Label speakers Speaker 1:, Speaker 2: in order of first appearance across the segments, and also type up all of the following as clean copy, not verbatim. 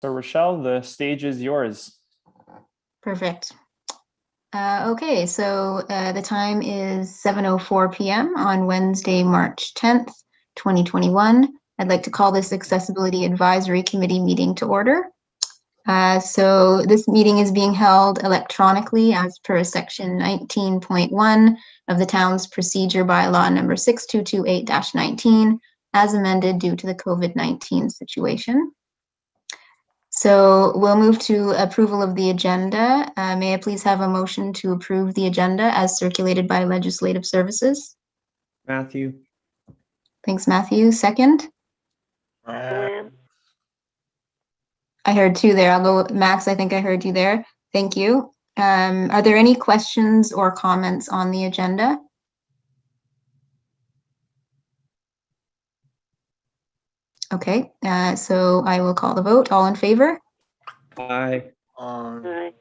Speaker 1: So Rochelle, the stage is yours.
Speaker 2: Perfect. Okay, so the time is 7:04 p.m. on Wednesday, March 10th, 2021. I'd like to call this Accessibility Advisory Committee meeting to order. So this meeting is being held electronically as per section 19.1 of the town's procedure bylaw number 6228-19 as amended due to the COVID-19 situation. So we'll move to approval of the agenda. May I please have a motion to approve the agenda as circulated by Legislative Services?
Speaker 1: Matthew.
Speaker 2: Thanks, Matthew. Second?
Speaker 3: Joanne.
Speaker 2: I heard two there. I'll go with Max. I think I heard you there. Thank you. Are there any questions or comments on the agenda? Okay, so I will call the vote. All in favor?
Speaker 1: Aye.
Speaker 3: Aye.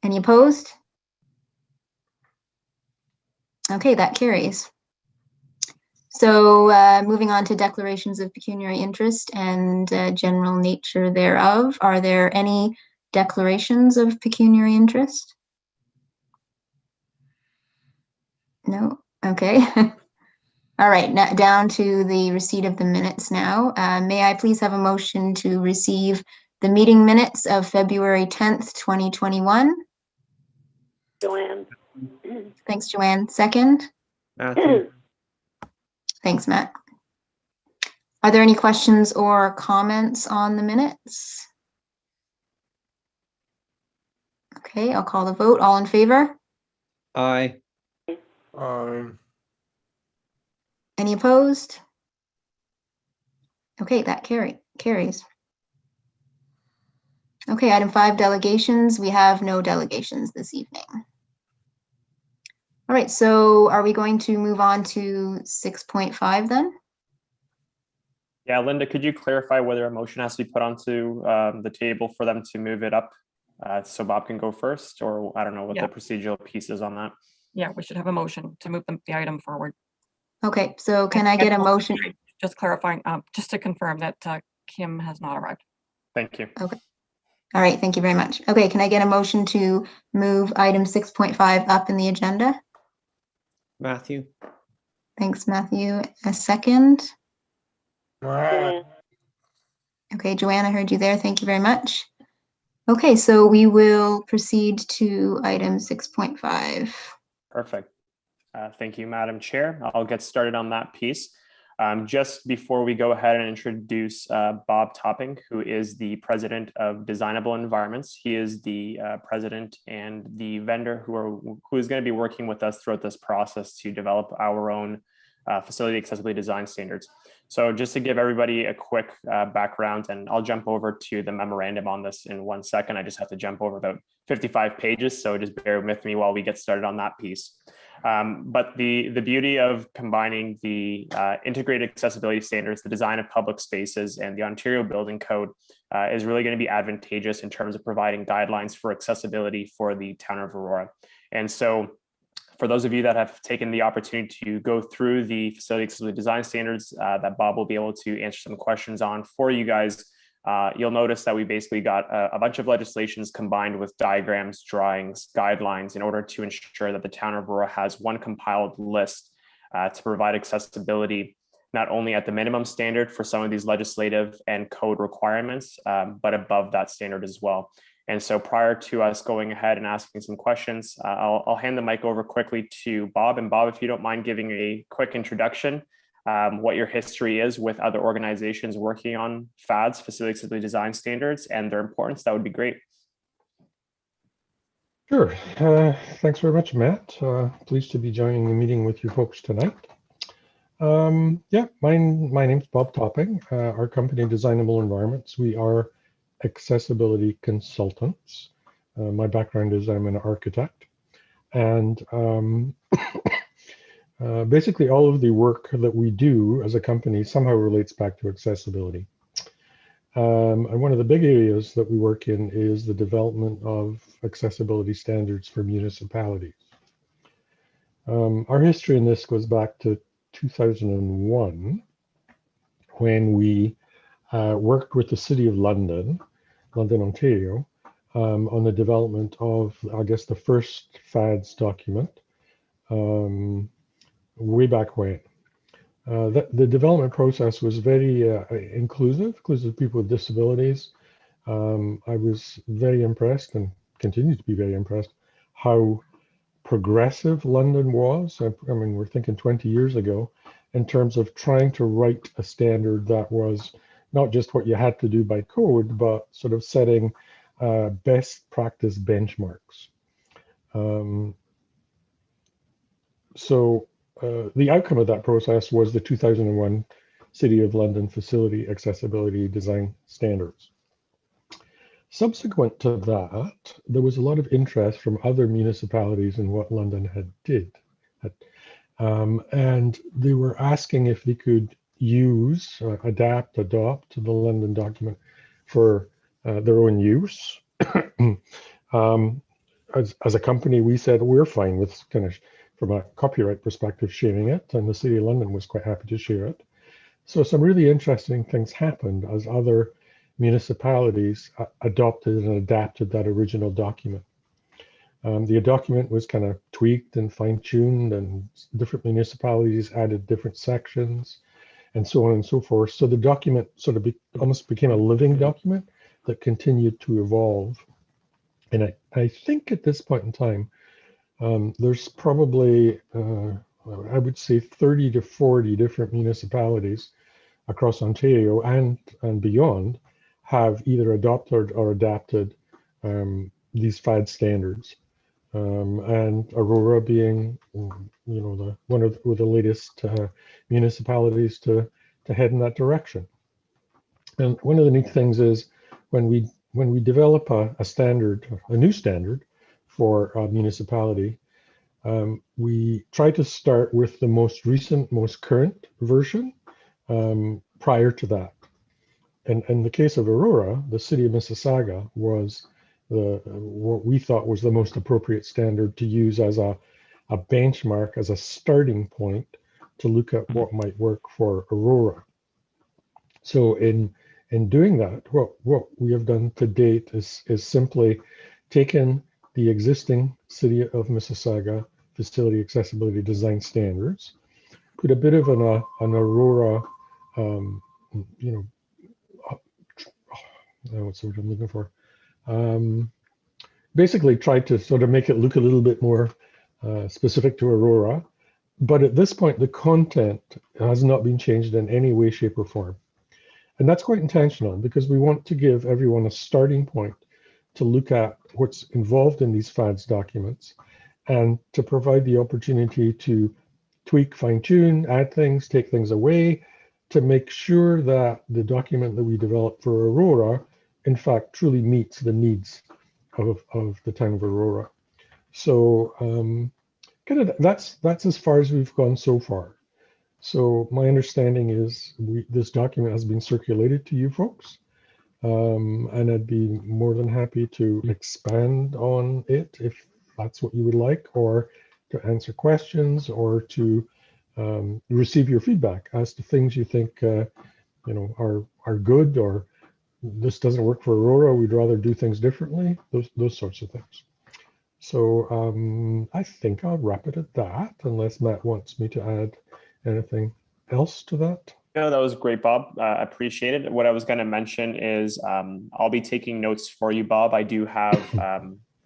Speaker 2: Any opposed? Okay, that carries. So moving on to declarations of pecuniary interest and general nature thereof. Are there any declarations of pecuniary interest? No? Okay. All right, now down to the receipt of the minutes now. May I please have a motion to receive the meeting minutes of February 10th, 2021?
Speaker 3: Joanne.
Speaker 2: Thanks, Joanne. Second?
Speaker 1: Matthew.
Speaker 2: Thanks, Matt. Are there any questions or comments on the minutes? Okay, I'll call the vote. All in favor?
Speaker 1: Aye.
Speaker 2: Any opposed? Okay, that carries. Okay, item 5, delegations. We have no delegations this evening. All right, so are we going to move on to 6.5 then?
Speaker 1: Yeah, Linda, could you clarify whether a motion has to be put onto the table for them to move it up so Bob can go first, or I don't know what the procedural piece is on that.
Speaker 4: Yeah, we should have a motion to move the item forward.
Speaker 2: Okay, so can I get a motion?
Speaker 4: Just clarifying, just to confirm that Kim has not arrived.
Speaker 1: Thank you.
Speaker 2: Okay. All right, thank you very much. Okay, can I get a motion to move item 6.5 up in the agenda?
Speaker 1: Matthew.
Speaker 2: Thanks, Matthew. A second?
Speaker 3: Joanne.
Speaker 2: Okay, Joanne, I heard you there. Thank you very much. Okay, so we will proceed to item 6.5.
Speaker 1: Perfect. Thank you, Madam Chair. I'll get started on that piece. Just before we go ahead and introduce Bob Topping, who is the president of Designable Environments. He is the president and the vendor who is going to be working with us throughout this process to develop our own facility accessibility design standards. So just to give everybody a quick background, and I'll jump over to the memorandum on this in 1 second. I just have to jump over about 55 pages, so just bear with me while we get started on that piece. But the beauty of combining the integrated accessibility standards, the design of public spaces, and the Ontario Building Code is really going to be advantageous in terms of providing guidelines for accessibility for the town of Aurora. And so for those of you that have taken the opportunity to go through the facility accessibility design standards that Bob will be able to answer some questions on for you guys, you'll notice that we basically got a bunch of legislations combined with diagrams, drawings, guidelines in order to ensure that the town of Aurora has one compiled list to provide accessibility, not only at the minimum standard for some of these legislative and code requirements, but above that standard as well. And so prior to us going ahead and asking some questions, I'll hand the mic over quickly to Bob. And Bob, if you don't mind giving a quick introduction, what your history is with other organizations working on FADs, facility accessibility design standards, and their importance, that would be great.
Speaker 5: Sure. Thanks very much, Matt. Pleased to be joining the meeting with you folks tonight. Yeah, my name's Bob Topping. Our company, Designable Environments, we are accessibility consultants. My background is I'm an architect, and basically all of the work that we do as a company somehow relates back to accessibility. And one of the big areas that we work in is the development of accessibility standards for municipalities. Our history in this goes back to 2001, when we worked with the City of London, Ontario, on the development of, I guess, the first FADS document way back when. The development process was very inclusive of people with disabilities. I was very impressed and continue to be very impressed how progressive London was. I mean, we're thinking 20 years ago in terms of trying to write a standard that was not just what you had to do by code, but sort of setting best practice benchmarks. So the outcome of that process was the 2001 City of London Facility Accessibility Design Standards. Subsequent to that, there was a lot of interest from other municipalities in what London had did. And they were asking if they could use, adopt the London document for their own use. As a company, we said we're fine with kind of, from a copyright perspective, sharing it, and the City of London was quite happy to share it. So some really interesting things happened as other municipalities adopted and adapted that original document. The document was kind of tweaked and fine-tuned, and different municipalities added different sections and so on and so forth. So the document sort of almost became a living document that continued to evolve. And I think at this point in time, there's probably, I would say 30 to 40 different municipalities across Ontario and beyond have either adopted or adapted these FAD standards. And Aurora being, one of the latest municipalities to head in that direction. And one of the neat things is when we develop a standard, a new standard for a municipality, we try to start with the most recent, most current version prior to that. And in the case of Aurora, the City of Mississauga was what we thought was the most appropriate standard to use as a benchmark, as a starting point to look at what might work for Aurora. So in doing that, what we have done to date is simply taken the existing City of Mississauga Facility Accessibility Design Standards, put a bit of an Aurora, what's the word I'm looking for? Basically tried to sort of make it look a little bit more specific to Aurora. But at this point, the content has not been changed in any way, shape, or form. And that's quite intentional because we want to give everyone a starting point to look at what's involved in these FADS documents and to provide the opportunity to tweak, fine tune, add things, take things away, to make sure that the document that we develop for Aurora, in fact, truly meets the needs of the town of Aurora. So that's as far as we've gone so far. So my understanding is this document has been circulated to you folks, and I'd be more than happy to expand on it if that's what you would like, or to answer questions, or to receive your feedback as to things you think are good, or this doesn't work for Aurora, we'd rather do things differently, those sorts of things. So I think I'll wrap it at that, unless Matt wants me to add anything else to that.
Speaker 1: No, that was great, Bob. Appreciate it. What I was going to mention is I'll be taking notes for you, Bob. I do have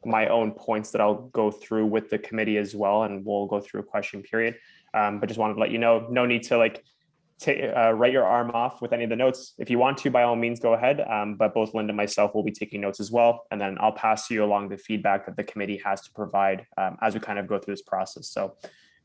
Speaker 1: my own points that I'll go through with the committee as well, and we'll go through a question period. But just wanted to let you know, no need to write your arm off with any of the notes. If you want to, by all means, go ahead. But both Linda and myself will be taking notes as well. And then I'll pass you along the feedback that the committee has to provide as we kind of go through this process. So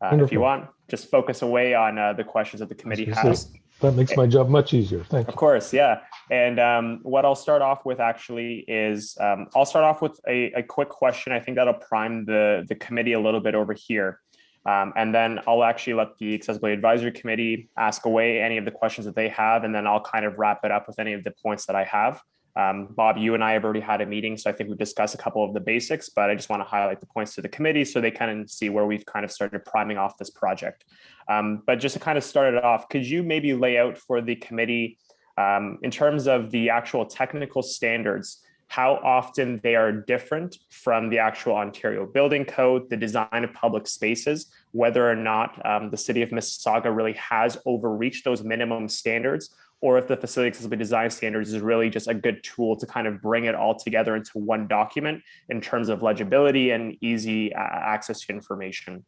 Speaker 1: if you want, just focus away on the questions that the committee has.
Speaker 5: That makes my job much easier. Thank you.
Speaker 1: Of course, yeah. And what I'll start off with actually is I'll start off with a quick question. I think that'll prime the committee a little bit over here. And then I'll actually let the Accessibility Advisory Committee ask away any of the questions that they have, and then I'll kind of wrap it up with any of the points that I have. Bob, you and I have already had a meeting, so I think we've discussed a couple of the basics, but I just want to highlight the points to the committee so they kind of see where we've kind of started priming off this project. But just to kind of start it off, could you maybe lay out for the committee In terms of the actual technical standards, how often they are different from the actual Ontario Building Code, the design of public spaces, whether or not the city of Mississauga really has overreached those minimum standards, or if the facility accessibility design standards is really just a good tool to kind of bring it all together into one document in terms of legibility and easy access to information.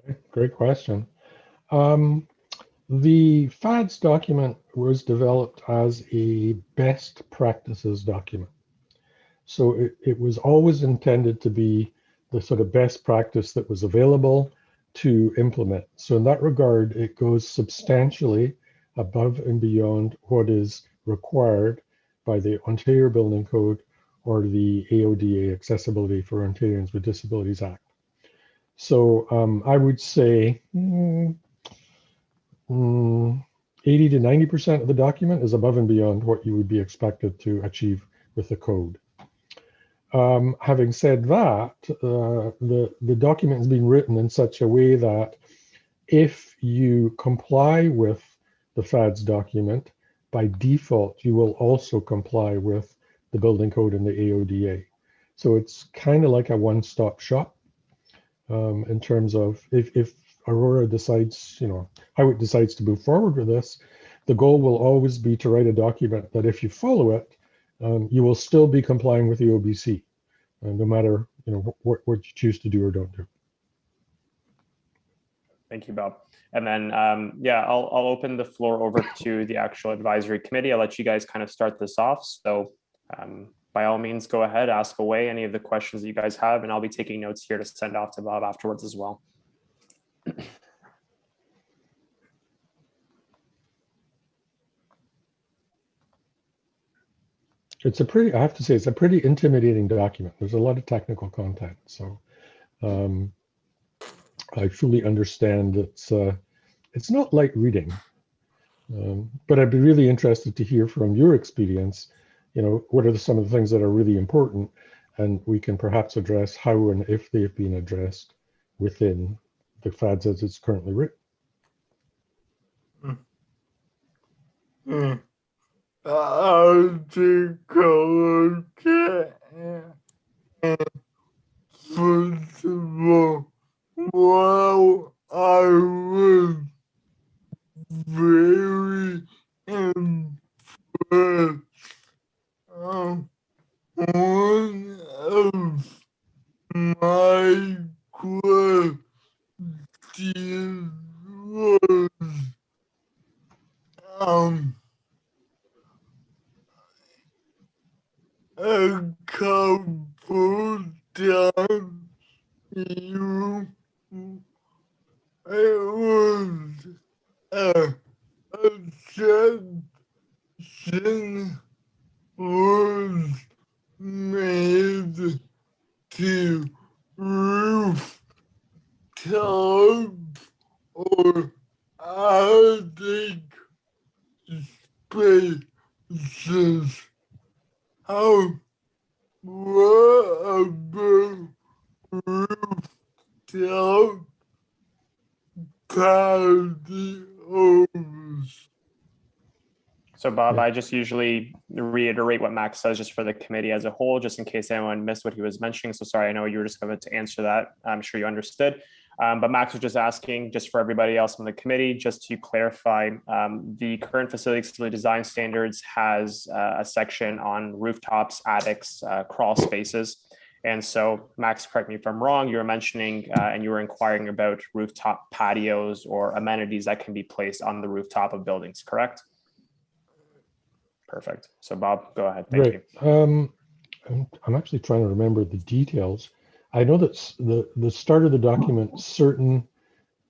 Speaker 5: Okay, great question. The FADS document was developed as a best practices document. So it was always intended to be the sort of best practice that was available to implement. So in that regard, it goes substantially above and beyond what is required by the Ontario Building Code or the AODA, Accessibility for Ontarians with Disabilities Act. So I would say 80 to 90% of the document is above and beyond what you would be expected to achieve with the code. Having said that, the document has been written in such a way that if you comply with the FADS document, by default, you will also comply with the building code and the AODA. So it's kind of like a one-stop shop in terms of if Aurora decides, how it decides to move forward with this, the goal will always be to write a document that if you follow it, you will still be complying with the OBC, no matter what you choose to do or don't do.
Speaker 1: Thank you, Bob. And then, yeah, I'll open the floor over to the actual advisory committee. I'll let you guys kind of start this off. So by all means, go ahead, ask away any of the questions that you guys have, and I'll be taking notes here to send off to Bob afterwards as well.
Speaker 5: It's a pretty, I have to say, it's a pretty intimidating document. There's a lot of technical content. So I fully understand it's not light reading, but I'd be really interested to hear from your experience, what are some of the things that are really important, and we can perhaps address how and if they've been addressed within the FADS as it's currently written.
Speaker 6: I'll take a look at first of all, while I was very impressed, one of my questions was, a couple times it was a suggestion was made to rooftop or attic spaces. What about rooftop patios?
Speaker 1: So Bob, I just usually reiterate what Max says just for the committee as a whole, just in case anyone missed what he was mentioning. So sorry, I know you were just going to answer that. I'm sure you understood. But Max was just asking, just for everybody else on the committee, just to clarify, the current facility accessibility design standards has a section on rooftops, attics, crawl spaces. And so Max, correct me if I'm wrong, you were mentioning and you were inquiring about rooftop patios or amenities that can be placed on the rooftop of buildings, correct? Perfect. So Bob, go ahead. Thank you.
Speaker 5: I'm actually trying to remember the details. I know that the start of the document, certain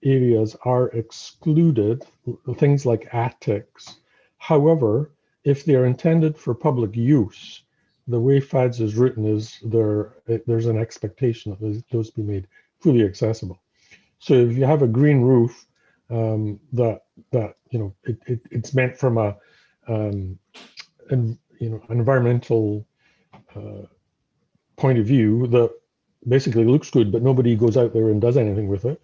Speaker 5: areas are excluded, things like attics. However, if they are intended for public use, the way FADS is written is there's an expectation that those be made fully accessible. So if you have a green roof, it's meant from a an environmental point of view that basically looks good, but nobody goes out there and does anything with it,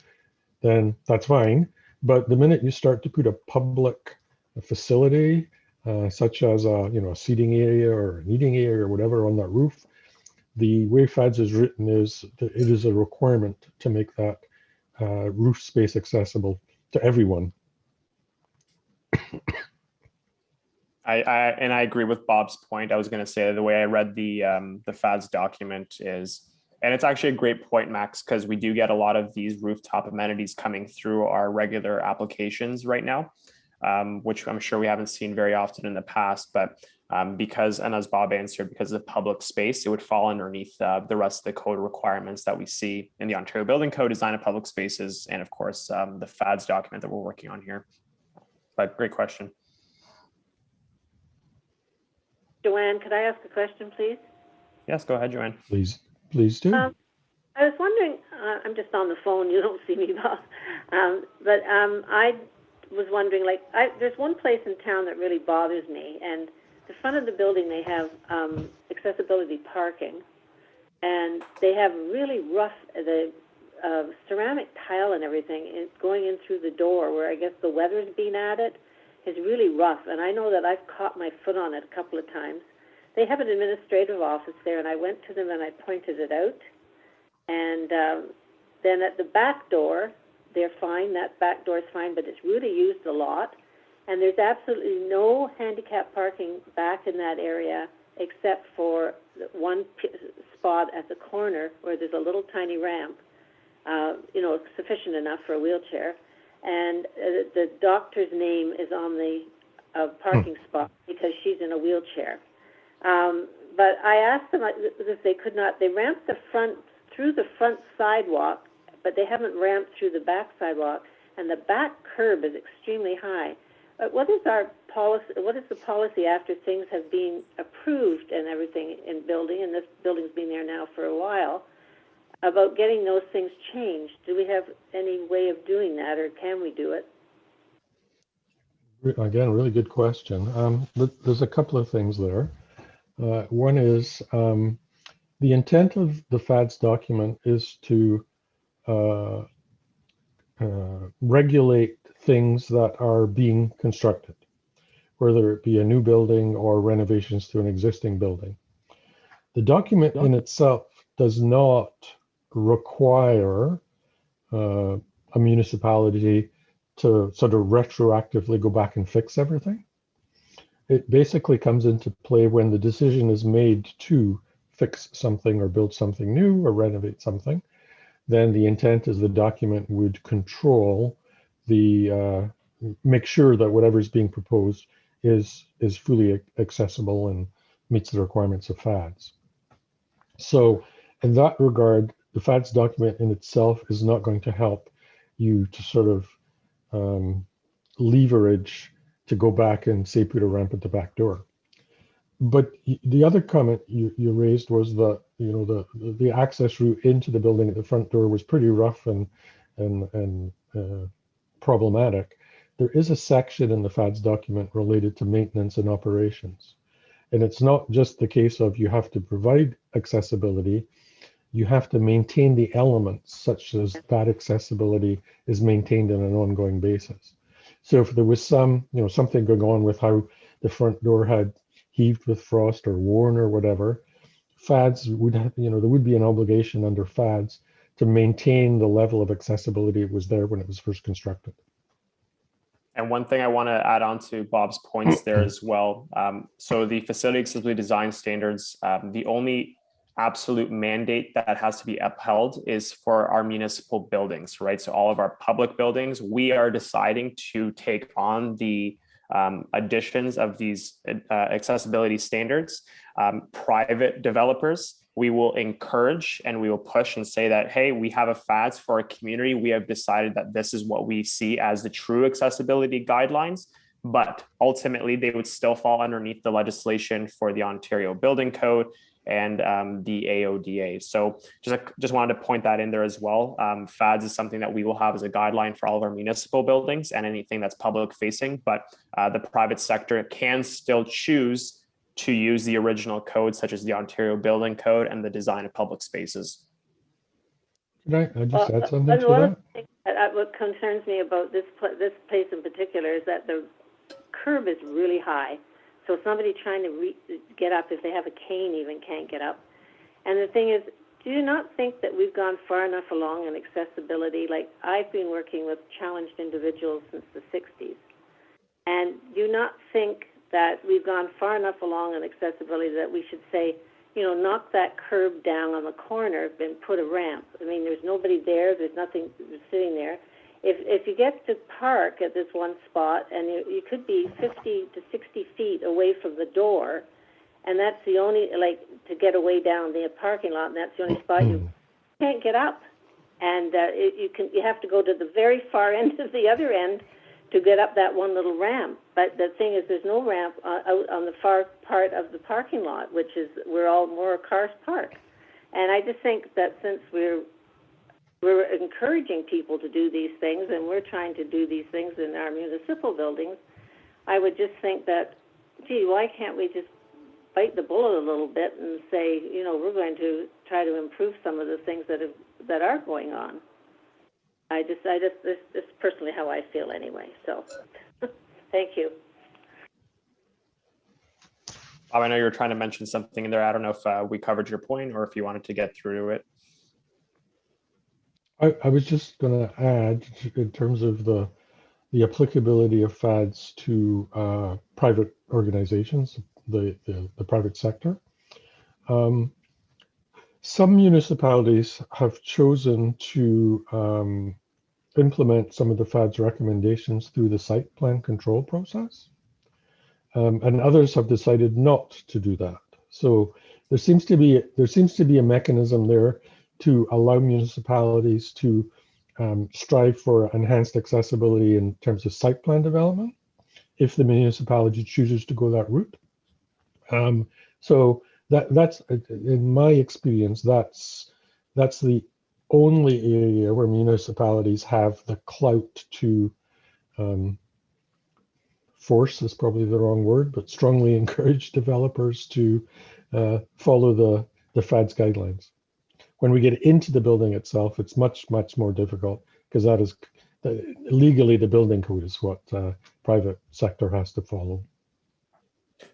Speaker 5: then that's fine. But the minute you start to put a public facility such as a seating area or an eating area or whatever on that roof. The way FADS is written is that it is a requirement to make that roof space accessible to everyone.
Speaker 1: I agree with Bob's point. I was going to say the way I read the FADS document is, and it's actually a great point, Max, because we do get a lot of these rooftop amenities coming through our regular applications right now, which I'm sure we haven't seen very often in the past. But because, and as Bob answered, because of public space, it would fall underneath the rest of the code requirements that we see in the Ontario Building Code, Design of Public Spaces, and of course, the FADS document that we're working on here. But great question.
Speaker 3: Joanne, could I ask a question, please?
Speaker 1: Yes, go ahead, Joanne.
Speaker 5: Please do.
Speaker 3: I was wondering, I'm just on the phone, you don't see me, Bob, but I was wondering, there's one place in town that really bothers me, and the front of the building, they have accessibility parking, and they have really rough, the ceramic tile and everything going in through the door where I guess the weather's been at it is really rough, and I know that I've caught my foot on it a couple of times. They have an administrative office there, and I went to them and I pointed it out. And then at the back door, they're fine. That back door is fine, but it's really used a lot. And there's absolutely no handicap parking back in that area except for one spot at the corner where there's a little tiny ramp, sufficient enough for a wheelchair. And the doctor's name is on the parking spot because she's in a wheelchair. But I asked them if they could not, they ramped through the front sidewalk, but they haven't ramped through the back sidewalk, and the back curb is extremely high. What is our policy? What is the policy after things have been approved and everything in building, and this building's been there now for a while, about getting those things changed? Do we have any way of doing that, or can we do it?
Speaker 5: Again, really good question. There's a couple of things there. One is the intent of the FADS document is to regulate things that are being constructed, whether it be a new building or renovations to an existing building. The document in itself does not require a municipality to sort of retroactively go back and fix everything. It basically comes into play when the decision is made to fix something or build something new or renovate something. Then the intent is the document would control the, make sure that whatever is being proposed is fully accessible and meets the requirements of FADS. So in that regard, the FADS document in itself is not going to help you to sort of leverage to go back and say put a ramp at the back door. But the other comment you raised was that the access route into the building at the front door was pretty rough and problematic. There is a section in the FADS document related to maintenance and operations. And it's not just the case of you have to provide accessibility, you have to maintain the elements such as that accessibility is maintained on an ongoing basis. So if there was something going on with how the front door had heaved with frost or worn or whatever, FADS would have, there would be an obligation under FADS to maintain the level of accessibility it was there when it was first constructed.
Speaker 1: And one thing I want to add on to Bob's points there as well. So the facility accessibility design standards, the only absolute mandate that has to be upheld is for our municipal buildings, right? So all of our public buildings, we are deciding to take on the additions of these accessibility standards. Private developers, we will encourage and we will push and say that, hey, we have a FADS for our community. We have decided that this is what we see as the true accessibility guidelines, but ultimately they would still fall underneath the legislation for the Ontario Building Code and the AODA. So just wanted to point that in there as well. FADS is something that we will have as a guideline for all of our municipal buildings and anything that's public facing, but the private sector can still choose to use the original code, such as the Ontario Building Code and the Design of Public Spaces.
Speaker 5: Can I just add something to that?
Speaker 3: What concerns me about this place in particular is that the curb is really high. So somebody trying to get up, if they have a cane even, can't get up. And the thing is, do you not think that we've gone far enough along in accessibility? Like, I've been working with challenged individuals since the 60s. And do you not think that we've gone far enough along in accessibility that we should say, you know, knock that curb down on the corner and put a ramp? I mean, there's nobody there. There's nothing sitting there. If you get to park at this one spot, and you could be 50 to 60 feet away from the door, and that's the only, like, to get away down the parking lot, and that's the only spot you can't get up. And you have to go to the very far end of the other end to get up that one little ramp. But the thing is, there's no ramp out on the far part of the parking lot, which is where all more cars park. And I just think that since we're encouraging people to do these things, and we're trying to do these things in our municipal buildings, I would just think that, gee, why can't we just bite the bullet a little bit and say, you know, we're going to try to improve some of the things that are going on. This is personally how I feel anyway. So, thank you.
Speaker 1: Bob, I know you were trying to mention something in there. I don't know if we covered your point or if you wanted to get through it.
Speaker 5: I was just going to add, in terms of the applicability of FADs to private organizations, the private sector. Some municipalities have chosen to implement some of the FAD's recommendations through the site plan control process, and others have decided not to do that. So there seems to be a mechanism there to allow municipalities to strive for enhanced accessibility in terms of site plan development, if the municipality chooses to go that route. So that's, in my experience, that's the only area where municipalities have the clout to force is probably the wrong word, but strongly encourage developers to follow the FAD's guidelines. When we get into the building itself, it's much more difficult, because that is legally the building code is what private sector has to follow.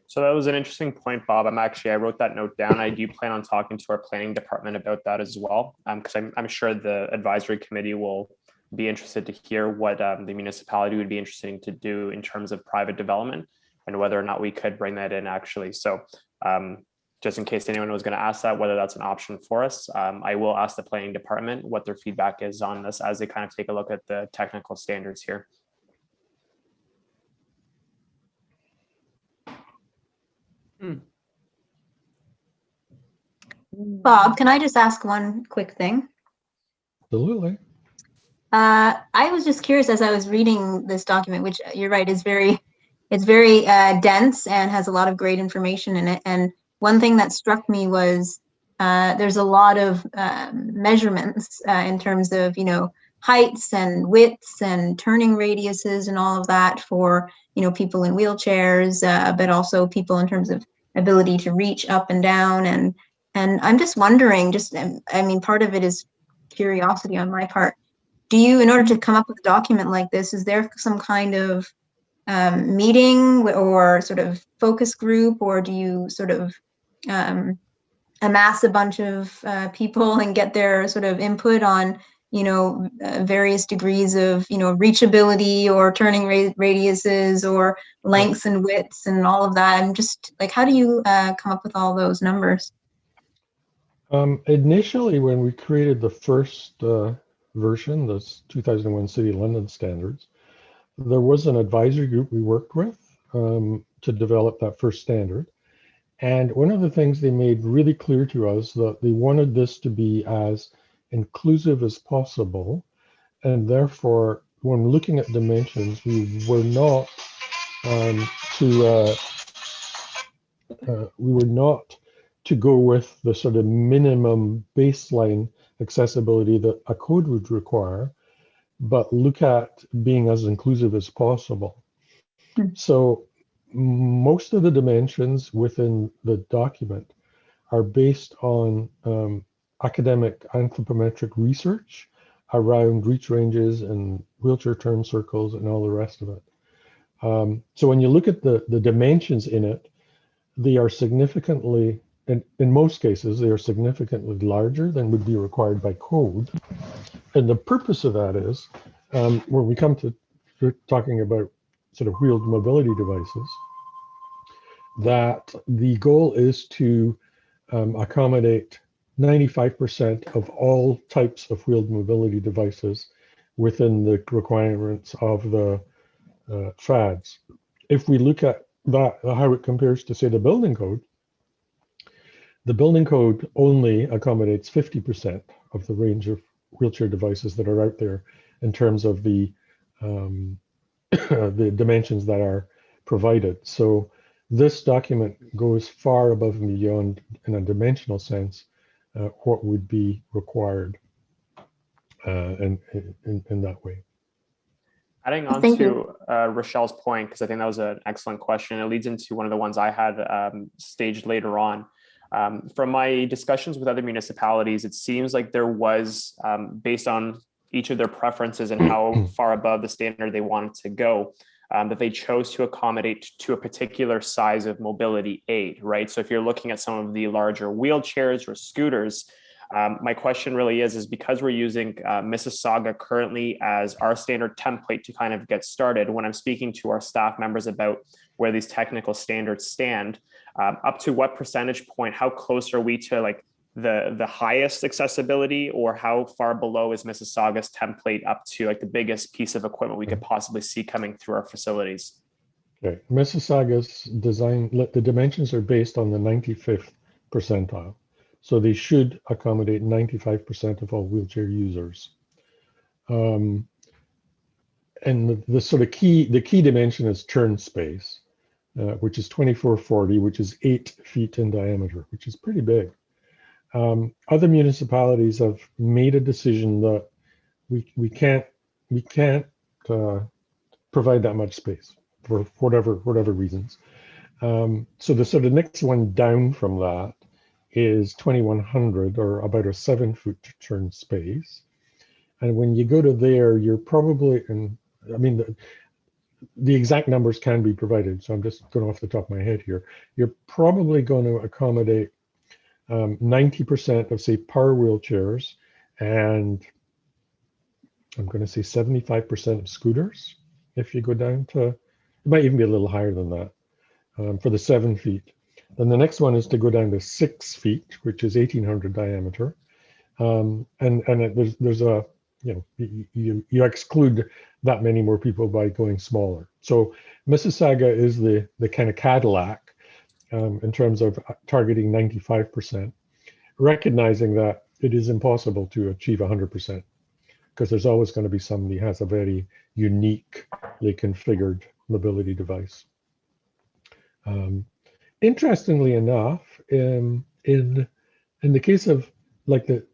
Speaker 1: So that was an interesting point, Bob. I wrote that note down. I do plan on talking to our planning department about that as well, because I'm sure the advisory committee will be interested to hear what the municipality would be interested to do in terms of private development and whether or not we could bring that in actually. So just in case anyone was going to ask that, whether that's an option for us, I will ask the planning department what their feedback is on this as they kind of take a look at the technical standards here.
Speaker 2: Bob, can I just ask one quick thing?
Speaker 5: Absolutely.
Speaker 2: I was just curious as I was reading this document, which you're right, it's very dense and has a lot of great information in it. And one thing that struck me was there's a lot of measurements in terms of, you know, heights and widths and turning radiuses and all of that for, you know, people in wheelchairs, but also people in terms of ability to reach up and down. And I'm just wondering, I mean, part of it is curiosity on my part. Do you, in order to come up with a document like this, is there some kind of meeting or sort of focus group, or do you sort of amass a bunch of people and get their sort of input on, you know, various degrees of, you know, reachability or turning radiuses or lengths and widths and all of that? I'm just like, how do you come up with all those numbers?
Speaker 5: Initially, when we created the first version, this 2001 City of London standards, there was an advisory group we worked with to develop that first standard. And one of the things they made really clear to us that they wanted this to be as inclusive as possible. And therefore, when looking at dimensions, we were not to go with the sort of minimum baseline accessibility that a code would require, but look at being as inclusive as possible. So most of the dimensions within the document are based on academic anthropometric research around reach ranges and wheelchair turn circles and all the rest of it. So when you look at the dimensions in it, they are significantly, and in most cases, they are significantly larger than would be required by code. And the purpose of that is, when we come to talking about sort of wheeled mobility devices, that the goal is to accommodate 95% of all types of wheeled mobility devices within the requirements of the FADs. If we look at that, how it compares to, say, the building code only accommodates 50% of the range of wheelchair devices that are out there in terms of the the dimensions that are provided. So this document goes far above and beyond, in a dimensional sense, what would be required in that way.
Speaker 1: Adding on
Speaker 2: Thank
Speaker 1: to Rochelle's point, because I think that was an excellent question. It leads into one of the ones I had staged later on. From my discussions with other municipalities, it seems like there was, based on each of their preferences and how far above the standard they wanted to go, that they chose to accommodate to a particular size of mobility aid, right? So if you're looking at some of the larger wheelchairs or scooters, my question really is because we're using Mississauga currently as our standard template to kind of get started, when I'm speaking to our staff members about where these technical standards stand, up to what percentage point, how close are we to like the highest accessibility, or how far below is Mississauga's template up to like the biggest piece of equipment we could possibly see coming through our facilities?
Speaker 5: Okay, Mississauga's design, the dimensions are based on the 95th percentile. So they should accommodate 95% of all wheelchair users. And the sort of key dimension is turn space, which is 2440, which is 8 feet in diameter, which is pretty big. Other municipalities have made a decision that we can't provide that much space for whatever reasons. So the sort of next one down from that is 2100, or about a 7-foot turn space. And when you go to there, you're probably, and I mean, the exact numbers can be provided, so I'm just going off the top of my head here. You're probably going to accommodate 90% of, say, power wheelchairs, and I'm going to say 75% of scooters. If you go down to, it might even be a little higher than that for the 7 feet. Then the next one is to go down to 6 feet, which is 1800 diameter. There's a, you exclude that many more people by going smaller. So Mississauga is the kind of Cadillac in terms of targeting 95%, recognizing that it is impossible to achieve 100%, because there's always going to be somebody who has a very uniquely configured mobility device. Interestingly enough, in the case of like the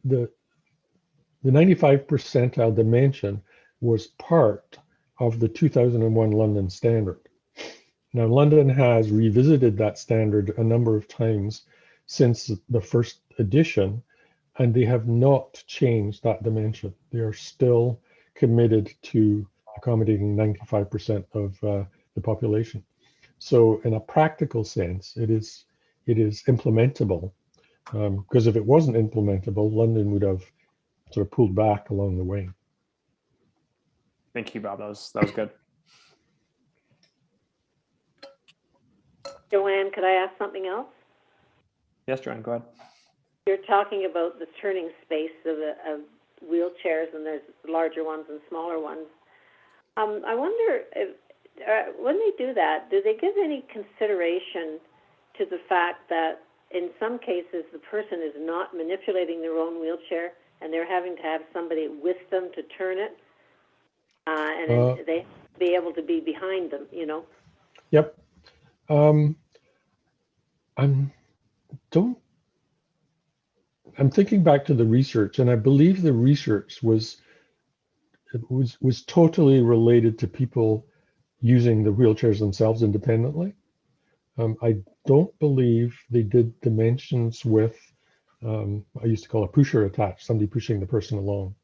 Speaker 5: 95th percentile dimension was part of the 2001 London standard. Now, London has revisited that standard a number of times since the first edition, and they have not changed that dimension. They are still committed to accommodating 95% of the population. So in a practical sense, it is implementable, because if it wasn't implementable, London would have sort of pulled back along the way.
Speaker 1: Thank you, Bob. That was good.
Speaker 3: Joanne, could I ask something else?
Speaker 1: Yes, Joanne, go ahead.
Speaker 3: You're talking about the turning space of wheelchairs, and there's larger ones and smaller ones. I wonder if, when they do that, do they give any consideration to the fact that in some cases the person is not manipulating their own wheelchair and they're having to have somebody with them to turn it, and they be able to be behind them,
Speaker 5: Yep. I'm thinking back to the research, and I believe the research was totally related to people using the wheelchairs themselves independently. I don't believe they did dimensions with, I used to call a pusher attached, somebody pushing the person along.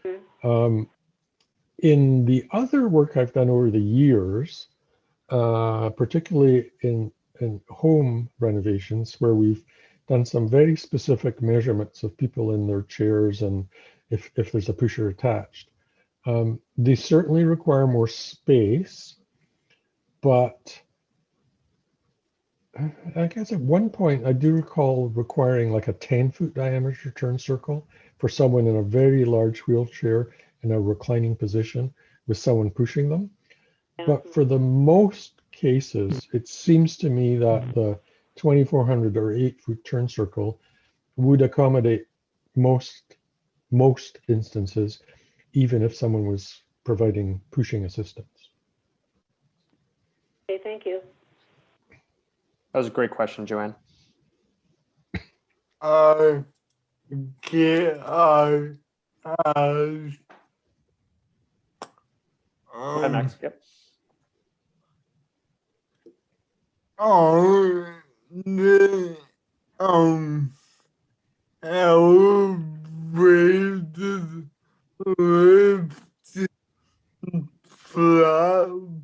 Speaker 5: Mm-hmm. In the other work I've done over the years, particularly in home renovations where we've done some very specific measurements of people in their chairs and if there's a pusher attached. They certainly require more space, but I guess at one point I do recall requiring like a 10-foot diameter turn circle for someone in a very large wheelchair in a reclining position with someone pushing them. But for the most cases, it seems to me that the 2400 or 8-foot turn circle would accommodate most instances, even if someone was providing pushing assistance.
Speaker 3: Okay, thank you.
Speaker 1: That was a great question, Joanne.
Speaker 6: I get I
Speaker 1: Go ahead, Max. Yep.
Speaker 6: on the elevated lift platforms.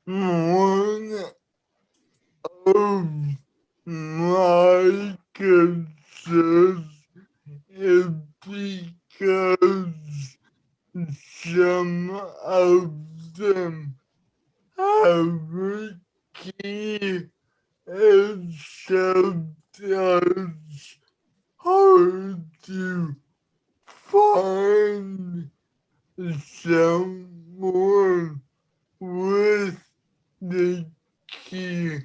Speaker 6: One of my concerns is because some of them have a key and sometimes hard to find someone with the key.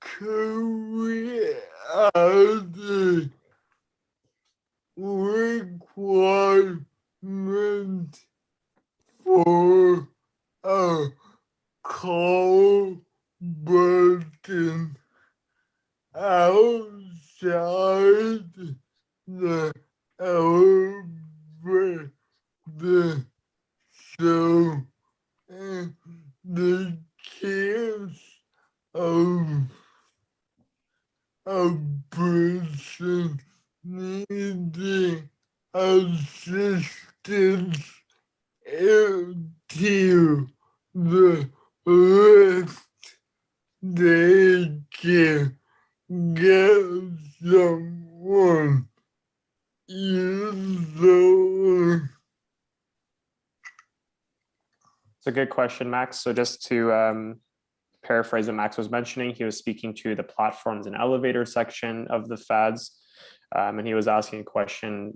Speaker 6: Could we add a requirement for a call button outside the elevator so in the case of a person needing assistance into the lift, they can get someone easily.
Speaker 1: It's a good question, Max. So just to paraphrase what Max was mentioning, he was speaking to the platforms and elevator section of the FADs, and he was asking a question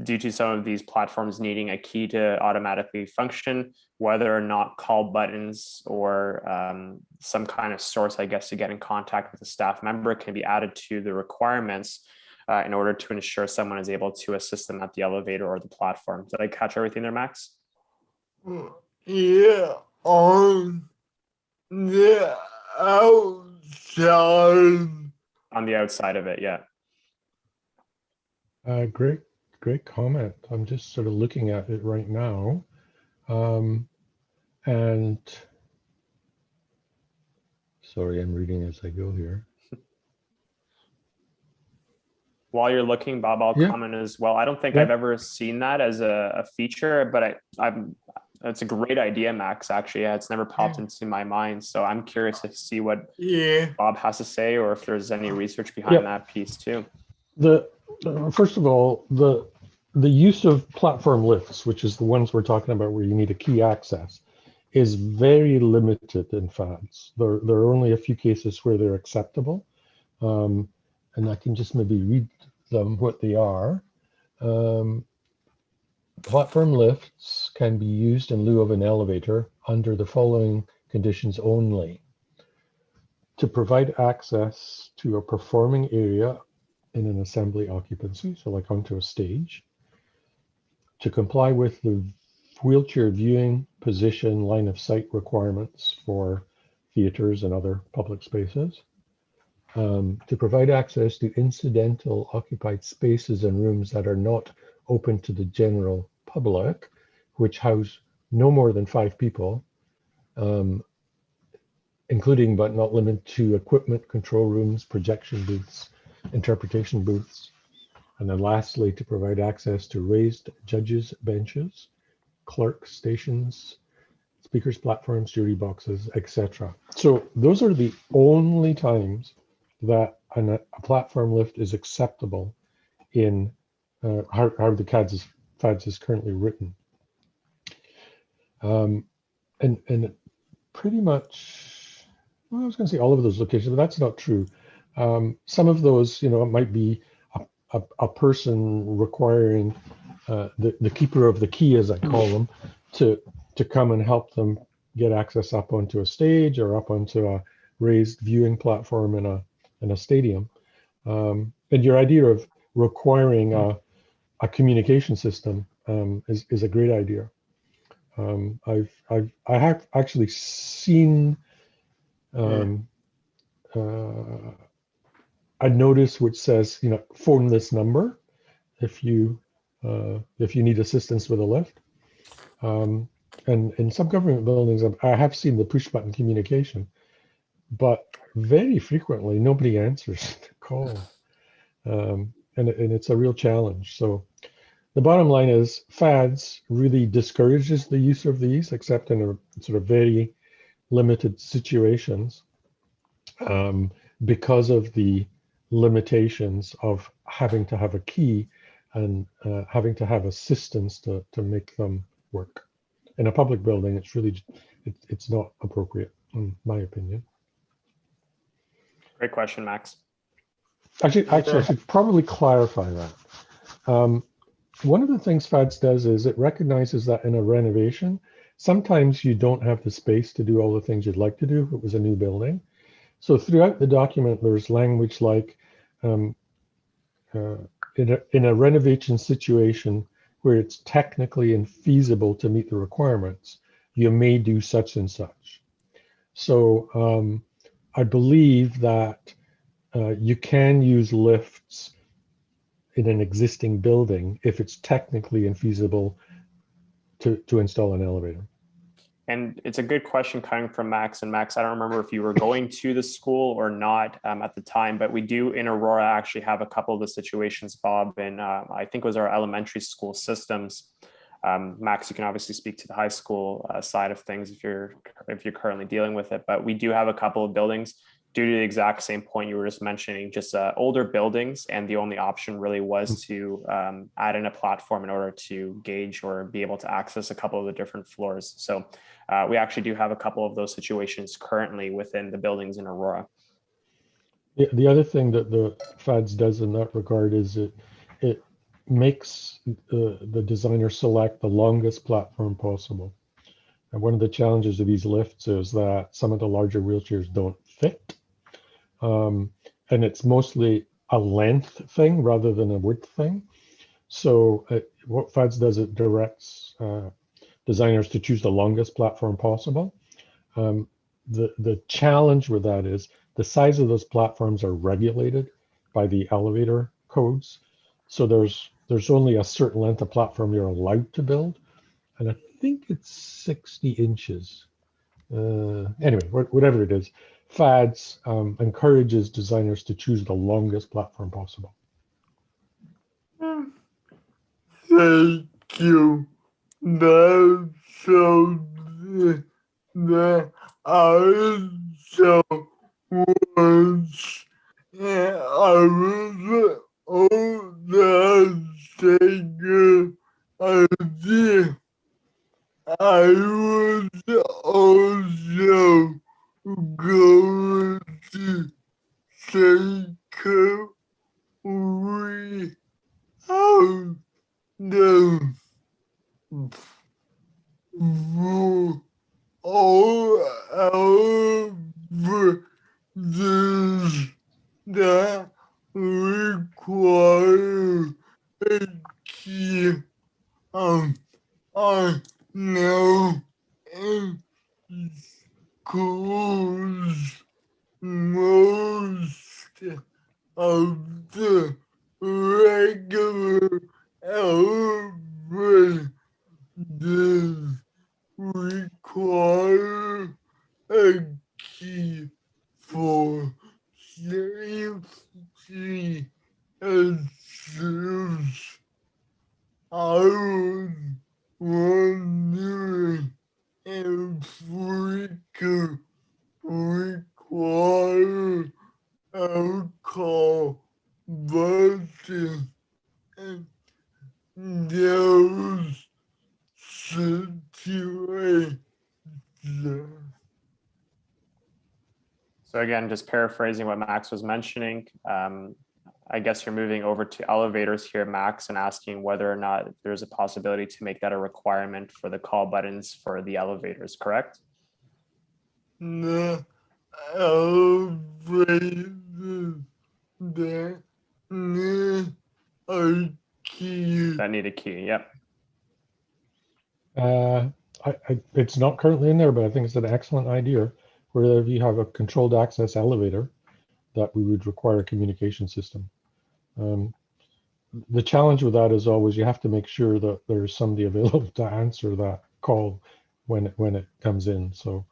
Speaker 1: due to some of these platforms needing a key to automatically function, whether or not call buttons or some kind of source, I guess, to get in contact with a staff member can be added to the requirements in order to ensure someone is able to assist them at the elevator or the platform. Did I catch everything there, Max?
Speaker 6: Yeah, on the outside.
Speaker 1: On the outside of it, yeah.
Speaker 5: Great comment. I'm just sort of looking at it right now. And sorry, I'm reading as I go here.
Speaker 1: While you're looking, Bob, I'll comment as well. I don't think I've ever seen that as a feature, but it's a great idea, Max, actually. Yeah, it's never popped into my mind. So I'm curious to see what Bob has to say, or if there's any research behind that piece too.
Speaker 5: First of all, the use of platform lifts, which is the ones we're talking about where you need a key access, is very limited in FADs. There are only a few cases where they're acceptable. And I can just maybe read them what they are. Platform lifts can be used in lieu of an elevator under the following conditions only: to provide access to a performing area in an assembly occupancy, so like onto a stage, to comply with the wheelchair viewing position line of sight requirements for theaters and other public spaces, to provide access to incidental occupied spaces and rooms that are not open to the general public, which house no more than 5 people, including but not limited to equipment control rooms, projection booths, interpretation booths, and then lastly, to provide access to raised judges' benches, clerk stations, speakers platforms, jury boxes, etc. So those are the only times that a platform lift is acceptable in how the FADS is currently written. And pretty much, well, I was going to say all of those locations, but that's not true. Some of those, it might be a person requiring the keeper of the key, as I call them, to come and help them get access up onto a stage or up onto a raised viewing platform in a stadium. And your idea of requiring a communication system is a great idea. I have actually seen a notice which says, phone this number if you need assistance with a lift. And in some government buildings, I have seen the push button communication, but very frequently nobody answers the call, and it's a real challenge. So the bottom line is FADS really discourages the use of these, except in a sort of very limited situations, because of the limitations of having to have a key and having to have assistance to make them work. In a public building, it's not appropriate, in my opinion.
Speaker 1: Great question, Max.
Speaker 5: Actually, I should probably clarify that. One of the things FADS does is it recognizes that in a renovation, sometimes you don't have the space to do all the things you'd like to do if it was a new building. So throughout the document, there's language like, in a renovation situation where it's technically infeasible to meet the requirements, you may do such and such. So I believe that you can use lifts in an existing building if it's technically infeasible to install an elevator.
Speaker 1: And it's a good question coming from Max. And Max, I don't remember if you were going to the school or not at the time, but we do in Aurora actually have a couple of the situations, Bob, and I think it was our elementary school systems. Max, you can obviously speak to the high school side of things if you're currently dealing with it, but we do have a couple of buildings due to the exact same point you were just mentioning, just older buildings, and the only option really was to add in a platform in order to gauge or be able to access a couple of the different floors. So we actually do have a couple of those situations currently within the buildings in Aurora.
Speaker 5: The other thing that the FADS does in that regard is it makes the designer select the longest platform possible. And one of the challenges of these lifts is that some of the larger wheelchairs don't fit. And it's mostly a length thing rather than a width thing. So what FADS does, it directs designers to choose the longest platform possible. The challenge with that is the size of those platforms are regulated by the elevator codes. So there's only a certain length of platform you're allowed to build. And I think it's 60 inches. Anyway, whatever it is, FADS encourages designers to choose the longest platform possible.
Speaker 6: Thank you. That shows that I also was, I was on that same idea. I was also going to take we out the for all our this that require a key. I know in schools most of the regular elevators require a key for safety issues. I was wondering Africa require alcohol buses and those situations.
Speaker 1: So again, just paraphrasing what Max was mentioning, I guess you're moving over to elevators here, Max, and asking whether or not there's a possibility to make that a requirement for the call buttons for the elevators, correct?
Speaker 6: The elevators that need a key.
Speaker 1: That need a key, yep.
Speaker 5: It's not currently in there, but I think it's an excellent idea. Where if you have a controlled access elevator, that we would require a communication system. The challenge with that is always you have to make sure that there's somebody available to answer that call when it comes in. So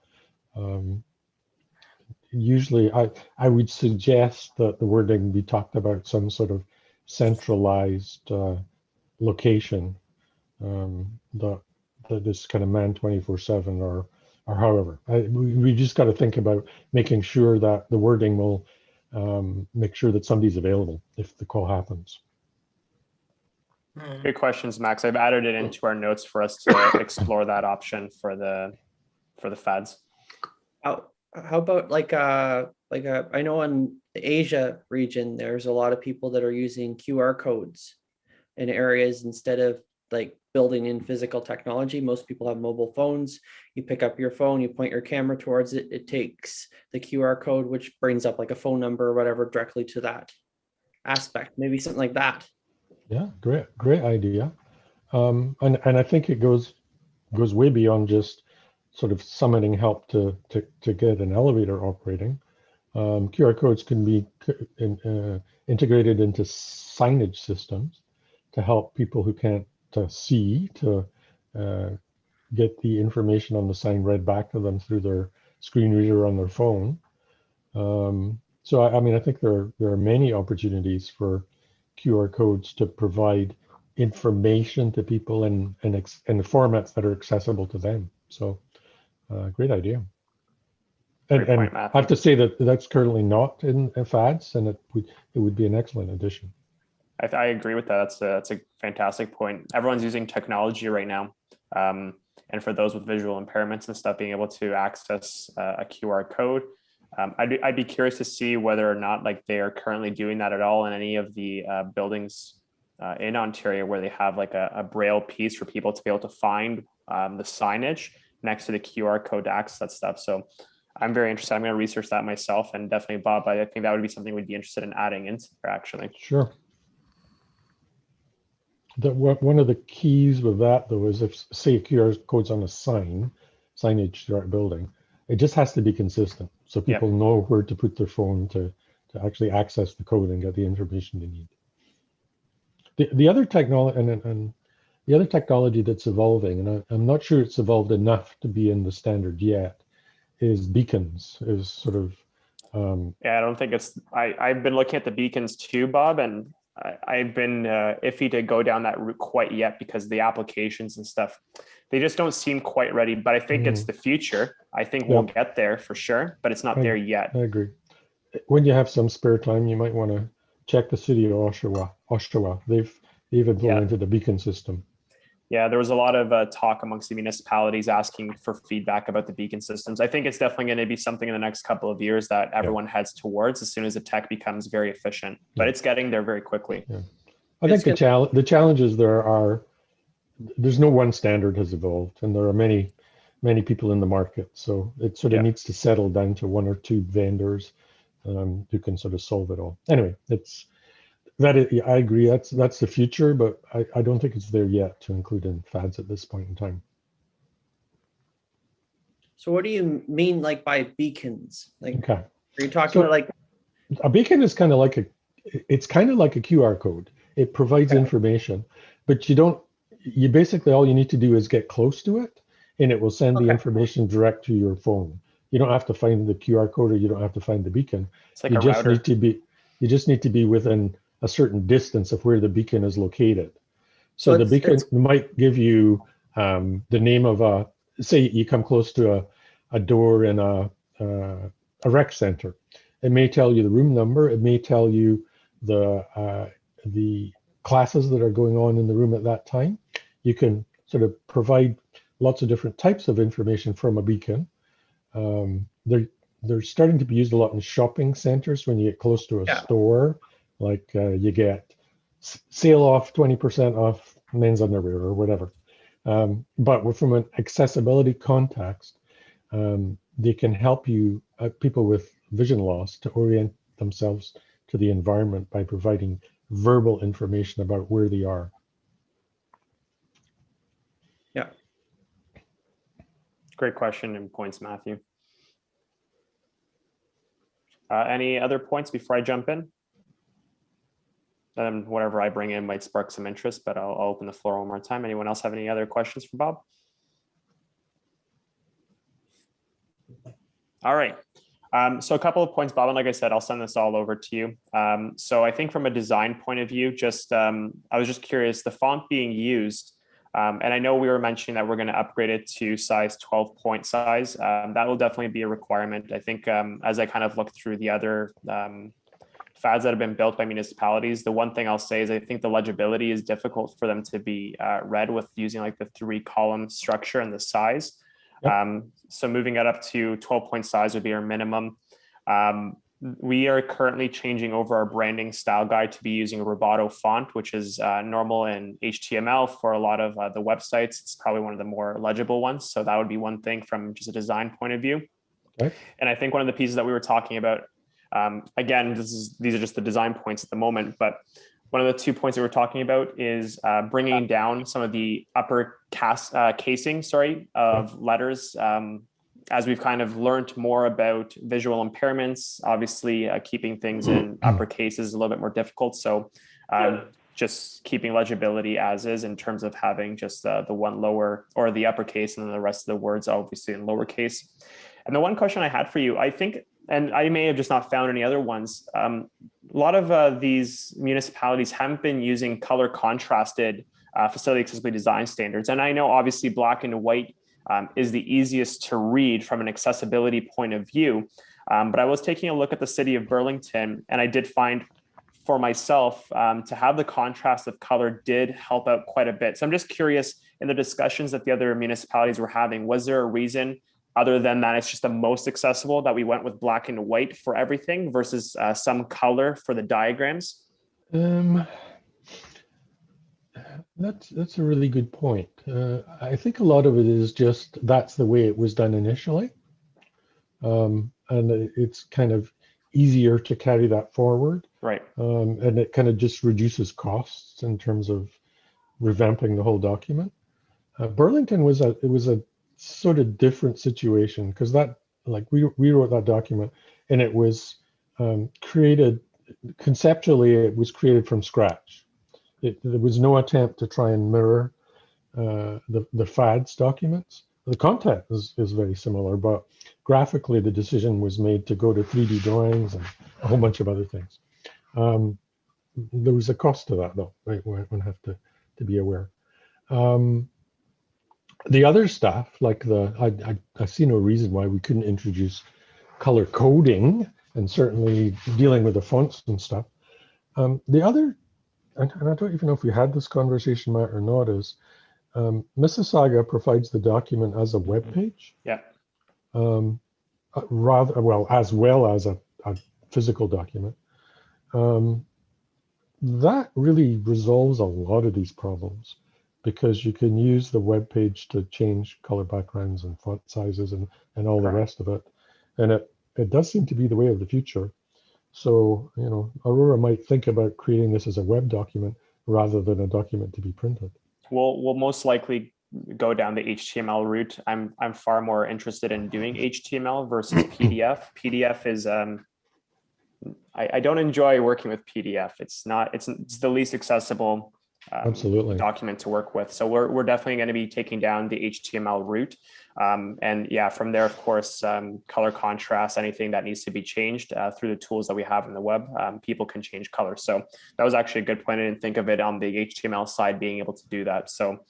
Speaker 5: usually I would suggest that the wording be talked about some sort of centralized location that is kind of manned 24/7 or however. We just got to think about making sure that the wording will make sure that somebody's available if the call happens.
Speaker 1: Good questions, Max. I've added it into our notes for us to explore that option for the FADs.
Speaker 7: How about I know in the Asia region, there's a lot of people that are using QR codes in areas instead of like building in physical technology. Most people have mobile phones. You pick up your phone, you point your camera towards it, it takes the QR code, which brings up like a phone number or whatever directly to that aspect. Maybe something like that.
Speaker 5: Yeah, great idea. And I think it goes way beyond just sort of summoning help to get an elevator operating. QR codes can be integrated into signage systems to help people who can't see to get the information on the sign read back to them through their screen reader on their phone. So I mean, I think there are many opportunities for QR codes to provide information to people in the formats that are accessible to them. So great idea. And I have to say that that's currently not in FADs, and it would be an excellent addition.
Speaker 1: I agree with that. That's a fantastic point. Everyone's using technology right now. And for those with visual impairments and stuff, being able to access a QR code, I'd be curious to see whether or not like they are currently doing that at all in any of the buildings in Ontario where they have like a braille piece for people to be able to find the signage next to the QR code to access that stuff. So I'm very interested. I'm going to research that myself, and definitely Bob, I think that would be something we'd be interested in adding into there actually.
Speaker 5: Sure. One of the keys with that though is if say a QR code's on a signage throughout a building, it just has to be consistent. So people know where to put their phone to actually access the code and get the information they need. The other technology and the other technology that's evolving, and I'm not sure it's evolved enough to be in the standard yet, is beacons. Is sort of
Speaker 1: yeah, I don't think it's. I've been looking at the beacons too, Bob, and I've been iffy to go down that route quite yet because the applications and stuff, they just don't seem quite ready. But I think it's the future. I think we'll get there for sure, but it's not there yet.
Speaker 5: I agree. When you have some spare time, you might want to check the city of Oshawa. They've implemented a beacon system.
Speaker 1: Yeah, there was a lot of talk amongst the municipalities asking for feedback about the beacon systems. I think it's definitely going to be something in the next couple of years that everyone heads towards as soon as the tech becomes very efficient, but it's getting there very quickly.
Speaker 5: Yeah. I think the challenges there's no one standard has evolved, and there are many people in the market. So it sort of needs to settle down to one or two vendors who can sort of solve it all. Anyway, I agree. That's the future, but I don't think it's there yet to include in FADs at this point in time.
Speaker 7: So what do you mean like by beacons? Like,
Speaker 5: are
Speaker 7: you talking about like
Speaker 5: a beacon is kind of like a QR code. It provides information, but you basically all you need to do is get close to it, and it will send the information direct to your phone. You don't have to find the QR code, or you don't have to find the beacon.
Speaker 1: It's like a router.
Speaker 5: You just need to be within a certain distance of where the beacon is located. So the beacon might give you the name of say you come close to a door in a rec center. It may tell you the room number. It may tell you the classes that are going on in the room at that time. You can sort of provide lots of different types of information from a beacon. They're starting to be used a lot in shopping centers when you get close to a store, like you get sale off 20% off men's underwear or whatever. But from an accessibility context, they can help you, people with vision loss, to orient themselves to the environment by providing verbal information about where they are.
Speaker 7: Yeah.
Speaker 1: Great question and points, Matthew. Any other points before I jump in? Whatever I bring in might spark some interest, but I'll open the floor one more time. Anyone else have any other questions for Bob? All right. So a couple of points, Bob, and like I said, I'll send this all over to you. So I think from a design point of view, I was just curious, the font being used, and I know we were mentioning that we're going to upgrade it to size 12 point size. That will definitely be a requirement. I think as I kind of look through the other fads that have been built by municipalities, the one thing I'll say is I think the legibility is difficult for them to be read with using like the 3-column structure and the size. Yep. So moving it up to 12 point size would be our minimum. We are currently changing over our branding style guide to be using a Roboto font, which is normal in HTML for a lot of the websites. It's probably one of the more legible ones. So that would be one thing from just a design point of view. Okay. And I think one of the pieces that we were talking about, again, these are just the design points at the moment, but one of the 2 points that we're talking about is bringing down some of the upper casing of letters. As we've kind of learned more about visual impairments, obviously keeping things in upper cases is a little bit more difficult. So just keeping legibility as is in terms of having just the one lower or the uppercase and then the rest of the words obviously in lowercase. And the one question I had for you, I think, and I may have just not found any other ones, a lot of these municipalities haven't been using color contrasted facility accessibility design standards. And I know obviously black and white is the easiest to read from an accessibility point of view. But I was taking a look at the city of Burlington, and I did find for myself to have the contrast of color did help out quite a bit. So I'm just curious, in the discussions that the other municipalities were having, was there a reason other than that it's just the most accessible that we went with black and white for everything versus some color for the diagrams?
Speaker 5: That's a really good point. I think a lot of it is just that's the way it was done initially. And it's kind of easier to carry that forward. Right. And it kind of just reduces costs in terms of revamping the whole document. Burlington was a sort of different situation because that, like, we wrote that document and it was created conceptually. It was created from scratch. There was no attempt to try and mirror the FADS documents. The content is very similar, but graphically the decision was made to go to 3D drawings and a whole bunch of other things. There was a cost to that, though, right? One have to be aware. The other stuff, like I see no reason why we couldn't introduce color coding and certainly dealing with the fonts and stuff. The other, and I don't even know if we had this conversation, Matt, or not, is Mississauga provides the document as a web page. Yeah. As well as a physical document. That really resolves a lot of these problems because you can use the web page to change color backgrounds and font sizes and all the rest of it. And it does seem to be the way of the future. So, you know, Aurora might think about creating this as a web document rather than a document to be printed. We'll most likely go down the HTML route. I'm far more interested in doing HTML versus PDF. PDF is I don't enjoy working with PDF. It's the least accessible absolutely document to work with. So we're definitely going to be taking down the HTML route. And yeah, from there, of course, color contrast, anything that needs to be changed through the tools that we have in the web, people can change color. So that was actually a good point. I didn't think of it on the HTML side being able to do that. So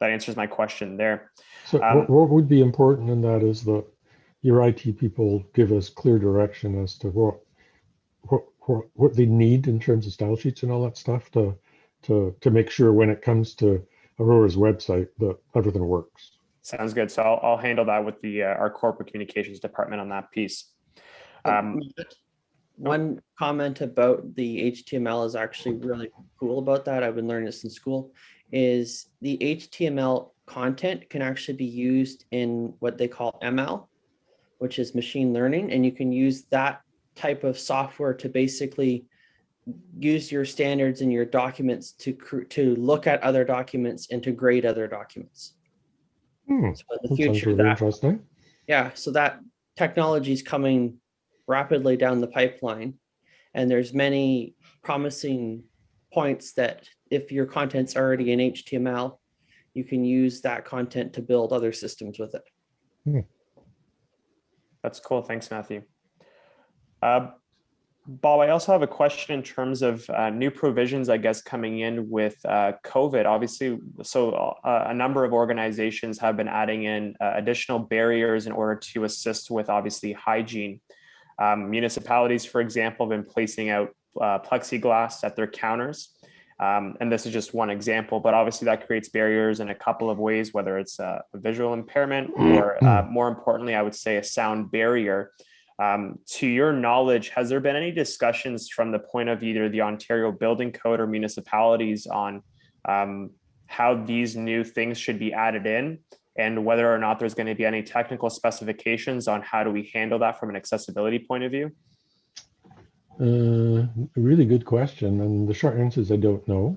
Speaker 1: that answers my question there.
Speaker 5: So what would be important in that is that your IT people give us clear direction as to what they need in terms of style sheets and all that stuff to make sure when it comes to Aurora's website that everything works.
Speaker 1: Sounds good. So I'll handle that with the our corporate communications department on that piece.
Speaker 7: One comment about the HTML is actually really cool about that. I've been learning this in school, is the HTML content can actually be used in what they call ML, which is machine learning. And you can use that type of software to basically use your standards and your documents to look at other documents and to grade other documents. So in the future,
Speaker 5: really interesting.
Speaker 7: Yeah, so that technology is coming rapidly down the pipeline, and there's many promising points that if your content's already in HTML, you can use that content to build other systems with it.
Speaker 1: That's cool. Thanks, Matthew. Bob, I also have a question in terms of new provisions, I guess, coming in with COVID. Obviously, so a number of organizations have been adding in additional barriers in order to assist with, obviously, hygiene. Municipalities, for example, have been placing out plexiglass at their counters. And this is just one example, but obviously that creates barriers in a couple of ways, whether it's a visual impairment or more importantly, I would say a sound barrier. To your knowledge, has there been any discussions from the point of either the Ontario Building Code or municipalities on how these new things should be added in and whether or not there's going to be any technical specifications on how do we handle that from an accessibility point of view?
Speaker 5: A really good question. And the short answer is I don't know.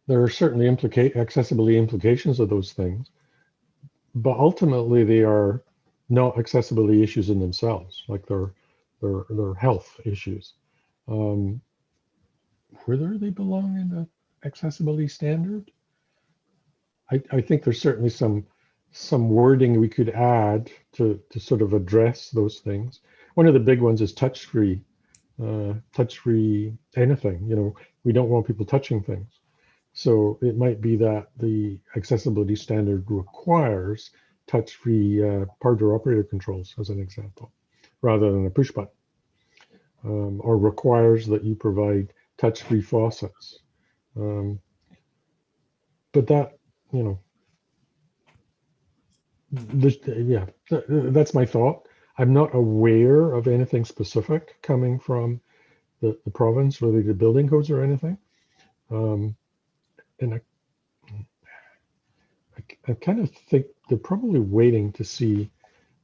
Speaker 5: There are certainly accessibility implications of those things, but ultimately they are not accessibility issues in themselves, like they're health issues. Whether they belong in the accessibility standard, I think there's certainly some wording we could add to sort of address those things. One of the big ones is touch-free anything. You know, we don't want people touching things. So it might be that the accessibility standard requires touch-free power door operator controls, as an example, rather than a push button, or requires that you provide touch-free faucets. But that, you know, that's my thought. I'm not aware of anything specific coming from the province related to building codes or anything. And I kind of think they're probably waiting to see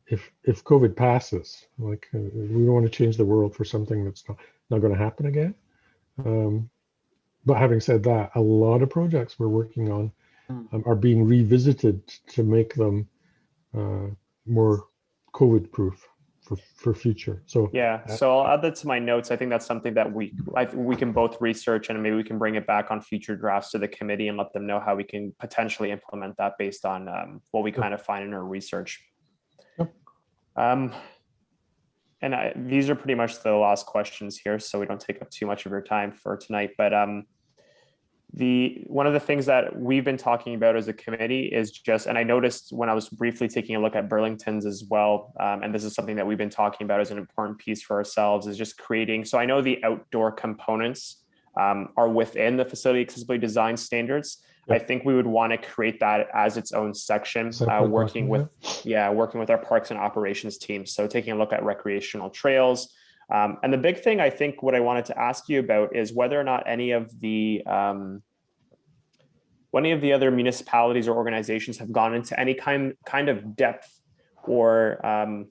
Speaker 5: if COVID passes. Like we don't want to change the world for something that's not going to happen again. But having said that, a lot of projects we're working on are being revisited to make them more COVID proof for future. So
Speaker 1: yeah, so I'll add that to my notes. I think that's something that we can both research, and maybe we can bring it back on future drafts to the committee and let them know how we can potentially implement that based on what we kind of find in our research. And these are pretty much the last questions here, so we don't take up too much of your time for tonight. But one of the things that we've been talking about as a committee is just, and I noticed when I was briefly taking a look at Burlington's as well, and this is something that we've been talking about as an important piece for ourselves, is just creating, so I know the outdoor components are within the facility accessibility design standards. Yep. I think we would want to create that as its own section, working with our parks and operations team. So taking a look at recreational trails. And the big thing, I think, what I wanted to ask you about is whether or not any of the other municipalities or organizations have gone into any kind of depth, or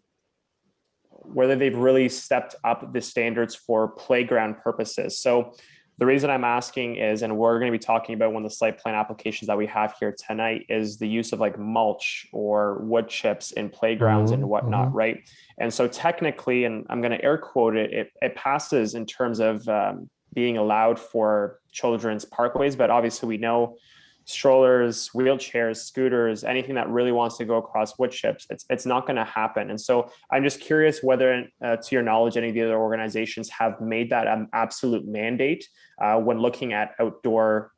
Speaker 1: whether they've really stepped up the standards for playground purposes. So the reason I'm asking is, and we're going to be talking about one of the site plan applications that we have here tonight, is the use of like mulch or wood chips in playgrounds and whatnot, right? And so technically, and I'm going to air quote it, it passes in terms of being allowed for children's parkways, but obviously we know strollers, wheelchairs, scooters, anything that really wants to go across wood chips, it's not going to happen. And so I'm just curious whether, to your knowledge, any of the other organizations have made that an absolute mandate when looking at outdoor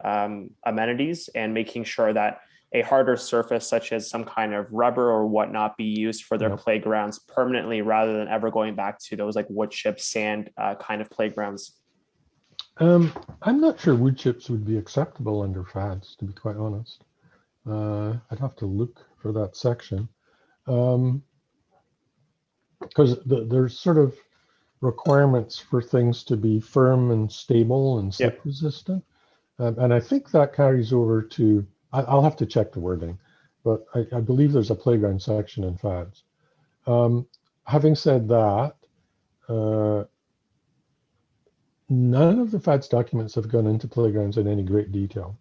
Speaker 1: amenities and making sure that a harder surface such as some kind of rubber or whatnot be used for their playgrounds permanently rather than ever going back to those like wood chip, sand kind of playgrounds.
Speaker 5: I'm not sure wood chips would be acceptable under FADs, to be quite honest. I'd have to look for that section. Because there's sort of requirements for things to be firm and stable and slip resistant. And I think that carries over to, I'll have to check the wording, but I believe there's a playground section in FADs. Having said that, none of the FADS documents have gone into playgrounds in any great detail.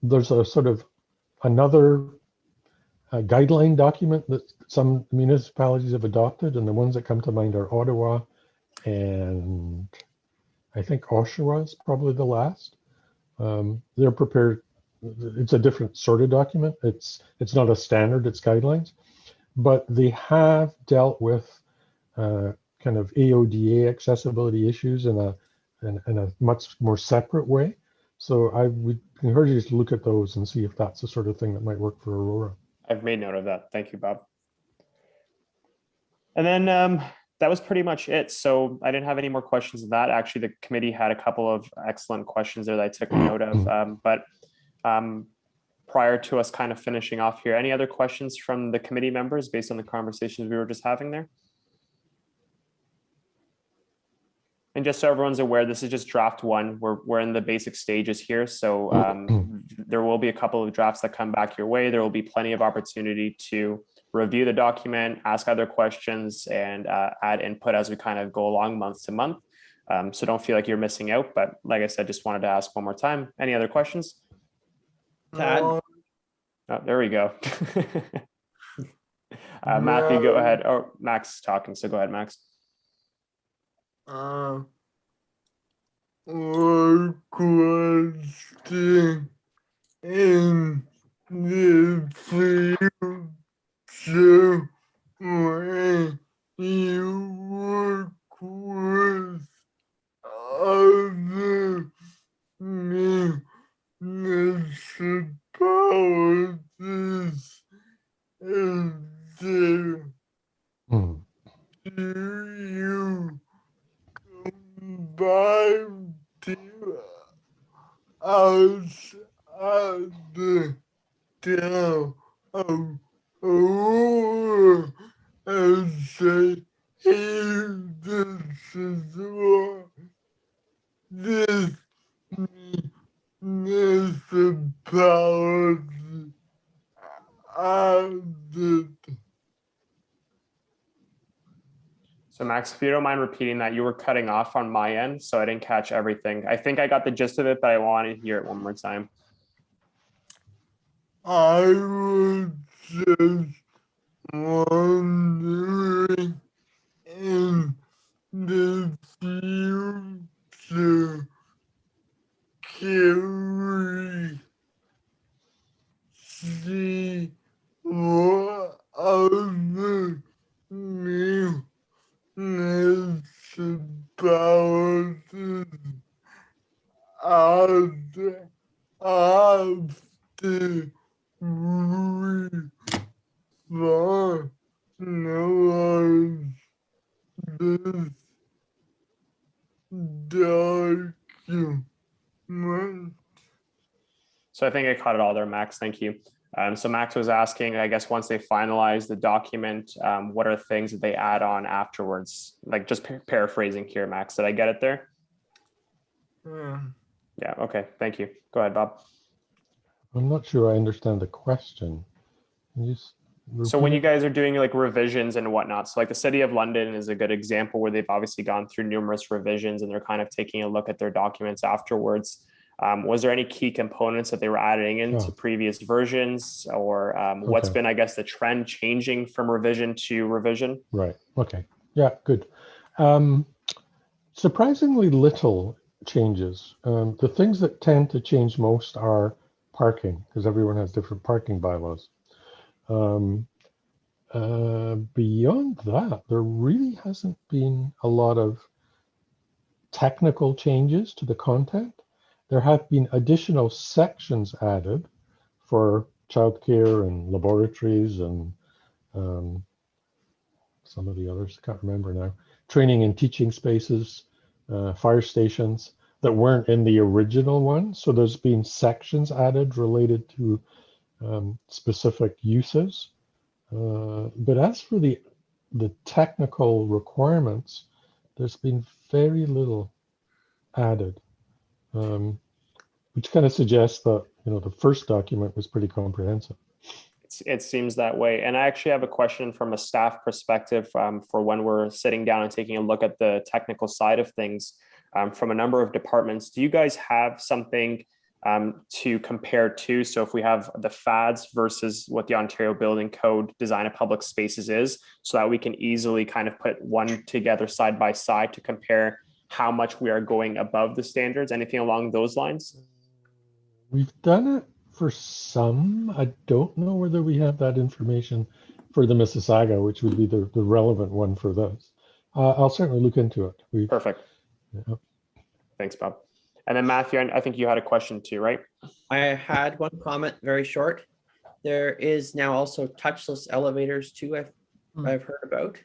Speaker 5: There's a sort of another guideline document that some municipalities have adopted, and the ones that come to mind are Ottawa and I think Oshawa is probably the last. They're prepared. It's a different sort of document. It's not a standard, it's guidelines, but they have dealt with kind of AODA accessibility issues in a much more separate way. So I would encourage you to look at those and see if that's the sort of thing that might work for Aurora.
Speaker 1: I've made note of that. Thank you, Bob. And then that was pretty much it. So I didn't have any more questions of that. Actually, the committee had a couple of excellent questions there that I took note of. But prior to us kind of finishing off here, any other questions from the committee members based on the conversations we were just having there? And just so everyone's aware, this is just draft one. We're in the basic stages here. So there will be a couple of drafts that come back your way. There will be plenty of opportunity to review the document, ask other questions, and add input as we kind of go along month to month. So don't feel like you're missing out. But like I said, just wanted to ask one more time. Any other questions?
Speaker 7: Tad?
Speaker 1: Oh, there we go. Matthew, go ahead. Oh, Max is talking, so go ahead, Max.
Speaker 6: Requesting in the future when you request other municipalities, is there do you combine to us at the town of Aurora and say, hey, this is what this municipality did.
Speaker 1: So Max, if you don't mind repeating that, you were cutting off on my end, so I didn't catch everything. I think I got the gist of it, but I want to hear it one more time.
Speaker 6: I was just wondering in the future, can we see what other new municipalities have to finalize this document?
Speaker 1: So I think I caught it all there, Max. Thank you. So Max was asking, I guess, once they finalize the document, what are things that they add on afterwards? Like just paraphrasing here, Max. Did I get it there? Yeah. Okay. Thank you. Go ahead, Bob.
Speaker 5: I'm not sure I understand the question.
Speaker 1: So when you guys are doing like revisions and whatnot, so like the City of London is a good example where they've obviously gone through numerous revisions and they're kind of taking a look at their documents afterwards. Was there any key components that they were adding into previous versions, or what's been, I guess, the trend changing from revision to revision?
Speaker 5: Right. Okay. Yeah, good. Surprisingly little changes. The things that tend to change most are parking, because everyone has different parking bylaws. Beyond that, there really hasn't been a lot of technical changes to the content. There have been additional sections added for childcare and laboratories and some of the others, I can't remember now, training and teaching spaces, fire stations that weren't in the original one. So there's been sections added related to specific uses. But as for the technical requirements, there's been very little added, which kind of suggests that, you know, the first document was pretty comprehensive.
Speaker 1: It seems that way. And I actually have a question from a staff perspective for when we're sitting down and taking a look at the technical side of things from a number of departments. Do you guys have something to compare to? So if we have the FADs versus what the Ontario Building Code Design of Public Spaces is, so that we can easily kind of put one together side by side to compare how much we are going above the standards, anything along those lines?
Speaker 5: We've done it for some. I don't know whether we have that information for the Mississauga, which would be the relevant one for those. I'll certainly look into it.
Speaker 1: Perfect.
Speaker 5: Yeah.
Speaker 1: Thanks, Bob. And then Matthew, I think you had a question too, right?
Speaker 7: I had one comment, very short. There is now also touchless elevators too, I've heard about.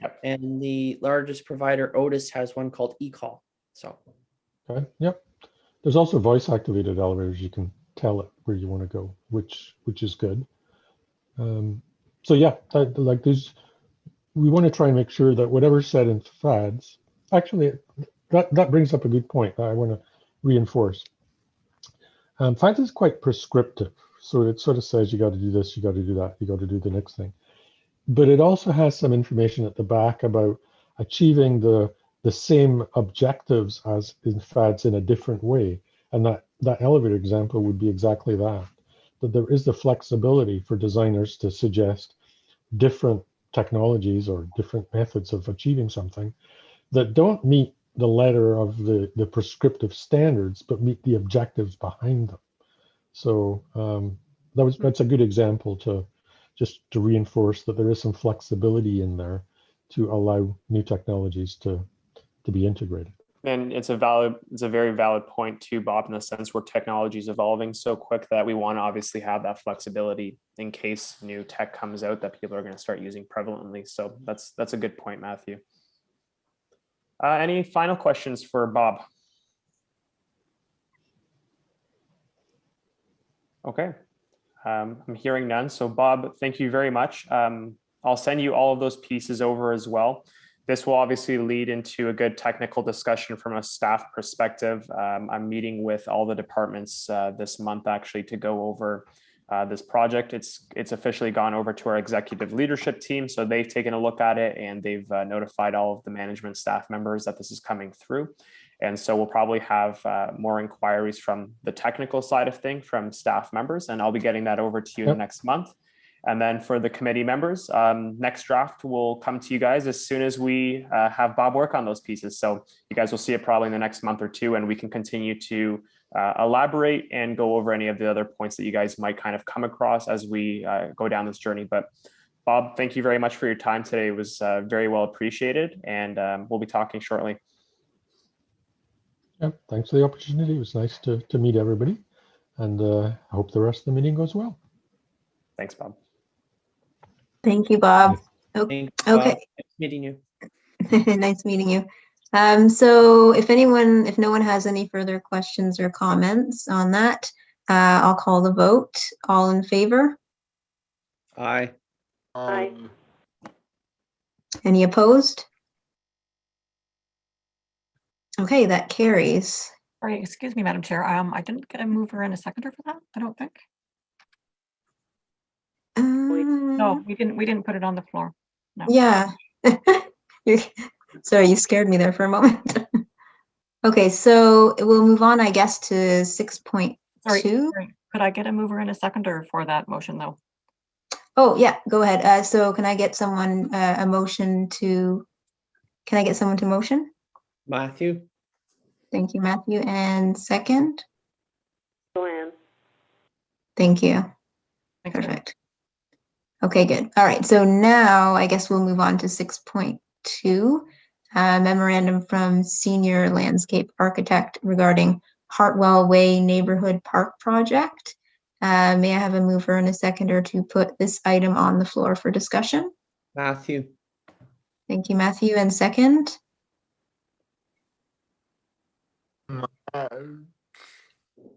Speaker 1: Yep.
Speaker 7: And the largest provider, Otis, has one called eCall. So.
Speaker 5: Okay. Yep. There's also voice activated elevators. You can tell it where you want to go, which is good. So yeah, like there's, we want to try and make sure that whatever's said in FADs, actually that brings up a good point that I want to reinforce. FADs is quite prescriptive. So it sort of says you got to do this, you got to do that, you got to do the next thing. But it also has some information at the back about achieving the same objectives as in FADs in a different way. And that elevator example would be exactly that there is the flexibility for designers to suggest different technologies or different methods of achieving something that don't meet the letter of the prescriptive standards, but meet the objectives behind them. So that's a good example to reinforce that there is some flexibility in there to allow new technologies to be integrated.
Speaker 1: And it's a very valid point too, Bob, in the sense where technology is evolving so quick that we want to obviously have that flexibility in case new tech comes out that people are going to start using prevalently. So that's a good point, Matthew. Any final questions for Bob? Okay, I'm hearing none. So Bob, thank you very much. I'll send you all of those pieces over as well. This will obviously lead into a good technical discussion from a staff perspective. I'm meeting with all the departments this month actually to go over this project. It's officially gone over to our executive leadership team. So they've taken a look at it and they've notified all of the management staff members that this is coming through. And so we'll probably have more inquiries from the technical side of things from staff members, and I'll be getting that over to you next month. And then for the committee members, next draft will come to you guys as soon as we have Bob work on those pieces. So you guys will see it probably in the next month or two, and we can continue to elaborate and go over any of the other points that you guys might kind of come across as we go down this journey. But Bob, thank you very much for your time today. It was very well appreciated, and we'll be talking shortly.
Speaker 5: Yeah, thanks for the opportunity. It was nice to meet everybody, and I hope the rest of the meeting goes well.
Speaker 1: Thanks, Bob.
Speaker 2: Thank you, Bob.
Speaker 7: Thanks, Bob.
Speaker 2: Okay.
Speaker 7: Nice meeting you.
Speaker 2: Nice meeting you. So if no one has any further questions or comments on that, I'll call the vote. All in favor?
Speaker 7: Aye.
Speaker 3: Aye.
Speaker 2: Any opposed? Okay, that carries.
Speaker 4: Sorry, excuse me, Madam Chair. I didn't get a mover and a seconder for that, I don't think. No, we didn't put it on the floor. No.
Speaker 2: Yeah. Sorry, you scared me there for a moment. Okay, so we'll move on, I guess, to 6.2.
Speaker 4: Sorry, could I get a mover and a seconder for that motion, though?
Speaker 2: Oh, yeah, go ahead. So can I get someone Can I get someone to motion?
Speaker 7: Matthew.
Speaker 2: Thank you, Matthew. And second?
Speaker 3: Joanne.
Speaker 2: Thank you.
Speaker 4: Thank you.
Speaker 2: Perfect. Okay, good. All right, so now I guess we'll move on to 6.2, memorandum from senior landscape architect regarding Hartwell Way Neighborhood Park Project. May I have a mover and a seconder to put this item on the floor for discussion?
Speaker 7: Matthew.
Speaker 2: Thank you, Matthew. And second?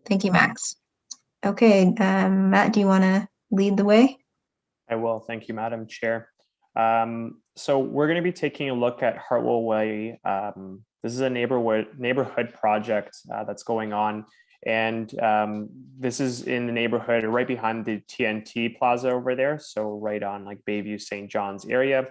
Speaker 2: Thank you, Max. Okay, Matt, do you want to lead the way?
Speaker 1: I will. Thank you, Madam Chair. So we're going to be taking a look at Hartwell Way. This is a neighborhood project that's going on. And this is in the neighborhood right behind the TNT Plaza over there. So right on like Bayview, St. John's area,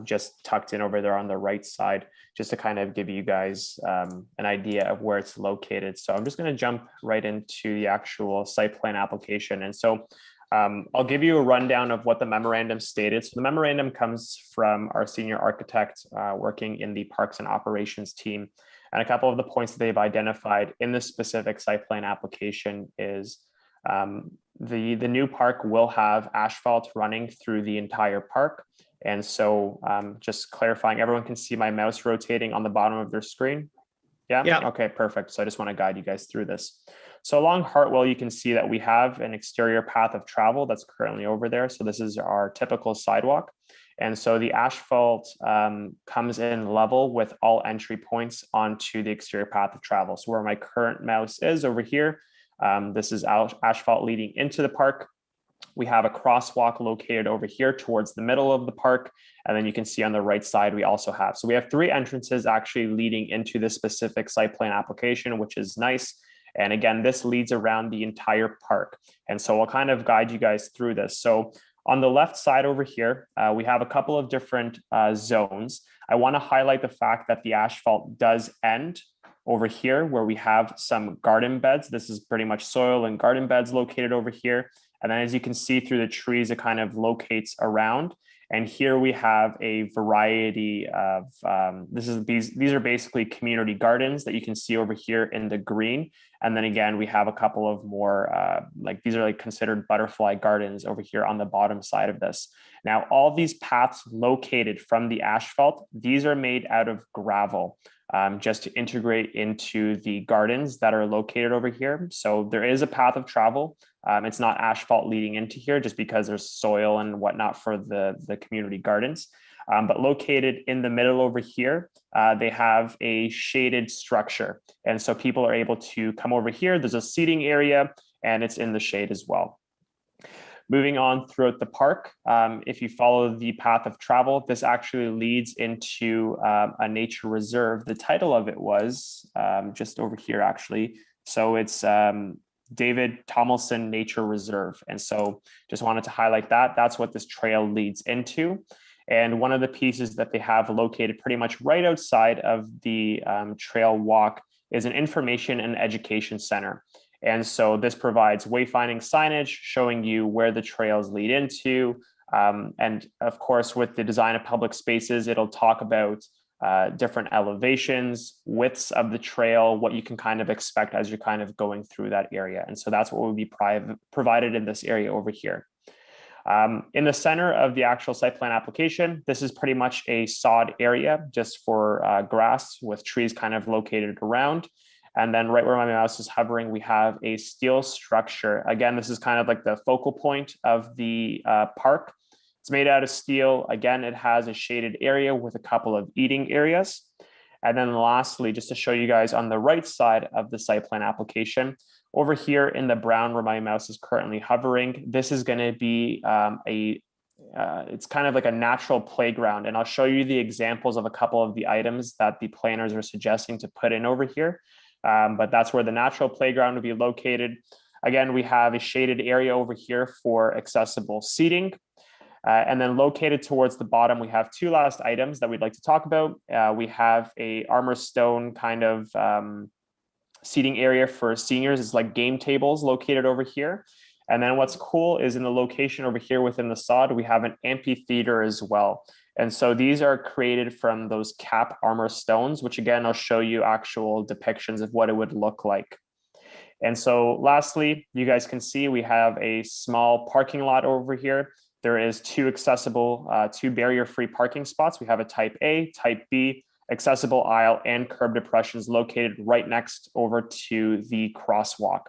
Speaker 1: just tucked in over there on the right side, just to kind of give you guys an idea of where it's located. So I'm just going to jump right into the actual site plan application. And so I'll give you a rundown of what the memorandum stated. So the memorandum comes from our senior architect working in the Parks and Operations team. And a couple of the points that they've identified in this specific site plan application is the new park will have asphalt running through the entire park. And so just clarifying, everyone can see my mouse rotating on the bottom of their screen. Yeah?
Speaker 7: Yeah.
Speaker 1: Okay, perfect. So I just want to guide you guys through this. So along Hartwell, you can see that we have an exterior path of travel that's currently over there. So this is our typical sidewalk. And so the asphalt comes in level with all entry points onto the exterior path of travel. So where my current mouse is over here, this is asphalt leading into the park. We have a crosswalk located over here towards the middle of the park. And then you can see on the right side, we also have. So we have 3 entrances actually leading into this specific site plan application, which is nice. And again, this leads around the entire park. And so I'll kind of guide you guys through this. So on the left side over here, we have a couple of different zones. I want to highlight the fact that the asphalt does end over here where we have some garden beds. This is pretty much soil and garden beds located over here. And then as you can see through the trees, it kind of locates around. And here we have a variety of, these are basically community gardens that you can see over here in the green. And then again, we have a couple of more, these are like considered butterfly gardens over here on the bottom side of this. Now, all these paths located from the asphalt, these are made out of gravel. Just to integrate into the gardens that are located over here. So there is a path of travel. It's not asphalt leading into here just because there's soil and whatnot for the community gardens. But located in the middle over here, they have a shaded structure. And so people are able to come over here. There's a seating area and it's in the shade as well. Moving on throughout the park, if you follow the path of travel, this actually leads into a nature reserve. The title of it was just over here, actually. So it's David Tomlinson Nature Reserve. And so just wanted to highlight that. That's what this trail leads into. And one of the pieces that they have located pretty much right outside of the trail walk is an information and education center. And so this provides wayfinding signage showing you where the trails lead into. And of course, with the design of public spaces, it'll talk about different elevations, widths of the trail, what you can kind of expect as you're kind of going through that area. And so that's what will be provided in this area over here. In the center of the actual site plan application, this is pretty much a sod area just for grass with trees kind of located around. And then right where my mouse is hovering, we have a steel structure. Again, this is kind of like the focal point of the park. It's made out of steel. Again, it has a shaded area with a couple of eating areas. And then lastly, just to show you guys on the right side of the site plan application, over here in the brown where my mouse is currently hovering, this is going to be it's kind of like a natural playground. And I'll show you the examples of a couple of the items that the planners are suggesting to put in over here. But that's where the natural playground would be located. Again, we have a shaded area over here for accessible seating. And then located towards the bottom, we have 2 last items that we'd like to talk about. We have a armor stone kind of seating area for seniors. It's like game tables located over here. And then what's cool is in the location over here within the sod, we have an amphitheater as well. And so these are created from those cap armor stones, which again, I'll show you actual depictions of what it would look like. And so lastly, you guys can see we have a small parking lot over here. There is two accessible, two barrier-free parking spots. We have a type A, type B, accessible aisle and curb depressions located right next over to the crosswalk.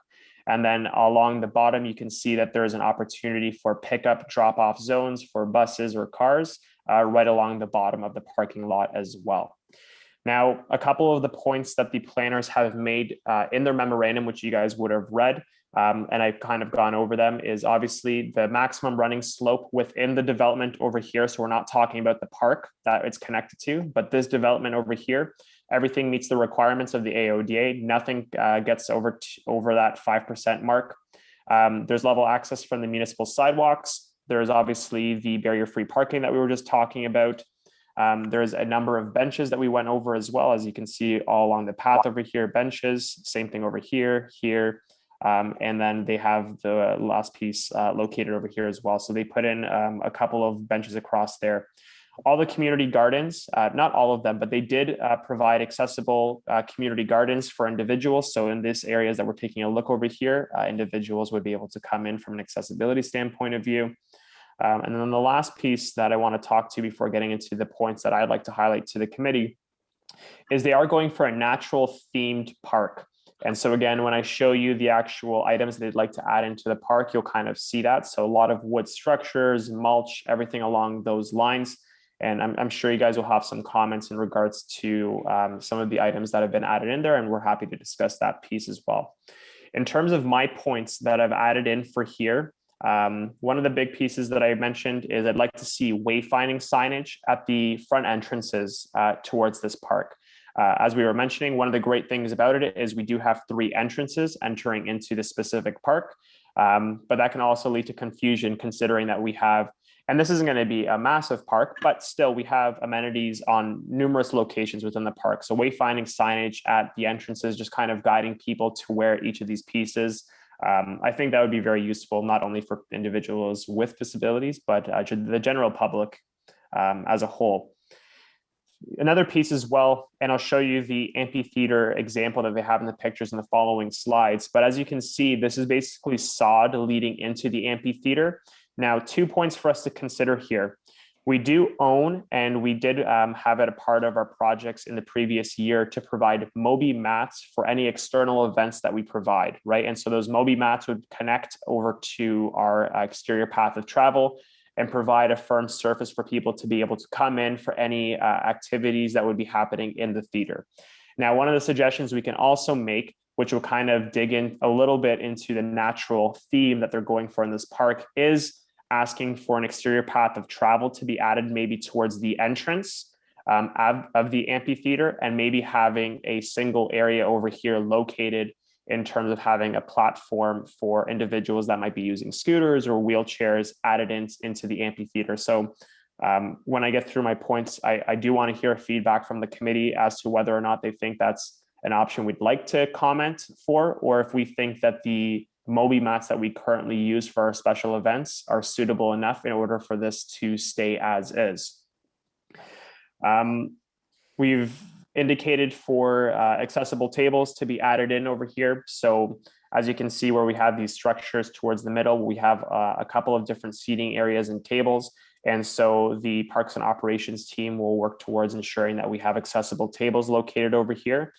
Speaker 1: And then along the bottom, you can see that there is an opportunity for pickup drop-off zones for buses or cars right along the bottom of the parking lot as well. Now, a couple of the points that the planners have made in their memorandum, which you guys would have read, and I've kind of gone over them, is obviously the maximum running slope within the development over here. So we're not talking about the park that it's connected to, but this development over here, everything meets the requirements of the AODA. Nothing gets over that 5% mark. There's level access from the municipal sidewalks. There's obviously the barrier-free parking that we were just talking about. There's a number of benches that we went over as well. As you can see all along the path over here, benches, same thing over here, and then they have the last piece located over here as well. So they put in a couple of benches across there. All the community gardens, not all of them, but they did provide accessible community gardens for individuals. So in this areas that we're taking a look over here, individuals would be able to come in from an accessibility standpoint of view. And then the last piece that I want to talk to before getting into the points that I'd like to highlight to the committee is they are going for a natural themed park. And so again, when I show you the actual items they'd like to add into the park, you'll kind of see that. So a lot of wood structures, mulch, everything along those lines. And I'm sure you guys will have some comments in regards to some of the items that have been added in there, and we're happy to discuss that piece as well. In terms of my points that I've added in for here, one of the big pieces that I mentioned is I'd like to see wayfinding signage at the front entrances towards this park. As we were mentioning, one of the great things about it is we do have 3 entrances entering into the specific park, but that can also lead to confusion considering that we have, and this isn't going to be a massive park, but still we have amenities on numerous locations within the park. So wayfinding signage at the entrances, just kind of guiding people to where each of these pieces. I think that would be very useful, not only for individuals with disabilities, but the general public as a whole. Another piece as well, and I'll show you the amphitheater example that they have in the pictures in the following slides. But as you can see, this is basically sod leading into the amphitheater. Now, 2 points for us to consider here. We do own, and we did have it a part of our projects in the previous year to provide Moby Mats for any external events that we provide, right? And so those Moby Mats would connect over to our exterior path of travel and provide a firm surface for people to be able to come in for any activities that would be happening in the theater. Now, one of the suggestions we can also make, which will kind of dig in a little bit into the natural theme that they're going for in this park, is asking for an exterior path of travel to be added maybe towards the entrance of the amphitheater, and maybe having a single area over here located in terms of having a platform for individuals that might be using scooters or wheelchairs added into the amphitheater. So when I get through my points, I do want to hear feedback from the committee as to whether or not they think that's an option we'd like to comment for, or if we think that the Moby Mats that we currently use for our special events are suitable enough in order for this to stay as is. We've indicated for accessible tables to be added in over here. So as you can see where we have these structures towards the middle, we have a couple of different seating areas and tables. And so the Parks and Operations team will work towards ensuring that we have accessible tables located over here.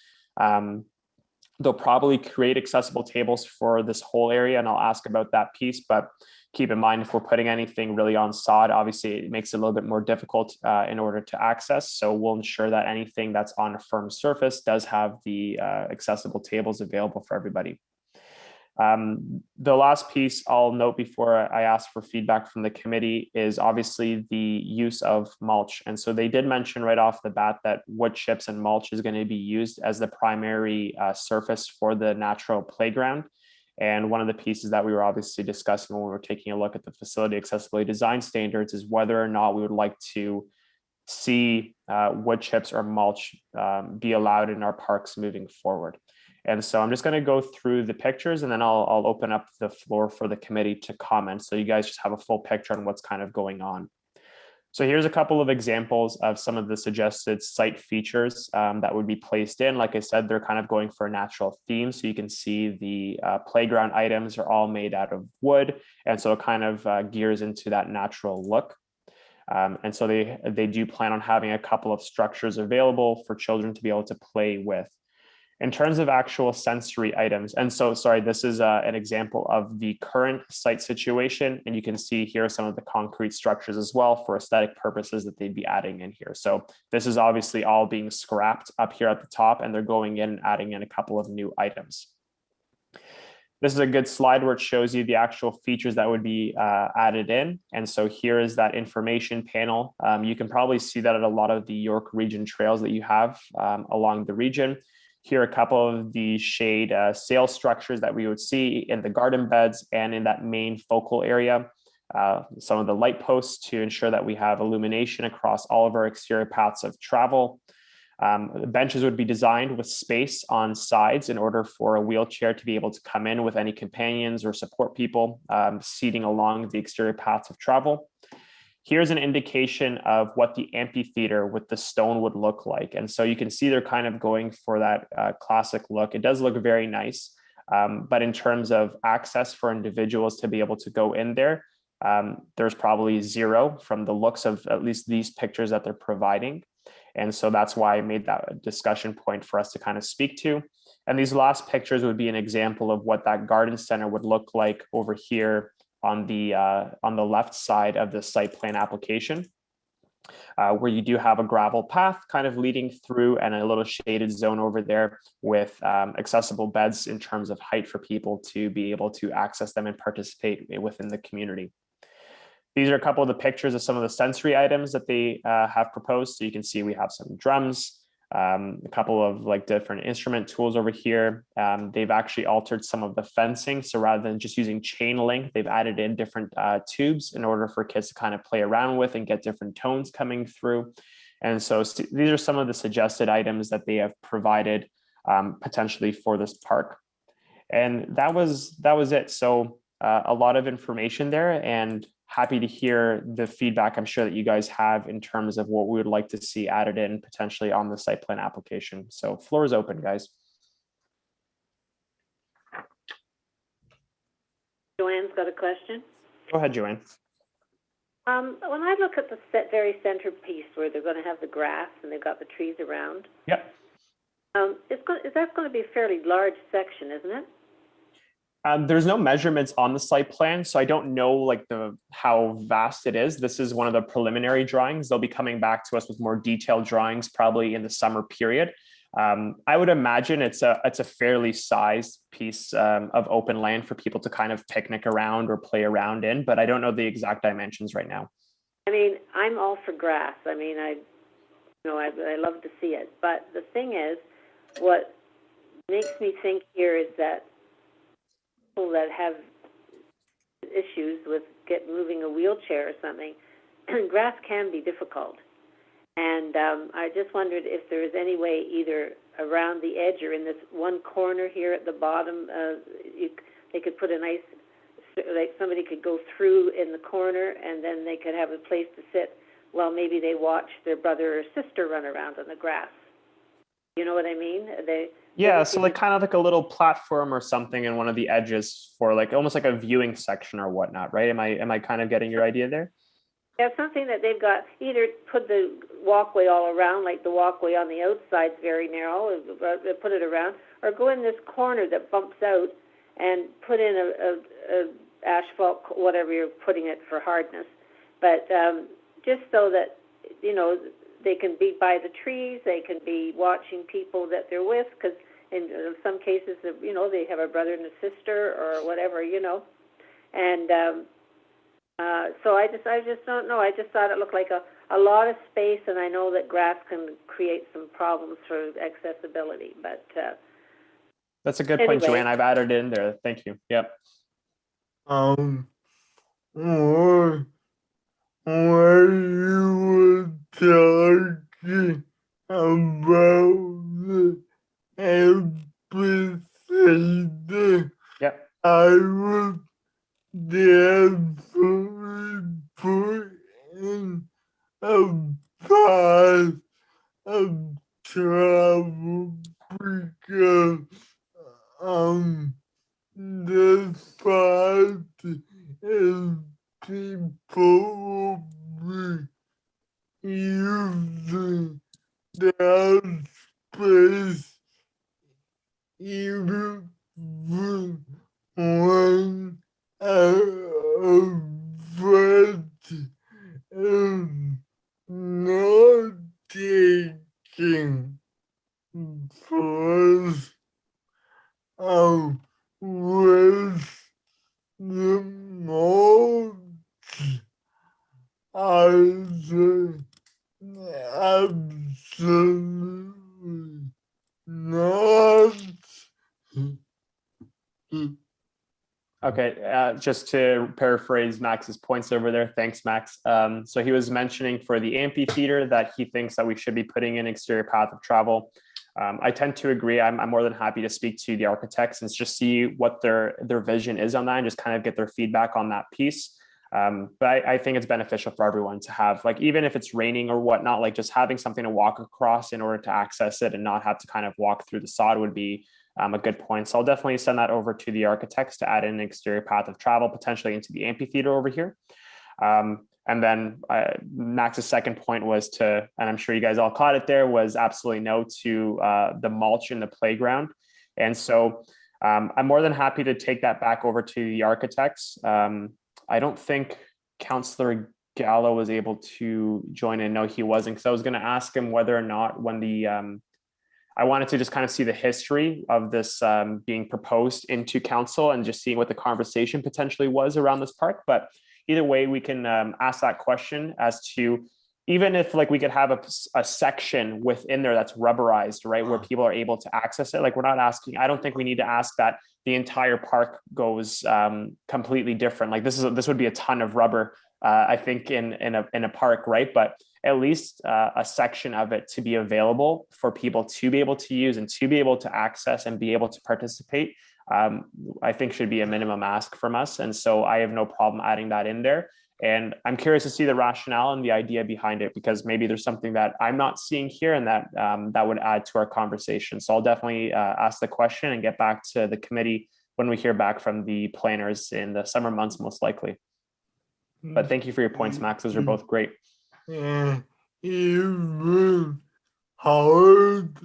Speaker 1: They'll probably create accessible tables for this whole area, and I'll ask about that piece, but keep in mind, if we're putting anything really on sod, obviously it makes it a little bit more difficult in order to access. So we'll ensure that anything that's on a firm surface does have the accessible tables available for everybody. The last piece I'll note before I ask for feedback from the committee is obviously the use of mulch. And so they did mention right off the bat that wood chips and mulch is going to be used as the primary surface for the natural playground. And one of the pieces that we were obviously discussing when we were taking a look at the facility accessibility design standards is whether or not we would like to see wood chips or mulch be allowed in our parks moving forward. And so I'm just going to go through the pictures, and then I'll open up the floor for the committee to comment, so you guys just have a full picture on what's kind of going on. So here's a couple of examples of some of the suggested site features that would be placed in. Like I said, they're kind of going for a natural theme. So you can see the playground items are all made out of wood. And so it kind of gears into that natural look. And so they do plan on having a couple of structures available for children to be able to play with. In terms of actual sensory items, and so, sorry, this is an example of the current site situation, and you can see here some of the concrete structures as well for aesthetic purposes that they'd be adding in here. So this is obviously all being scrapped up here at the top, and they're going in and adding in a couple of new items. This is a good slide where it shows you the actual features that would be added in. And so here is that information panel. You can probably see that at a lot of the York region trails that you have along the region. Here are a couple of the shade sail structures that we would see in the garden beds and in that main focal area. Some of the light posts to ensure that we have illumination across all of our exterior paths of travel. The benches would be designed with space on sides in order for a wheelchair to be able to come in with any companions or support people seating along the exterior paths of travel. Here's an indication of what the amphitheater with the stone would look like. And so you can see they're kind of going for that classic look. It does look very nice, but in terms of access for individuals to be able to go in there, there's probably zero from the looks of at least these pictures that they're providing. And so that's why I made that a discussion point for us to kind of speak to. And these last pictures would be an example of what that garden center would look like over here on the left side of the site plan application, where you do have a gravel path kind of leading through and a little shaded zone over there with accessible beds in terms of height for people to be able to access them and participate within the community. These are a couple of the pictures of some of the sensory items that they have proposed. So you can see we have some drums, a couple of like different instrument tools over here. They've actually altered some of the fencing. So rather than just using chain link, they've added in different tubes in order for kids to kind of play around with and get different tones coming through. And so these are some of the suggested items that they have provided potentially for this park. And that was it. So a lot of information there, and happy to hear the feedback I'm sure that you guys have in terms of what we would like to see added in potentially on the site plan application. So floor is open, guys.
Speaker 3: Joanne's got a question.
Speaker 1: Go ahead, Joanne.
Speaker 3: When I look at the very centerpiece where they're going to have the grass and they've got the trees around,
Speaker 1: Yep.
Speaker 3: That's going to be a fairly large section, isn't it?
Speaker 1: There's no measurements on the site plan, so I don't know like how vast it is. This is one of the preliminary drawings. They'll be coming back to us with more detailed drawings probably in the summer period. I would imagine it's a fairly sized piece of open land for people to kind of picnic around or play around in, but I don't know the exact dimensions right now.
Speaker 3: I mean, I'm all for grass. I mean, I love to see it. But the thing is, what makes me think here is that people that have issues with moving a wheelchair or something, grass can be difficult. And I just wondered if there is any way either around the edge or in this one corner here at the bottom, they could put a nice, like somebody could go through in the corner and then they could have a place to sit while maybe they watch their brother or sister run around on the grass. You know what I mean?
Speaker 1: Yeah, so like kind of like a little platform or something in one of the edges for like almost like a viewing section or whatnot, right? Am I kind of getting your idea there?
Speaker 3: Yeah, something that they've got, either put the walkway all around, like the walkway on the outside's very narrow, put it around, or go in this corner that bumps out and put in a asphalt, whatever you're putting it for hardness. But just so that, you know, they can be by the trees, they can be watching people that they're with, because in some cases, you know, they have a brother and a sister or whatever, you know. And so I just don't know. I just thought it looked like a lot of space, and I know that grass can create some problems for accessibility. But
Speaker 1: that's a good point, Joanne. I've added it in there. Thank you. Yep.
Speaker 6: When you were talking about the amphitheater,
Speaker 1: Yep.
Speaker 6: I would definitely put in a path of travel because the spot is people will be using that space even when a vet is not taking place with the most I say absolutely not.
Speaker 1: Okay, just to paraphrase Max's points over there. Thanks, Max. So he was mentioning for the amphitheater that he thinks that we should be putting in exterior path of travel. I tend to agree. I'm more than happy to speak to the architects and just see what their vision is on that and just kind of get their feedback on that piece. But I think it's beneficial for everyone to have, like, even if it's raining or whatnot, like just having something to walk across in order to access it and not have to kind of walk through the sod would be a good point. So I'll definitely send that over to the architects to add in an exterior path of travel, potentially into the amphitheater over here. And then Max's second point was to, and I'm sure you guys all caught it there, was absolutely no to the mulch in the playground. And so I'm more than happy to take that back over to the architects. I don't think Councillor Gallo was able to join in. No, he wasn't, because I was going to ask him whether or not when the I wanted to just kind of see the history of this being proposed into council and just seeing what the conversation potentially was around this park. But either way, we can ask that question as to, even if like we could have a section within there that's rubberized, right, where people are able to access it. Like, we're not asking, I don't think we need to ask that the entire park goes completely different. Like, this would be a ton of rubber, I think, in a park, right? But at least a section of it to be available for people to be able to use and to be able to access and be able to participate, I think should be a minimum ask from us. And so I have no problem adding that in there. And I'm curious to see the rationale and the idea behind it, because maybe there's something that I'm not seeing here and that that would add to our conversation. So I'll definitely ask the question and get back to the committee when we hear back from the planners in the summer months, most likely. But thank you for your points, Max. Those are both great.
Speaker 6: Even hard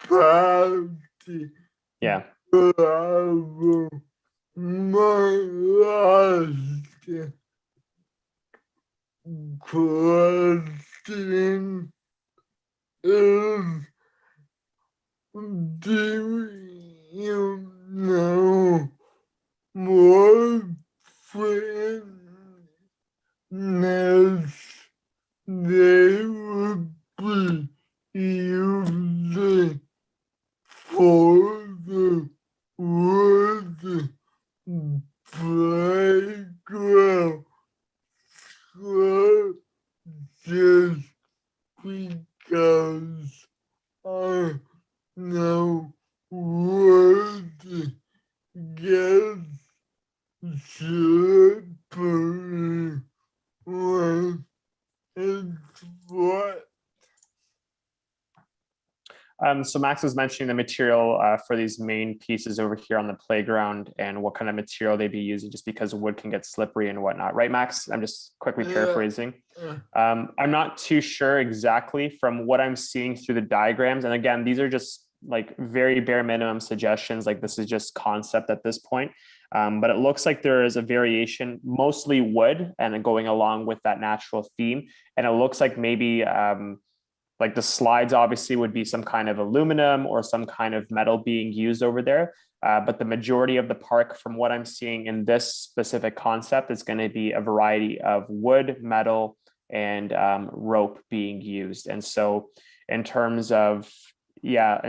Speaker 6: party.
Speaker 1: Yeah.
Speaker 6: My last question is, do you know what fitness they would be using for the wood playground? Just because I know wood gets slippery when it's wet.
Speaker 1: So Max was mentioning the material for these main pieces over here on the playground and what kind of material they'd be using, just because wood can get slippery and whatnot. Right, Max? I'm just quickly paraphrasing. I'm not too sure exactly from what I'm seeing through the diagrams. And again, these are just like very bare minimum suggestions. Like, this is just concept at this point. But it looks like there is a variation, mostly wood, and then going along with that natural theme. And it looks like maybe like the slides obviously would be some kind of aluminum or some kind of metal being used over there. But the majority of the park, from what I'm seeing in this specific concept, is going to be a variety of wood, metal, and rope being used. And so in terms of the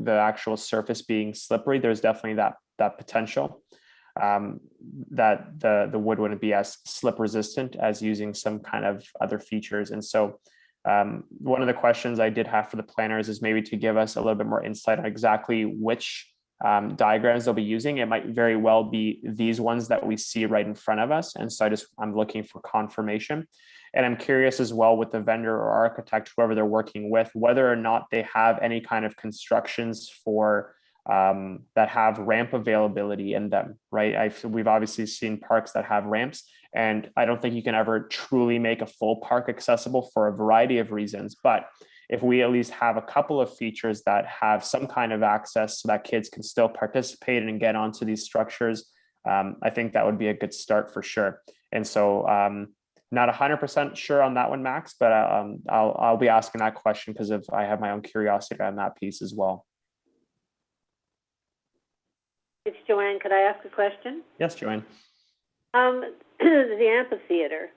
Speaker 1: actual surface being slippery, there's definitely that potential. That the wood wouldn't be as slip resistant as using some kind of other features. And so one of the questions I did have for the planners is maybe to give us a little bit more insight on exactly which diagrams they'll be using. It might very well be these ones that we see right in front of us. And so I'm looking for confirmation. And I'm curious as well with the vendor or architect, whoever they're working with, whether or not they have any kind of constructions for that have ramp availability in them, right? We've obviously seen parks that have ramps, and I don't think you can ever truly make a full park accessible for a variety of reasons. But if we at least have a couple of features that have some kind of access so that kids can still participate and get onto these structures, I think that would be a good start for sure. And so not 100% sure on that one, Max, but I'll be asking that question because I have my own curiosity on that piece as well.
Speaker 3: It's Joanne. Could I ask a question?
Speaker 1: Yes, Joanne.
Speaker 3: The amphitheater,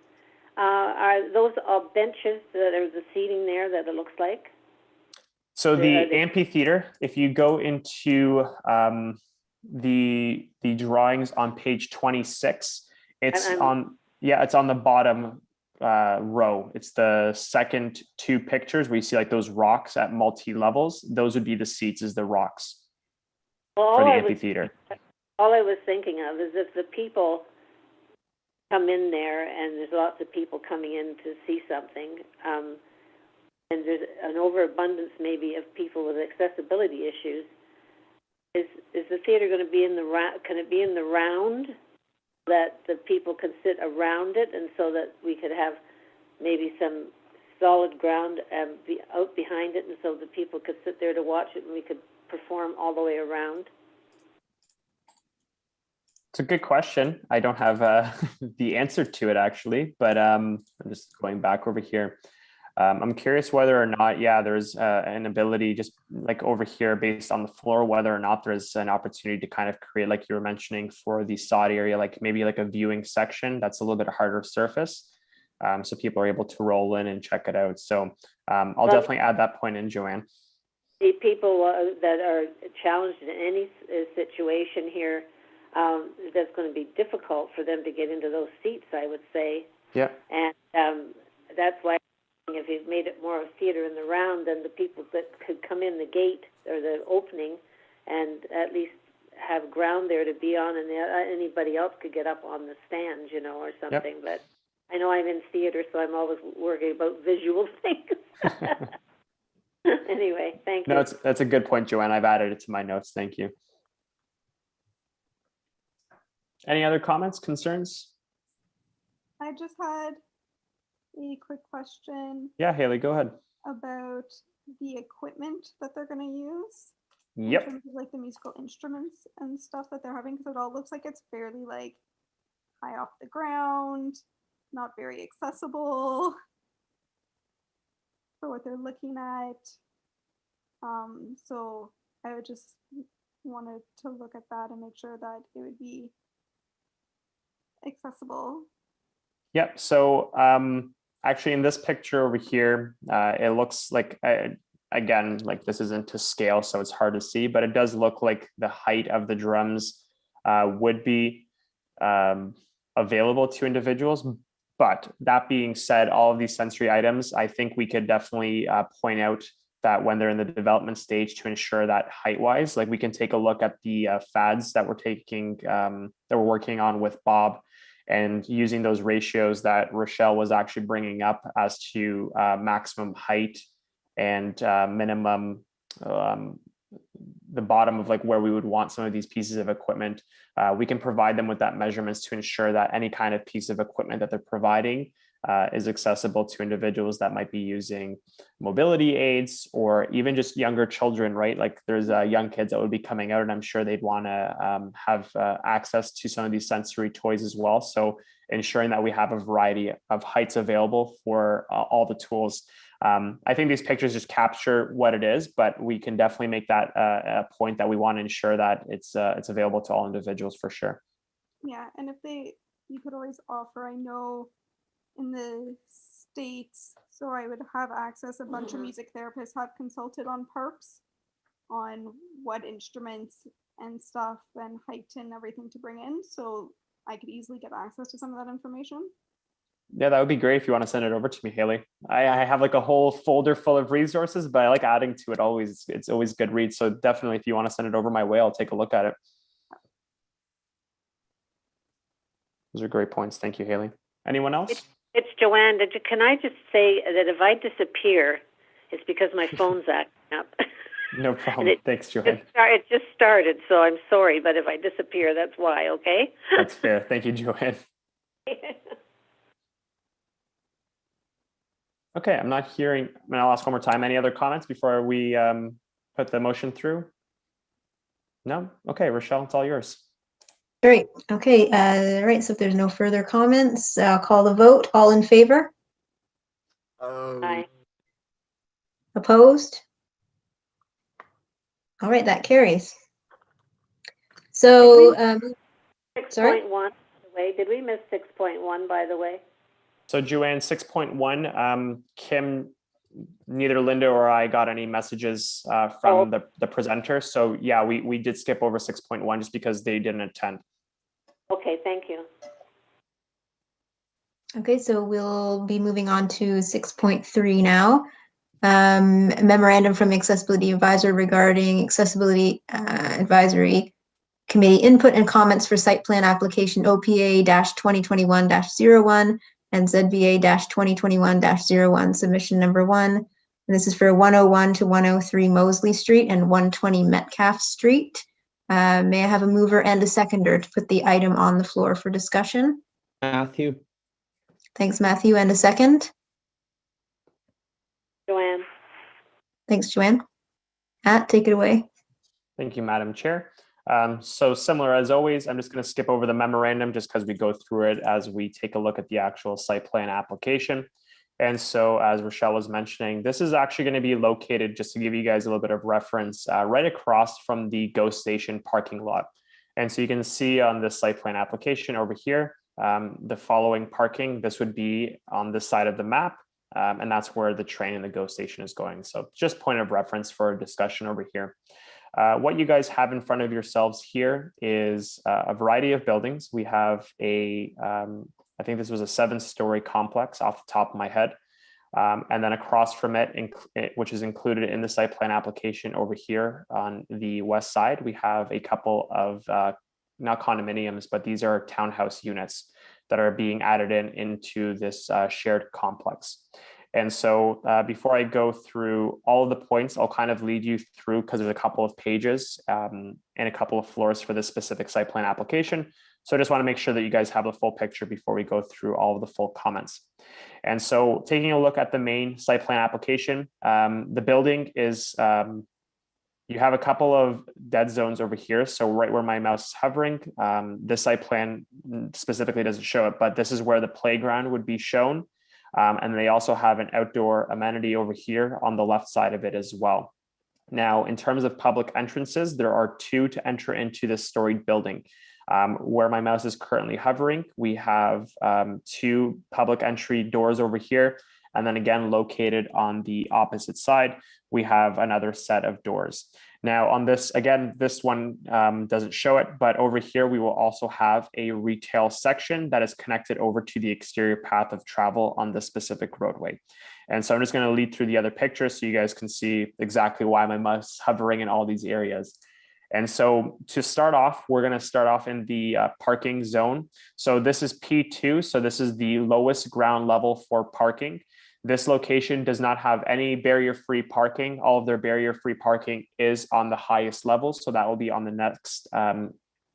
Speaker 3: are those all benches that are the seating there that it looks like?
Speaker 1: So the amphitheater, if you go into the drawings on page 26, it's on the bottom row. It's the second two pictures where you see like those rocks at multi-levels. Those would be the seats as the rocks. For the amphitheater.
Speaker 3: All I was thinking of is if the people come in there and there's lots of people coming in to see something, and there's an overabundance maybe of people with accessibility issues, is the theater going to be in the round? Can it be in the round that the people can sit around it, and so that we could have maybe some solid ground out behind it, and so the people could sit there to watch it, and we could perform all the way around?
Speaker 1: It's a good question. I don't have the answer to it actually, but I'm just going back over here. I'm curious whether or not, there's an ability just like over here based on the floor, whether or not there's an opportunity to kind of create, like you were mentioning, for the sod area, like maybe like a viewing section that's a little bit harder surface. So people are able to roll in and check it out. So I'll definitely add that point in, Joanne.
Speaker 3: The people that are challenged in any situation here, that's going to be difficult for them to get into those seats, I would say.
Speaker 1: Yeah.
Speaker 3: And that's why if you've made it more of a theater in the round, then the people that could come in the gate or the opening and at least have ground there to be on, and anybody else could get up on the stand, or something. Yep. But I know I'm in theater, so I'm always worried about visual things. Anyway, thank you.
Speaker 1: No, that's a good point, Joanne. I've added it to my notes. Thank you. Any other comments, concerns?
Speaker 8: I just had a quick question.
Speaker 1: Yeah, Haley, go ahead.
Speaker 8: About the equipment that they're going to use.
Speaker 1: Yep.
Speaker 8: In terms of, like, the musical instruments and stuff that they're having, because it all looks like it's fairly like high off the ground, not very accessible for what they're looking at. So I would just wanted to look at that and make sure that it would be accessible.
Speaker 1: Yep. So actually in this picture over here, it looks like, again, like this isn't to scale, so it's hard to see, but it does look like the height of the drums would be available to individuals. But that being said, all of these sensory items, I think we could definitely point out that when they're in the development stage to ensure that height-wise, like we can take a look at the FADs that we're taking, that we're working on with Bob, and using those ratios that Rochelle was actually bringing up as to maximum height and minimum, the bottom of like where we would want some of these pieces of equipment. We can provide them with that measurements to ensure that any kind of piece of equipment that they're providing is accessible to individuals that might be using mobility aids, or even just younger children, right? Like there's young kids that would be coming out, and I'm sure they'd want to have access to some of these sensory toys as well. So ensuring that we have a variety of heights available for all the tools. I think these pictures just capture what it is, but we can definitely make that a point that we want to ensure that it's available to all individuals for sure.
Speaker 8: Yeah, and if you could always offer, I know in the States, so I would have access, a bunch of music therapists have consulted on parks on what instruments and stuff and height and everything to bring in, so I could easily get access to some of that information.
Speaker 1: Yeah, that would be great if you want to send it over to me, Haley. I have like a whole folder full of resources, but I like adding to it always. It's always good read. So definitely, if you want to send it over my way, I'll take a look at it. Those are great points. Thank you, Haley. Anyone else?
Speaker 3: It's Joanne. Can I just say that if I disappear, it's because my phone's acting up.
Speaker 1: No problem. Thanks, Joanne.
Speaker 3: It just started, so I'm sorry, but if I disappear, that's why, okay?
Speaker 1: That's fair. Thank you, Joanne. Okay, I'm not hearing, I'll ask one more time. Any other comments before we put the motion through? No? Okay, Rochelle, it's all yours.
Speaker 2: Great. Okay. Right. So if there's no further comments, I'll call the vote. All in favor?
Speaker 3: Aye.
Speaker 2: Opposed? All right, that carries. So, sorry?
Speaker 3: 6.1, did we miss 6.1, by the way?
Speaker 1: So Joanne, 6.1, Kim, neither Linda or I got any messages from the presenter. So yeah, we did skip over 6.1 just because they didn't attend.
Speaker 3: Okay, thank you.
Speaker 2: Okay, so we'll be moving on to 6.3 now. Memorandum from Accessibility Advisor regarding Accessibility Advisory Committee input and comments for site plan application OPA-2021-01 and ZBA-2021-01 submission number 1. And this is for 101 to 103 Mosley Street and 120 Metcalf Street. May I have a mover and a seconder to put the item on the floor for discussion?
Speaker 7: Matthew.
Speaker 2: Thanks, Matthew. And a second?
Speaker 3: Joanne.
Speaker 2: Thanks, Joanne. Matt, take it away.
Speaker 1: Thank you, Madam Chair. So similar as always, I'm just going to skip over the memorandum just because we go through it as we take a look at the actual site plan application. And so as Rochelle was mentioning, this is actually going to be located, just to give you guys a little bit of reference, right across from the GO Station parking lot. And so you can see on this site plan application over here, the following parking, this would be on this side of the map. And that's where the train and the GO Station is going. So just point of reference for a discussion over here. What you guys have in front of yourselves here is a variety of buildings. We have I think this was a 7-story complex off the top of my head. And then across from it, which is included in the site plan application over here on the west side, we have a couple of, not condominiums, but these are townhouse units that are being added into this shared complex. And so before I go through all of the points, I'll kind of lead you through, because there's a couple of pages and a couple of floors for this specific site plan application. So I just want to make sure that you guys have the full picture before we go through all of the full comments. And so taking a look at the main site plan application, the building is, you have a couple of dead zones over here. So right where my mouse is hovering, this site plan specifically doesn't show it, but this is where the playground would be shown. And they also have an outdoor amenity over here on the left side of it as well. Now, in terms of public entrances, there are 2 to enter into this storied building. Where my mouse is currently hovering, we have 2 public entry doors over here. And then again, located on the opposite side, we have another set of doors. Now on this, again, this one doesn't show it, but over here, we will also have a retail section that is connected over to the exterior path of travel on the specific roadway. And so I'm just going to lead through the other pictures so you guys can see exactly why my mouse is hovering in all these areas. And so to start off, we're going to start off in the parking zone. So this is P2. So this is the lowest ground level for parking. This location does not have any barrier-free parking. All of their barrier-free parking is on the highest level. So that will be on the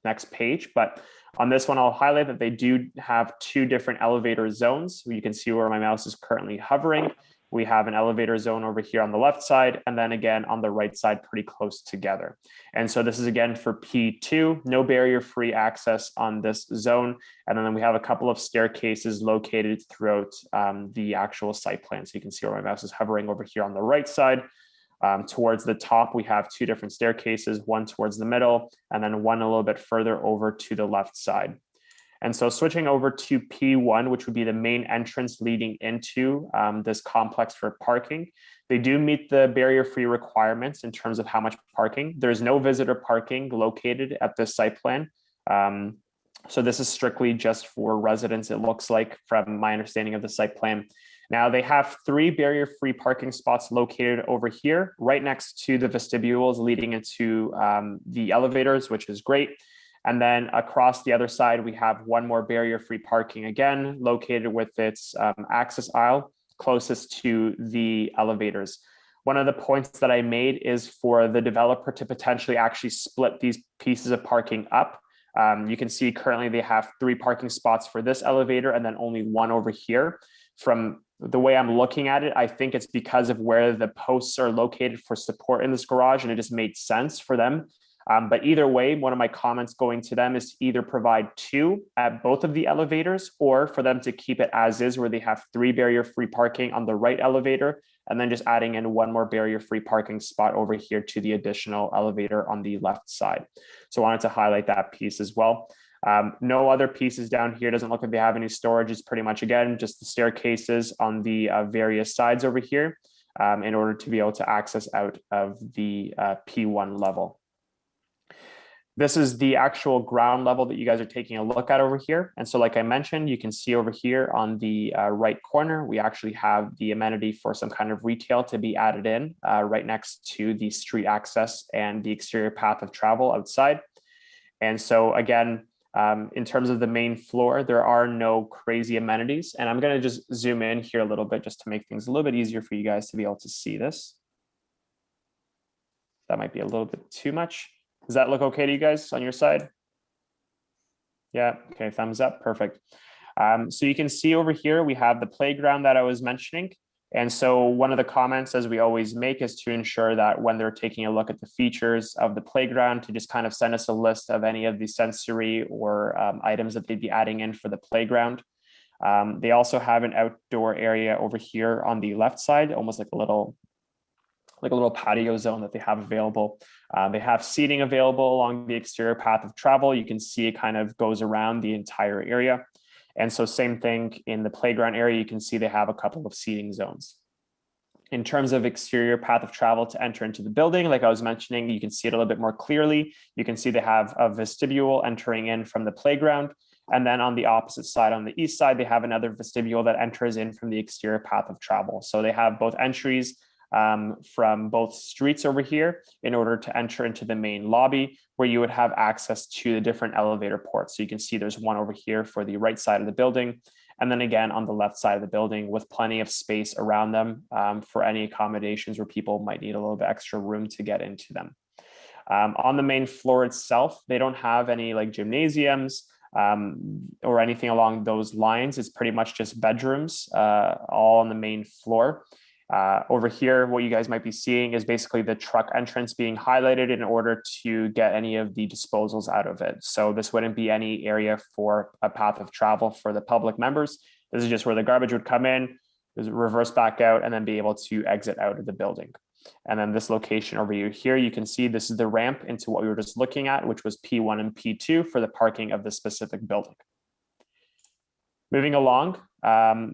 Speaker 1: next page. But on this one, I'll highlight that they do have 2 different elevator zones. You can see where my mouse is currently hovering. We have an elevator zone over here on the left side, and then again on the right side, pretty close together. And so this is again for P2, no barrier-free access on this zone. And then we have a couple of staircases located throughout the actual site plan. So you can see where my mouse is hovering over here on the right side. Towards the top, we have 2 different staircases, one towards the middle, and then one a little bit further over to the left side. And so switching over to P1, which would be the main entrance leading into this complex for parking, they do meet the barrier-free requirements in terms of how much parking. There's no visitor parking located at this site plan. So this is strictly just for residents, it looks like, from my understanding of the site plan. Now they have 3 barrier-free parking spots located over here, right next to the vestibules leading into the elevators, which is great. And then across the other side, we have 1 more barrier-free parking, again, located with its access aisle closest to the elevators. One of the points that I made is for the developer to potentially actually split these pieces of parking up. You can see currently they have 3 parking spots for this elevator and then only 1 over here. From the way I'm looking at it, I think it's because of where the posts are located for support in this garage, and it just made sense for them. But either way, one of my comments going to them is to either provide 2 at both of the elevators, or for them to keep it as is, where they have 3 barrier-free parking on the right elevator, and then just adding in 1 more barrier-free parking spot over here to the additional elevator on the left side. So I wanted to highlight that piece as well. No other pieces down here. Doesn't look like they have any storage. It's pretty much, again, just the staircases on the various sides over here in order to be able to access out of the P1 level. This is the actual ground level that you guys are taking a look at over here. And so like I mentioned, you can see over here on the right corner, we actually have the amenity for some kind of retail to be added in right next to the street access and the exterior path of travel outside. And so again, in terms of the main floor, there are no crazy amenities. And I'm going to just zoom in here a little bit just to make things a little bit easier for you guys to be able to see this. That might be a little bit too much. Does that look okay to you guys on your side? Yeah, okay, thumbs up, perfect. So you can see over here, we have the playground that I was mentioning. And so one of the comments, as we always make, is to ensure that when they're taking a look at the features of the playground, to just kind of send us a list of any of the sensory or items that they'd be adding in for the playground. They also have an outdoor area over here on the left side, almost like a little patio zone that they have available. They have seating available along the exterior path of travel. You can see it kind of goes around the entire area. And so same thing in the playground area, you can see they have a couple of seating zones. In terms of exterior path of travel to enter into the building, like I was mentioning, you can see it a little bit more clearly. You can see they have a vestibule entering in from the playground. And then on the opposite side, on the east side, they have another vestibule that enters in from the exterior path of travel. So they have both entries from both streets over here in order to enter into the main lobby, where you would have access to the different elevator ports. So you can see there's one over here for the right side of the building, and then again on the left side of the building with plenty of space around them for any accommodations where people might need a little bit extra room to get into them. On the main floor itself, they don't have any like gymnasiums or anything along those lines. It's pretty much just bedrooms all on the main floor. Over here, what you guys might be seeing is basically the truck entrance being highlighted in order to get any of the disposals out of it. So this wouldn't be any area for a path of travel for the public members. This is just where the garbage would come in, reverse back out, and then be able to exit out of the building. And then this location over here, you can see this is the ramp into what we were just looking at, which was P1 and P2 for the parking of the specific building. Moving along,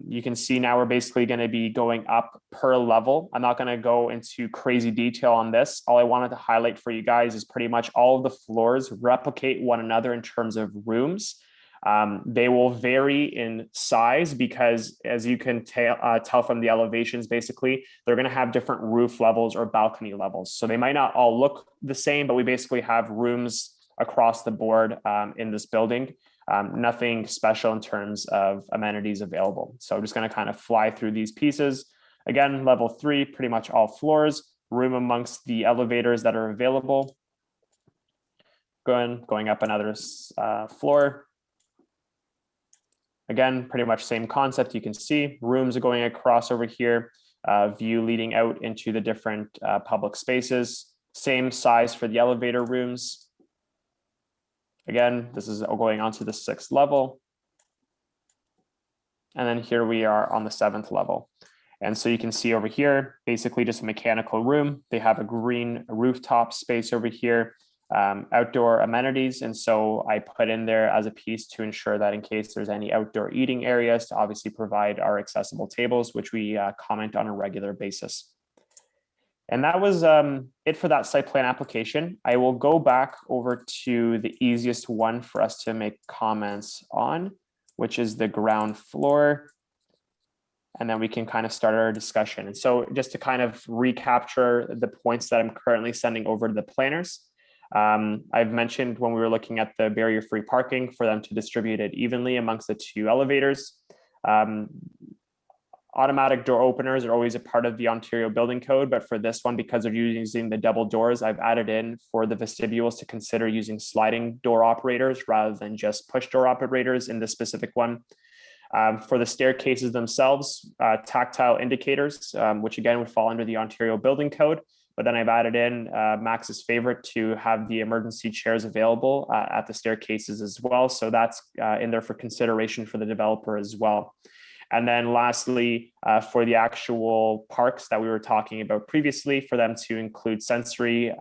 Speaker 1: you can see now we're basically going to be going up per level. I'm not going to go into crazy detail on this. All I wanted to highlight for you guys is pretty much all of the floors replicate one another in terms of rooms. They will vary in size because, as you can tell from the elevations, basically, they're going to have different roof levels or balcony levels. So they might not all look the same, but we basically have rooms across the board in this building. Nothing special in terms of amenities available. So I'm just going to kind of fly through these pieces. Again, level 3, pretty much all floors, room amongst the elevators that are available. Going up another floor. Again, pretty much same concept. You can see rooms are going across over here, view leading out into the different public spaces. Same size for the elevator rooms. Again, this is going on to the 6th level. And then here we are on the 7th level. And so you can see over here, basically just a mechanical room. They have a green rooftop space over here, outdoor amenities. And so I put in there as a piece to ensure that in case there's any outdoor eating areas, to obviously provide our accessible tables, which we comment on a regular basis. And that was it for that site plan application. I will go back over to the easiest one for us to make comments on, which is the ground floor. And then we can kind of start our discussion. And so just to kind of recapture the points that I'm currently sending over to the planners. I've mentioned when we were looking at the barrier-free parking for them to distribute it evenly amongst the two elevators. Automatic door openers are always a part of the Ontario Building Code, but for this one, because they're using the double doors, I've added in for the vestibules to consider using sliding door operators rather than just push door operators in this specific one. For the staircases themselves, tactile indicators, which again would fall under the Ontario Building Code, but then I've added in Max's favorite to have the emergency chairs available at the staircases as well. So that's in there for consideration for the developer as well. And then lastly, for the actual parks that we were talking about previously, for them to include sensory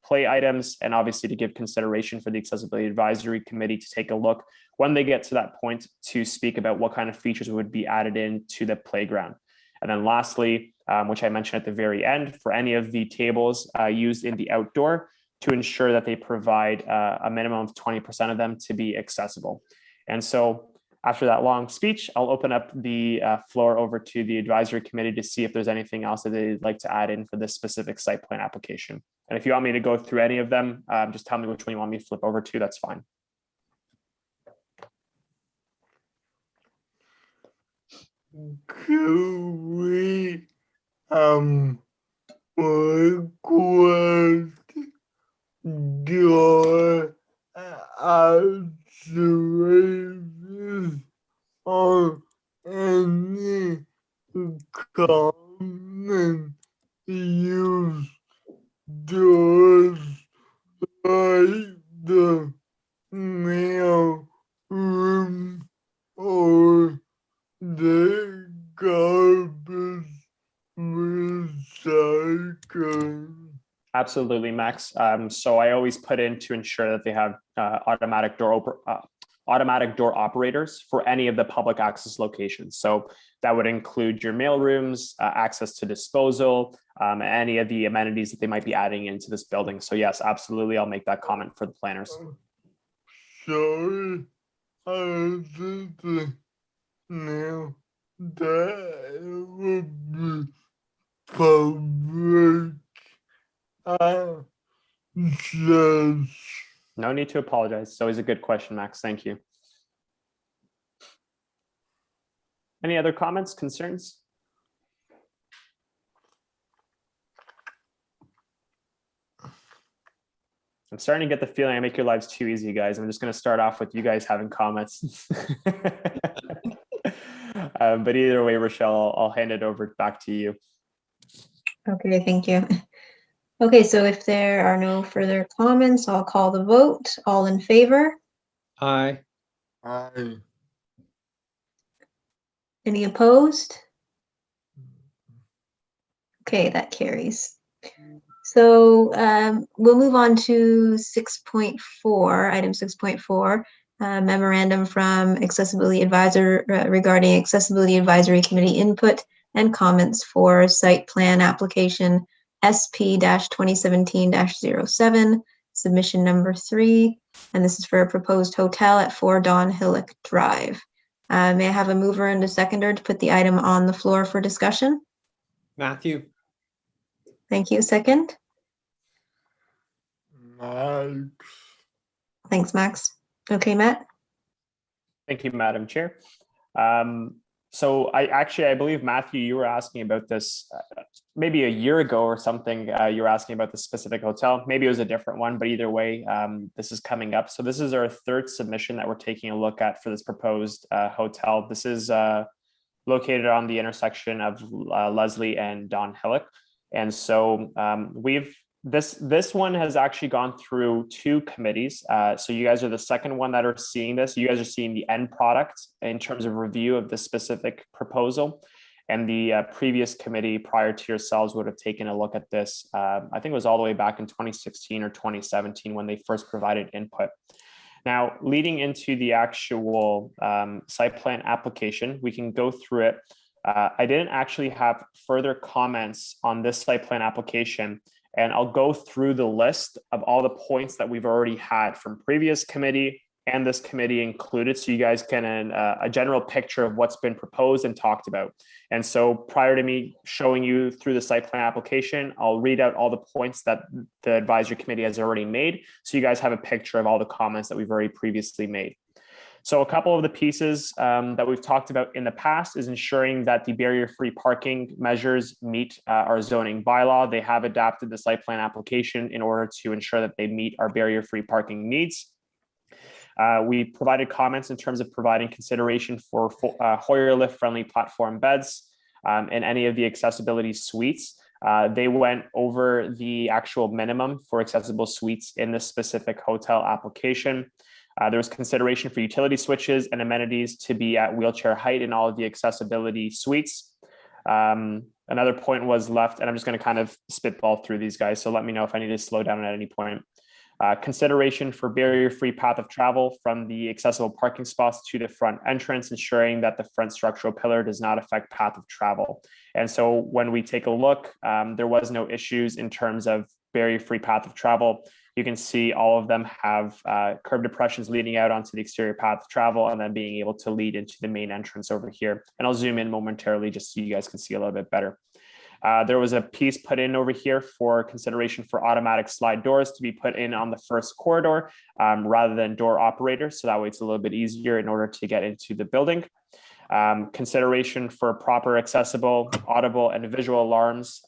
Speaker 1: play items, and obviously to give consideration for the Accessibility Advisory Committee to take a look when they get to that point to speak about what kind of features would be added into the playground. And then lastly, which I mentioned at the very end, for any of the tables used in the outdoor to ensure that they provide a minimum of 20% of them to be accessible. And so after that long speech, I'll open up the floor over to the advisory committee to see if there's anything else that they'd like to add in for this specific site plan application. And if you want me to go through any of them, just tell me which one you want me to flip over to, that's fine.
Speaker 6: Could we request your observations or any common use doors like the mail room or the garbage recycling?
Speaker 1: Absolutely, Max. So I always put in to ensure that they have automatic door operators for any of the public access locations. So that would include your mail rooms, access to disposal, any of the amenities that they might be adding into this building. So yes, absolutely, I'll make that comment for the planners.
Speaker 6: Sorry, I was thinking now that would be public access.
Speaker 1: No need to apologize. It's always a good question, Max. Thank you. Any other comments, concerns? I'm starting to get the feeling I make your lives too easy, guys. I'm just going to start off with you guys having comments. But either way, Rochelle, I'll hand it over back to you.
Speaker 2: Okay, thank you. Okay, so if there are no further comments, I'll call the vote. All in favor?
Speaker 7: Aye.
Speaker 6: Aye.
Speaker 2: Any opposed? Okay, that carries. So we'll move on to 6.4, item 6.4, memorandum from Accessibility Advisor regarding Accessibility Advisory Committee input and comments for site plan application SP-2017-07, submission number 3, and this is for a proposed hotel at 4 Don Hillock Drive. May I have a mover and a seconder to put the item on the floor for discussion?
Speaker 7: Matthew.
Speaker 2: Thank you. Second?
Speaker 6: Max.
Speaker 2: Thanks, Max. Okay, Matt?
Speaker 1: Thank you, Madam Chair. So I believe, Matthew, you were asking about this maybe a year ago or something. You were asking about the specific hotel. Maybe it was a different one, but either way, this is coming up. So this is our third submission that we're taking a look at for this proposed hotel. This is located on the intersection of Leslie and Don Hillock. And so this one has actually gone through 2 committees. So you guys are the second one that are seeing this. You guys are seeing the end product in terms of review of this specific proposal. And the previous committee prior to yourselves would have taken a look at this. I think it was all the way back in 2016 or 2017 when they first provided input. Now, leading into the actual site plan application, we can go through it. I didn't actually have further comments on this site plan application, and I'll go through the list of all the points that we've already had from previous committee and this committee included, so you guys can a general picture of what's been proposed and talked about. And so prior to me showing you through the site plan application, I'll read out all the points that the advisory committee has already made, so you guys have a picture of all the comments that we've already previously made. So a couple of the pieces that we've talked about in the past is ensuring that the barrier-free parking measures meet our zoning bylaw. They have adapted the site plan application in order to ensure that they meet our barrier-free parking needs. We provided comments in terms of providing consideration for Hoyer lift-friendly platform beds in any of the accessibility suites. They went over the actual minimum for accessible suites in this specific hotel application. There was consideration for utility switches and amenities to be at wheelchair height in all of the accessibility suites. Another point was left, and I'm just going to kind of spitball through these guys, so let me know if I need to slow down at any point. Consideration for barrier-free path of travel from the accessible parking spots to the front entrance, ensuring that the front structural pillar does not affect path of travel. And so when we take a look, there was no issues in terms of barrier-free path of travel. You can see all of them have curb depressions leading out onto the exterior path of travel and then being able to lead into the main entrance over here. And I'll zoom in momentarily just so you guys can see a little bit better. There was a piece put in over here for consideration for automatic slide doors to be put in on the first corridor rather than door operators. So that way it's a little bit easier in order to get into the building. Consideration for proper accessible, audible, and visual alarms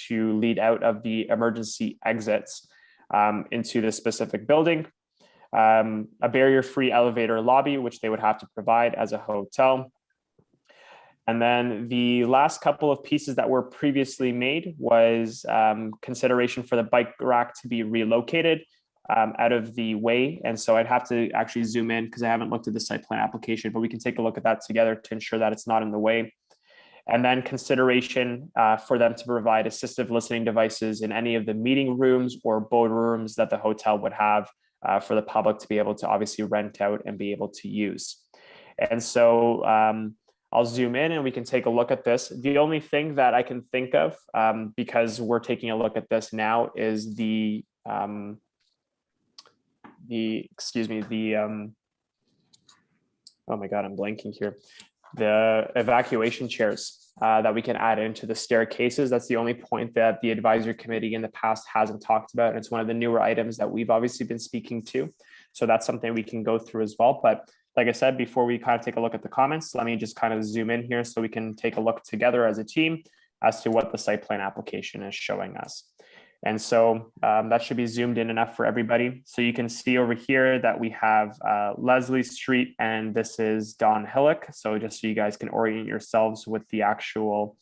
Speaker 1: to lead out of the emergency exits into the specific building. A barrier-free elevator lobby, which they would have to provide as a hotel. And then the last couple of pieces that were previously made was consideration for the bike rack to be relocated out of the way. And so I'd have to actually zoom in because I haven't looked at the site plan application, but we can take a look at that together to ensure that it's not in the way. And then consideration for them to provide assistive listening devices in any of the meeting rooms or board rooms that the hotel would have for the public to be able to obviously rent out and be able to use. And so I'll zoom in and we can take a look at this. The only thing that I can think of, because we're taking a look at this now, is the oh my God, I'm blanking here. The evacuation chairs that we can add into the staircases. That's the only point that the advisory committee in the past hasn't talked about. And it's one of the newer items that we've obviously been speaking to. So that's something we can go through as well. But like I said, before we kind of take a look at the comments, let me just kind of zoom in here so we can take a look together as a team as to what the site plan application is showing us. And so that should be zoomed in enough for everybody. So you can see over here that we have Leslie Street and this is Don Hillock. So just so you guys can orient yourselves with the actual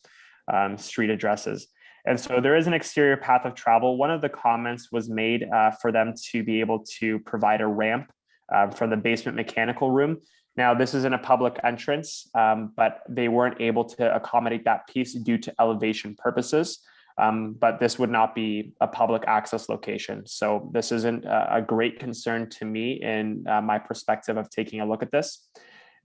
Speaker 1: street addresses. And so there is an exterior path of travel. One of the comments was made for them to be able to provide a ramp from the basement mechanical room. Now, this is in a public entrance, but they weren't able to accommodate that piece due to elevation purposes. But this would not be a public access location. So this isn't a great concern to me in my perspective of taking a look at this.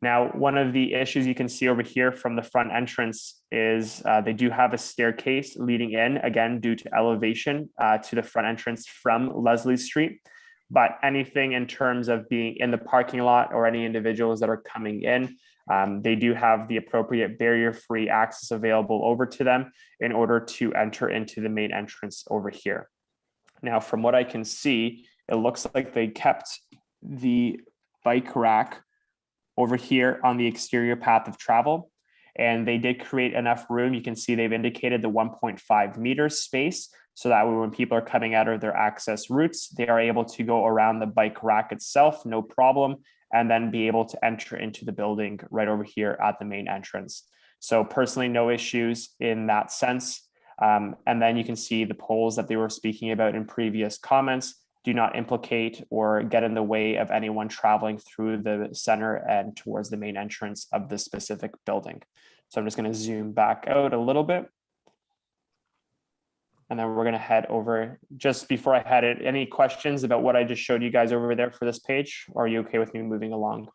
Speaker 1: Now, one of the issues you can see over here from the front entrance is they do have a staircase leading in, again, due to elevation to the front entrance from Leslie Street. But anything in terms of being in the parking lot or any individuals that are coming in, they do have the appropriate barrier-free access available over to them in order to enter into the main entrance over here. Now, from what I can see, it looks like they kept the bike rack over here on the exterior path of travel, and they did create enough room. You can see they've indicated the 1.5 meters space, so that way when people are coming out of their access routes, they are able to go around the bike rack itself, no problem, and then be able to enter into the building right over here at the main entrance. So personally, no issues in that sense. And then you can see the poles that they were speaking about in previous comments do not implicate or get in the way of anyone traveling through the center and towards the main entrance of this specific building. So I'm just going to zoom back out a little bit. And then we're going to head over. Just before I head it, any questions about what I just showed you guys over there for this page? Or are you okay with me moving along?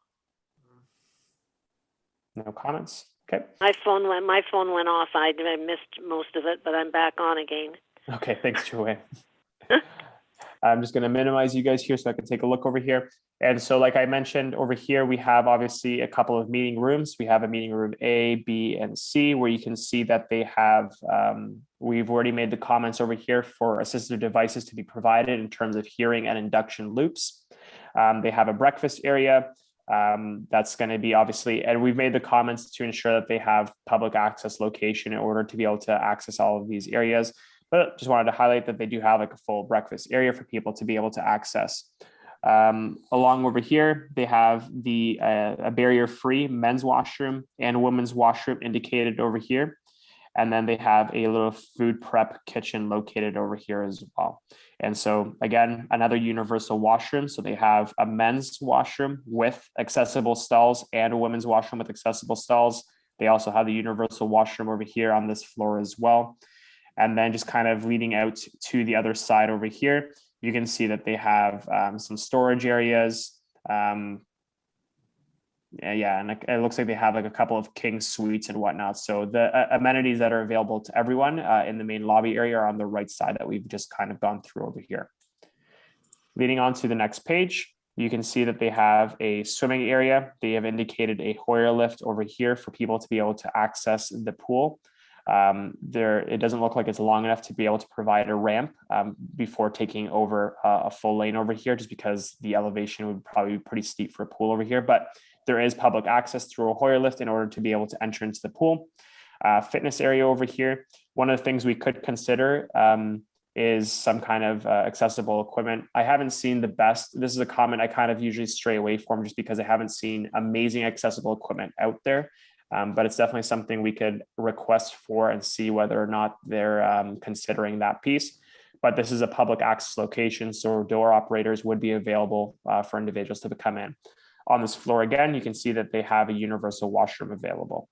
Speaker 1: No comments? Okay.
Speaker 3: My phone went off. I missed most of it, but I'm back on again.
Speaker 1: Okay, thanks, Joanne. I'm just going to minimize you guys here so I can take a look over here. And so like I mentioned over here, we have obviously a couple of meeting rooms. We have a meeting room A, B, and C, where you can see that they have, we've already made the comments over here for assistive devices to be provided in terms of hearing and induction loops. They have a breakfast area. That's going to be obviously, and we've made the comments to ensure that they have public access location in order to be able to access all of these areas. But just wanted to highlight that they do have like a full breakfast area for people to be able to access. Along over here, they have the a barrier-free men's washroom and women's washroom indicated over here. And then they have a little food prep kitchen located over here as well. And so again, another universal washroom. So they have a men's washroom with accessible stalls and a women's washroom with accessible stalls. They also have the universal washroom over here on this floor as well. And then just kind of leading out to the other side over here, you can see that they have some storage areas. And it looks like they have like a couple of king suites and whatnot. So the amenities that are available to everyone in the main lobby area are on the right side that we've just kind of gone through over here. Leading on to the next page, you can see that they have a swimming area. They have indicated a Hoyer lift over here for people to be able to access the pool. It doesn't look like it's long enough to be able to provide a ramp before taking over a full lane over here, just because the elevation would probably be pretty steep for a pool over here. But there is public access through a Hoyer lift in order to be able to enter into the pool. Fitness area over here. One of the things we could consider is some kind of accessible equipment. I haven't seen the best. This is a comment I kind of usually stray away from just because I haven't seen amazing accessible equipment out there. But it's definitely something we could request for and see whether or not they're considering that piece. But this is a public access location, so door operators would be available for individuals to come in. On this floor, again, you can see that they have a universal washroom available.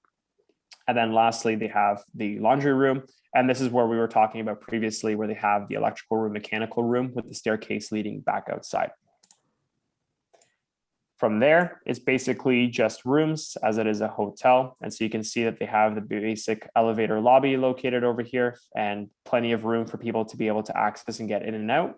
Speaker 1: And then lastly, they have the laundry room. And this is where we were talking about previously, where they have the electrical room, mechanical room with the staircase leading back outside. From there, it's basically just rooms as it is a hotel. And so you can see that they have the basic elevator lobby located over here and plenty of room for people to be able to access and get in and out.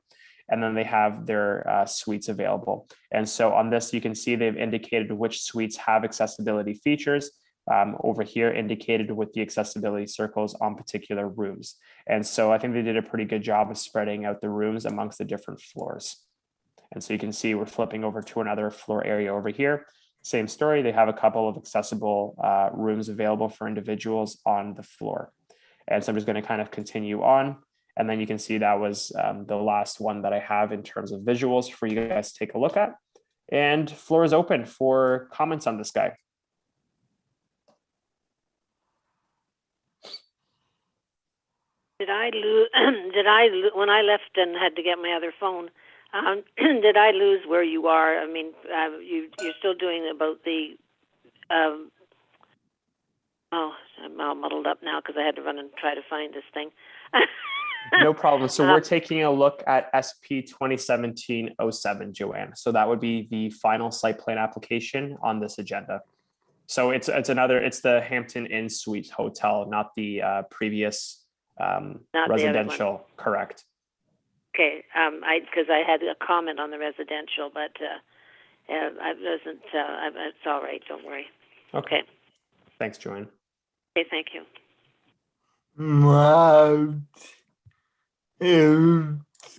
Speaker 1: And then they have their suites available. And so on this, you can see they've indicated which suites have accessibility features over here, indicated with the accessibility circles on particular rooms. And so I think they did a pretty good job of spreading out the rooms amongst the different floors. And so you can see we're flipping over to another floor area over here. Same story, they have a couple of accessible rooms available for individuals on the floor. And so I'm just going to kind of continue on. And then you can see that was the last one that I have in terms of visuals for you guys to take a look at. And floor is open for comments on this guy.
Speaker 3: Did I lose? When I left and had to get my other phone? Did I lose where you are? I mean, you're still doing about the. I'm all muddled up now because I had to run and try to find this thing.
Speaker 1: No problem. So we're taking a look at SP 2017-07, Joanne. So that would be the final site plan application on this agenda. So it's the Hampton Inn Suite Hotel, not the previous residential. Correct.
Speaker 3: Okay, because I had a comment on the residential, but I wasn't. It's all right. Don't worry.
Speaker 1: Okay. Thanks, Joanne.
Speaker 3: Okay, thank you.
Speaker 6: Right. It's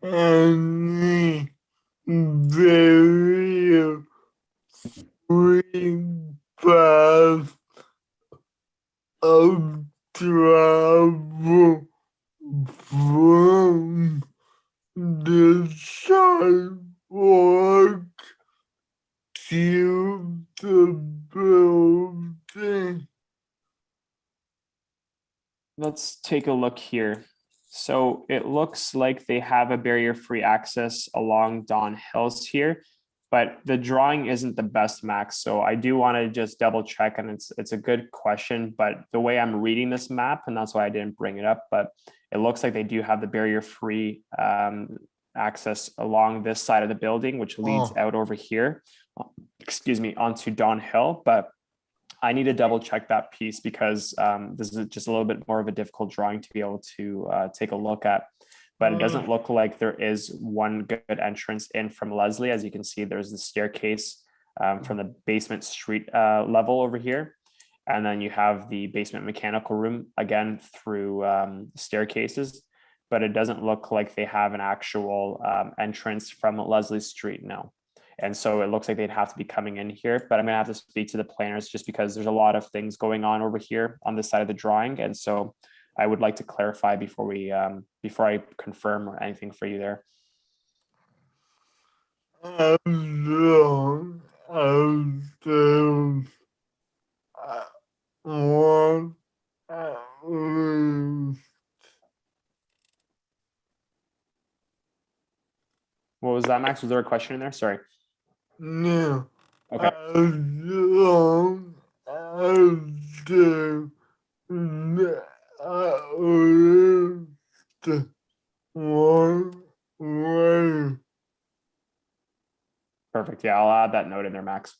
Speaker 6: any very free path of travel from the sidewalk to the building.
Speaker 1: Let's take a look here. So it looks like they have a barrier-free access along Don Hills here, but the drawing isn't the best, Max. So I do want to just double check, and it's a good question, but the way I'm reading this map, and that's why I didn't bring it up, but it looks like they do have the barrier-free access along this side of the building, which leads out over here, excuse me, onto Don Hill. But I need to double check that piece because this is just a little bit more of a difficult drawing to be able to take a look at. But it doesn't look like there is one good entrance in from Leslie. As you can see, there's the staircase from the basement street level over here. And then you have the basement mechanical room again through staircases. But it doesn't look like they have an actual entrance from Leslie Street now. And so it looks like they'd have to be coming in here, but I'm gonna have to speak to the planners just because there's a lot of things going on over here on this side of the drawing. And so I would like to clarify before we, before I confirm or anything for you there. What was that, Max? Was there a question in there? Sorry.
Speaker 6: No.
Speaker 1: Okay. Perfect. Yeah, I'll add that note in there, Max.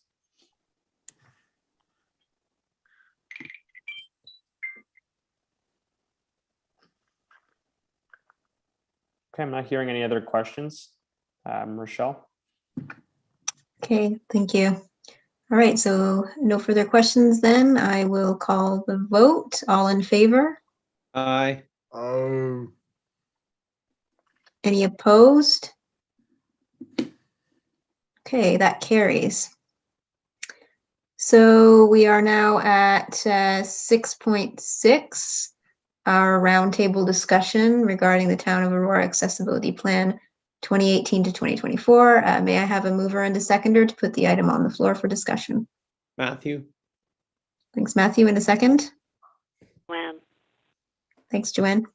Speaker 1: Okay, I'm not hearing any other questions. Rochelle?
Speaker 2: Okay, thank you. All right, so no further questions then. I will call the vote. All in favor?
Speaker 7: Aye.
Speaker 2: Any opposed? Okay, that carries. So we are now at 6.6, our roundtable discussion regarding the Town of Aurora Accessibility Plan 2018 to 2024. May I have a mover and a seconder to put the item on the floor for discussion?
Speaker 7: Matthew.
Speaker 2: Thanks, Matthew. And a second?
Speaker 3: Joanne.
Speaker 2: Thanks, Joanne.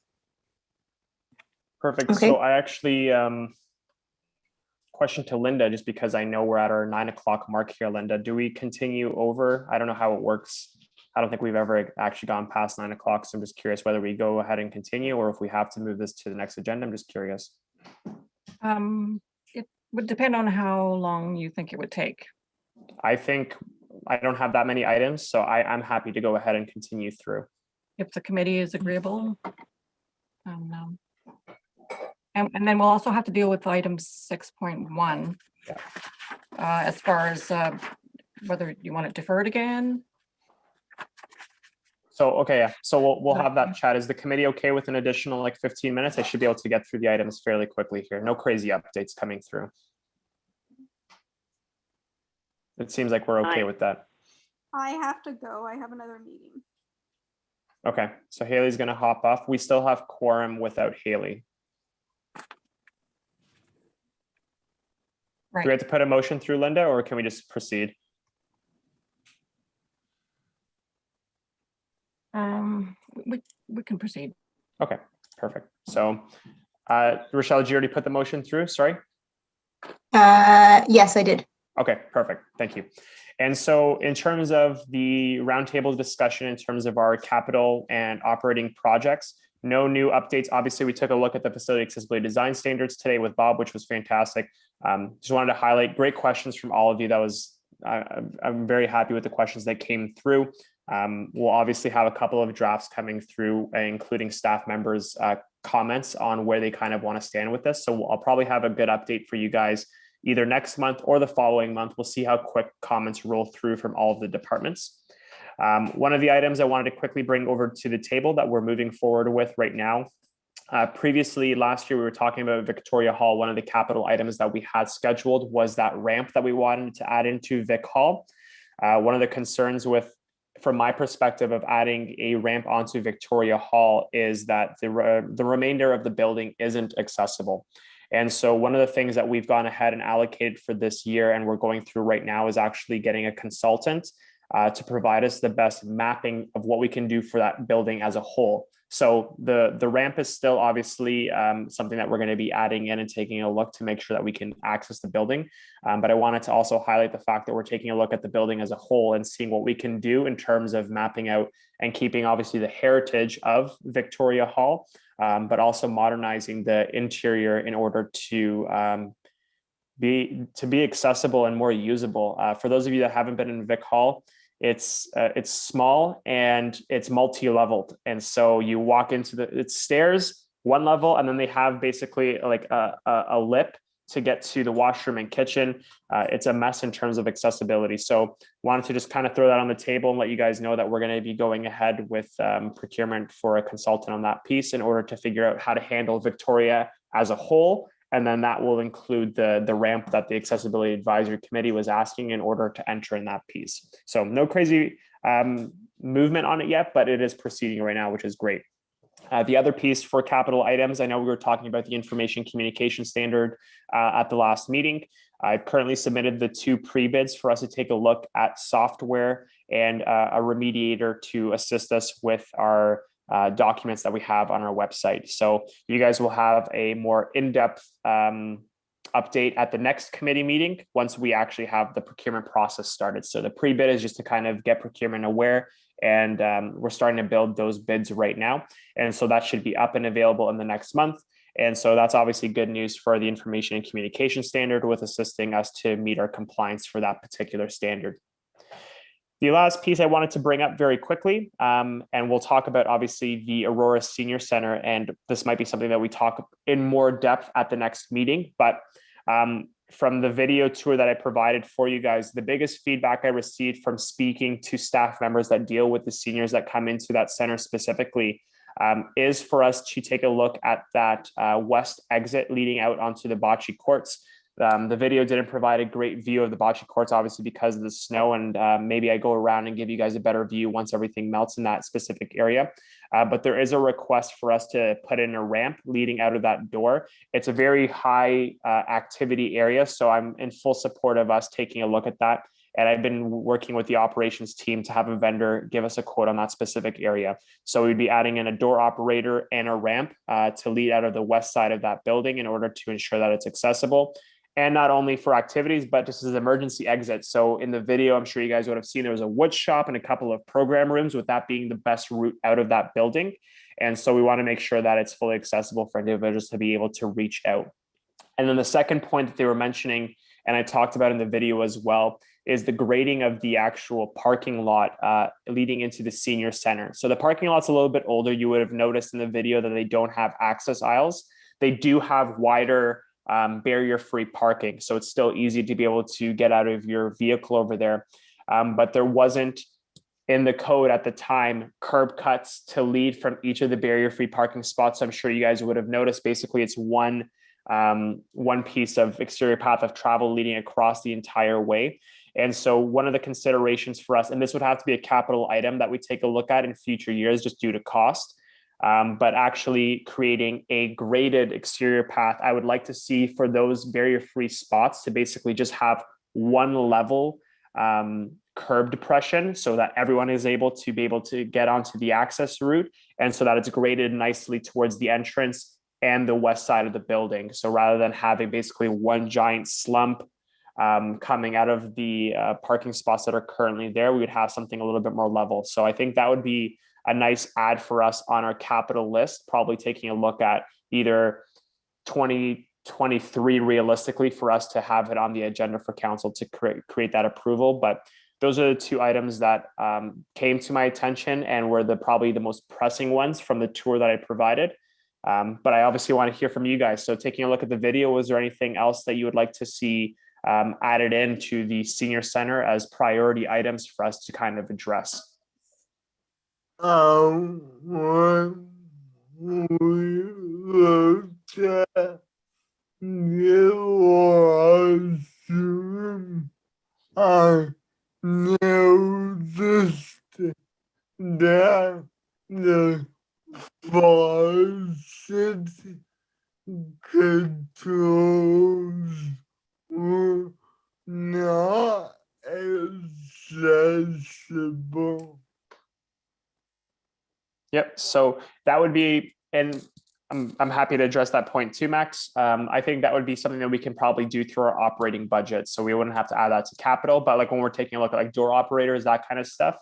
Speaker 1: Perfect.
Speaker 2: Okay.
Speaker 1: So I actually, question to Linda, just because I know we're at our 9 o'clock mark here, Linda. Do we continue over? I don't know how it works. I don't think we've ever actually gone past 9 o'clock. So I'm just curious whether we go ahead and continue or if we have to move this to the next agenda. I'm just curious.
Speaker 4: It would depend on how long you think it would take.
Speaker 1: I think I don't have that many items, so I'm happy to go ahead and continue through.
Speaker 4: If the committee is agreeable. And then we'll also have to deal with item 6.1.
Speaker 1: Yeah.
Speaker 4: As far as whether you want it deferred again.
Speaker 1: So, okay, yeah. So we'll have that chat. Is the committee okay with an additional like 15 minutes? I should be able to get through the items fairly quickly here. No crazy updates coming through. It seems like we're okay with that.
Speaker 8: I have to go. I have another meeting.
Speaker 1: Okay, so Haley's gonna hop off. We still have quorum without Haley.
Speaker 4: Right.
Speaker 1: Do we have to put a motion through, Linda, or can we just proceed?
Speaker 4: We can proceed.
Speaker 1: Okay, perfect. So, Rochelle, did you already put the motion through? Sorry.
Speaker 2: Yes, I did.
Speaker 1: Okay, perfect. Thank you. And so in terms of the roundtable discussion, in terms of our capital and operating projects, no new updates. Obviously, we took a look at the facility accessibility design standards today with Bob, which was fantastic. Just wanted to highlight great questions from all of you. That was, I'm very happy with the questions that came through. We'll obviously have a couple of drafts coming through, including staff members' comments on where they kind of want to stand with this. So I'll probably have a good update for you guys either next month or the following month. We'll see how quick comments roll through from all of the departments. One of the items I wanted to quickly bring over to the table that we're moving forward with right now. Previously, last year, we were talking about Victoria Hall. One of the capital items that we had scheduled was that ramp that we wanted to add into Vic Hall. One of the concerns with, from my perspective, of adding a ramp onto Victoria Hall is that the remainder of the building isn't accessible. And so one of the things that we've gone ahead and allocated for this year and we're going through right now is actually getting a consultant to provide us the best mapping of what we can do for that building as a whole. So the ramp is still obviously something that we're going to be adding in and taking a look to make sure that we can access the building. But I wanted to also highlight the fact that we're taking a look at the building as a whole and seeing what we can do in terms of mapping out and keeping obviously the heritage of Victoria Hall, but also modernizing the interior in order to be accessible and more usable. For those of you that haven't been in Vic Hall, it's small and it's multi-leveled. And so you walk into it's stairs, one level, and then they have basically like a lip to get to the washroom and kitchen. It's a mess in terms of accessibility. So wanted to just kind of throw that on the table and let you guys know that we're going to be going ahead with procurement for a consultant on that piece in order to figure out how to handle Victoria as a whole. And then that will include the ramp that the Accessibility Advisory Committee was asking in order to enter in that piece. So no crazy movement on it yet, but it is proceeding right now, which is great. The other piece for capital items, I know we were talking about the information communication standard at the last meeting. I've currently submitted the 2 pre-bids for us to take a look at software and a remediator to assist us with our documents that we have on our website. So you guys will have a more in-depth update at the next committee meeting once we actually have the procurement process started. So the pre-bid is just to kind of get procurement aware, and we're starting to build those bids right now. And so that should be up and available in the next month. And so that's obviously good news for the information and communication standard, with assisting us to meet our compliance for that particular standard. The last piece I wanted to bring up very quickly, and we'll talk about obviously the Aurora Senior Center, and this might be something that we talk in more depth at the next meeting, but from the video tour that I provided for you guys, the biggest feedback I received from speaking to staff members that deal with the seniors that come into that center specifically is for us to take a look at that west exit leading out onto the bocce courts. The video didn't provide a great view of the bocce courts, obviously because of the snow, and maybe I go around and give you guys a better view once everything melts in that specific area. But there is a request for us to put in a ramp leading out of that door. It's a very high activity area, so I'm in full support of us taking a look at that. And I've been working with the operations team to have a vendor give us a quote on that specific area. So we'd be adding in a door operator and a ramp to lead out of the west side of that building in order to ensure that it's accessible. And not only for activities, but just as emergency exits. So in the video, I'm sure you guys would have seen there was a wood shop and a couple of program rooms, with that being the best route out of that building. And so we want to make sure that it's fully accessible for individuals to be able to reach out. And then the second point that they were mentioning, and I talked about in the video as well, is the grading of the actual parking lot leading into the senior center. So the parking lot's a little bit older. You would have noticed in the video that they don't have access aisles. They do have wider barrier-free parking. So it's still easy to be able to get out of your vehicle over there. But there wasn't in the code at the time curb cuts to lead from each of the barrier-free parking spots. I'm sure you guys would have noticed, basically it's one piece of exterior path of travel leading across the entire way. And so one of the considerations for us, and this would have to be a capital item that we take a look at in future years just due to cost, but actually creating a graded exterior path. I would like to see for those barrier-free spots to basically just have one level curb depression so that everyone is able to get onto the access route, and so that it's graded nicely towards the entrance and the west side of the building. So rather than having basically one giant slump coming out of the parking spots that are currently there, we would have something a little bit more level. So I think that would be a nice add for us on our capital list, probably taking a look at either 2023 realistically for us to have it on the agenda for council to create that approval. But those are the 2 items that came to my attention and were probably the most pressing ones from the tour that I provided. But I obviously want to hear from you guys. So taking a look at the video, was there anything else that you would like to see added into the senior center as priority items for us to kind of address?
Speaker 6: What we looked at, it was I noticed that the faucet controls were not accessible.
Speaker 1: Yep. So that would be, and I'm happy to address that point too, Max. I think that would be something that we can probably do through our operating budget. So we wouldn't have to add that to capital, but like when we're taking a look at like door operators, that kind of stuff.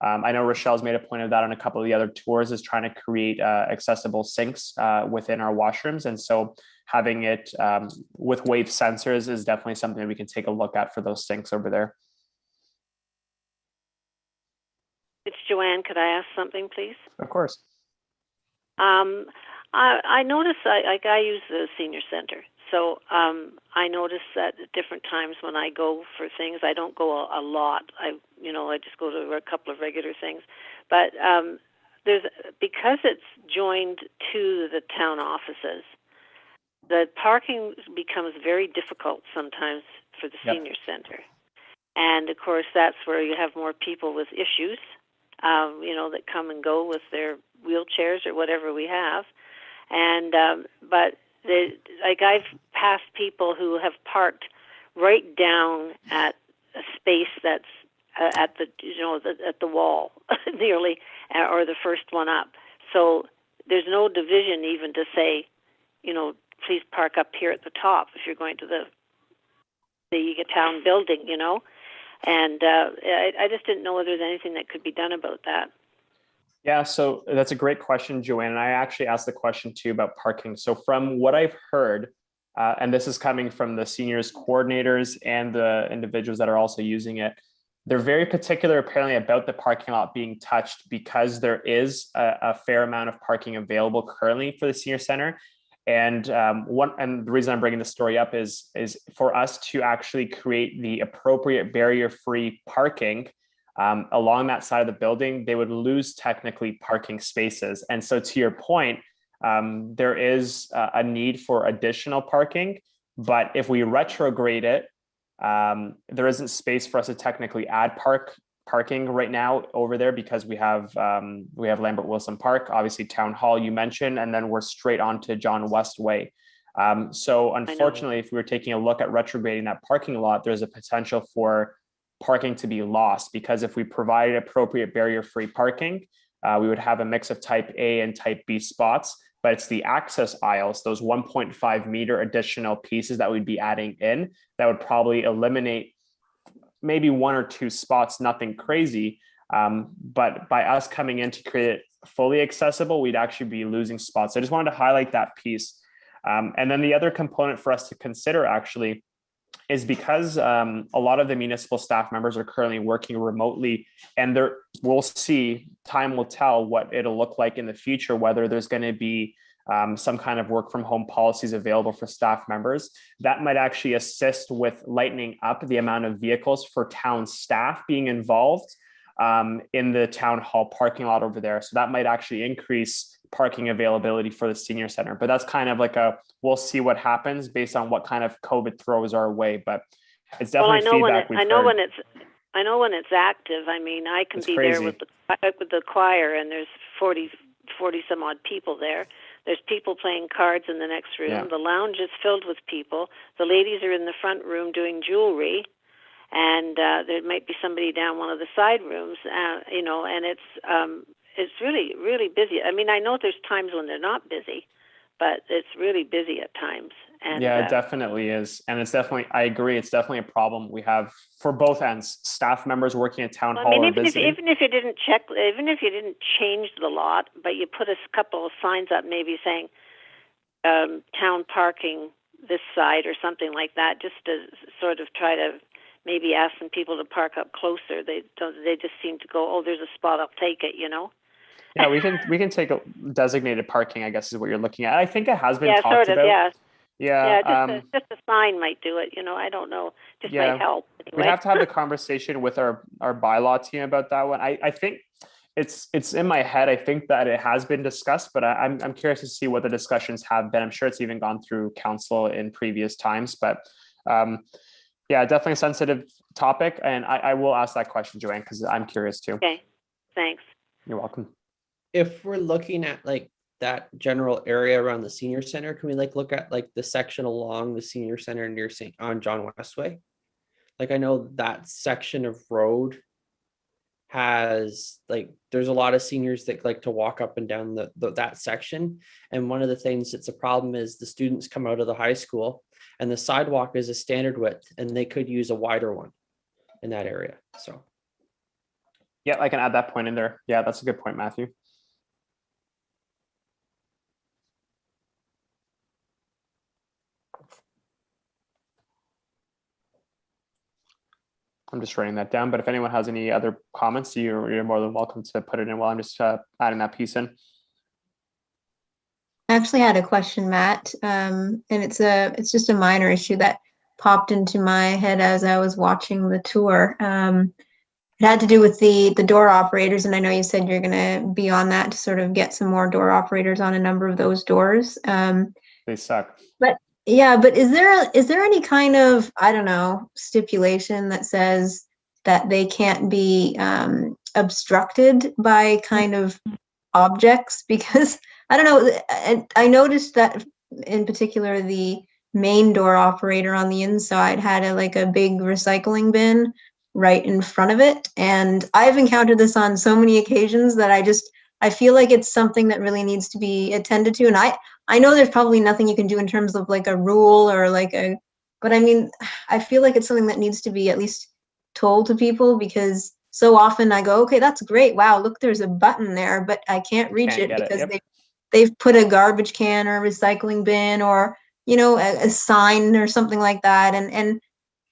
Speaker 1: I know Rochelle's made a point of that on a couple of the other tours, is trying to create accessible sinks within our washrooms. And so having it with wave sensors is definitely something that we can take a look at for those sinks over there.
Speaker 3: it's Joanne. Could I ask something, please?
Speaker 1: Of course.
Speaker 3: I notice I use the senior center, so I notice that at different times when I go for things, I don't go a lot. I just go to a couple of regular things, but because it's joined to the town offices, the parking becomes very difficult sometimes for the senior center, and of course that's where you have more people with issues, that come and go with their wheelchairs or whatever we have. And but I've passed people who have parked right down at a space that's at the wall nearly, or the first one up. So there's no division even to say, please park up here at the top if you're going to the town building, And I just didn't know whether there's anything that could be done about that.
Speaker 1: Yeah, so that's a great question, Joanne. And I actually asked the question too about parking. So from what I've heard, and this is coming from the seniors coordinators and the individuals that are also using it, they're very particular apparently about the parking lot being touched because there is a fair amount of parking available currently for the senior center. And the reason I'm bringing this story up is for us to actually create the appropriate barrier-free parking along that side of the building, they would lose technically parking spaces. And so to your point, there is a need for additional parking, but if we retrograde it, there isn't space for us to technically add parking right now over there because we have Lambert Wilson Park, obviously Town Hall you mentioned, and then we're straight on to John West Way. So unfortunately, if we were taking a look at retrograding that parking lot, there's a potential for parking to be lost, because if we provided appropriate barrier-free parking, we would have a mix of type A and type B spots, but it's the access aisles, those 1.5 meter additional pieces that we'd be adding in that would probably eliminate maybe one or two spots, nothing crazy. But by us coming in to create it fully accessible, we'd actually be losing spots. I just wanted to highlight that piece. And then the other component for us to consider actually is because a lot of the municipal staff members are currently working remotely, and we'll see, time will tell what it'll look like in the future, whether there's going to be some kind of work from home policies available for staff members. That might actually assist with lightening up the amount of vehicles for town staff being involved in the town hall parking lot over there. So that might actually increase parking availability for the senior center, but that's kind of like we'll see what happens based on what kind of COVID throws our way. But it's definitely feedback we've heard.
Speaker 3: I know when it's active. I mean, I can be there with the choir, and there's 40 some odd people there. There's people playing cards in the next room. Yeah. The lounge is filled with people. The ladies are in the front room doing jewelry, and there might be somebody down one of the side rooms. And it's really, really busy. I mean, I know there's times when they're not busy, but it's really busy at times. And,
Speaker 1: yeah, it definitely is. And it's definitely, I agree, it's definitely a problem we have for both ends, staff members working at town hall or visiting.
Speaker 3: Even if you didn't change the lot, but you put a couple of signs up maybe saying town parking this side or something like that, just to sort of try to maybe ask some people to park up closer. They just seem to go, oh, there's a spot, I'll take it,
Speaker 1: Yeah, we can take a designated parking, I guess is what you're looking at. I think it has been talked
Speaker 3: sort of,
Speaker 1: about.
Speaker 3: Yeah.
Speaker 1: Yeah,
Speaker 3: just a sign might do it. I don't know. Just might help. Anyway.
Speaker 1: We have to have the conversation with our bylaw team about that one. I think it's in my head. I think that it has been discussed, but I'm curious to see what the discussions have been. I'm sure it's even gone through council in previous times, but yeah, definitely a sensitive topic, and I will ask that question, Joanne, because I'm curious too.
Speaker 3: Okay, thanks.
Speaker 1: You're welcome.
Speaker 7: If we're looking at like that general area around the senior center, can we look at the section along the senior center near on John Westway? I know that section of road has there's a lot of seniors that like to walk up and down that section. And one of the things that's a problem is the students come out of the high school and the sidewalk is a standard width and they could use a wider one in that area. So
Speaker 1: yeah, I can add that point in there. Yeah, that's a good point, Matthew. I'm just writing that down, but if anyone has any other comments, you're more than welcome to put it in while I'm just adding that piece in.
Speaker 2: I actually had a question, Matt, and it's just a minor issue that popped into my head as I was watching the tour. It had to do with the door operators, and I know you said you're going to be on that to sort of get some more door operators on a number of those doors.
Speaker 1: They suck.
Speaker 2: But yeah, but is there any kind of, I don't know, stipulation that says that they can't be obstructed by kind of objects? Because I don't know, I noticed that in particular the main door operator on the inside had a big recycling bin right in front of it, and I've encountered this on so many occasions that I feel like it's something that really needs to be attended to. And I know there's probably nothing you can do in terms of like a rule or but I mean, I feel like it's something that needs to be at least told to people, because so often I go, okay, that's great. Wow, look, there's a button there, but I can't reach it because
Speaker 1: Yep.
Speaker 2: they've put a garbage can or a recycling bin or, a sign or something like that. And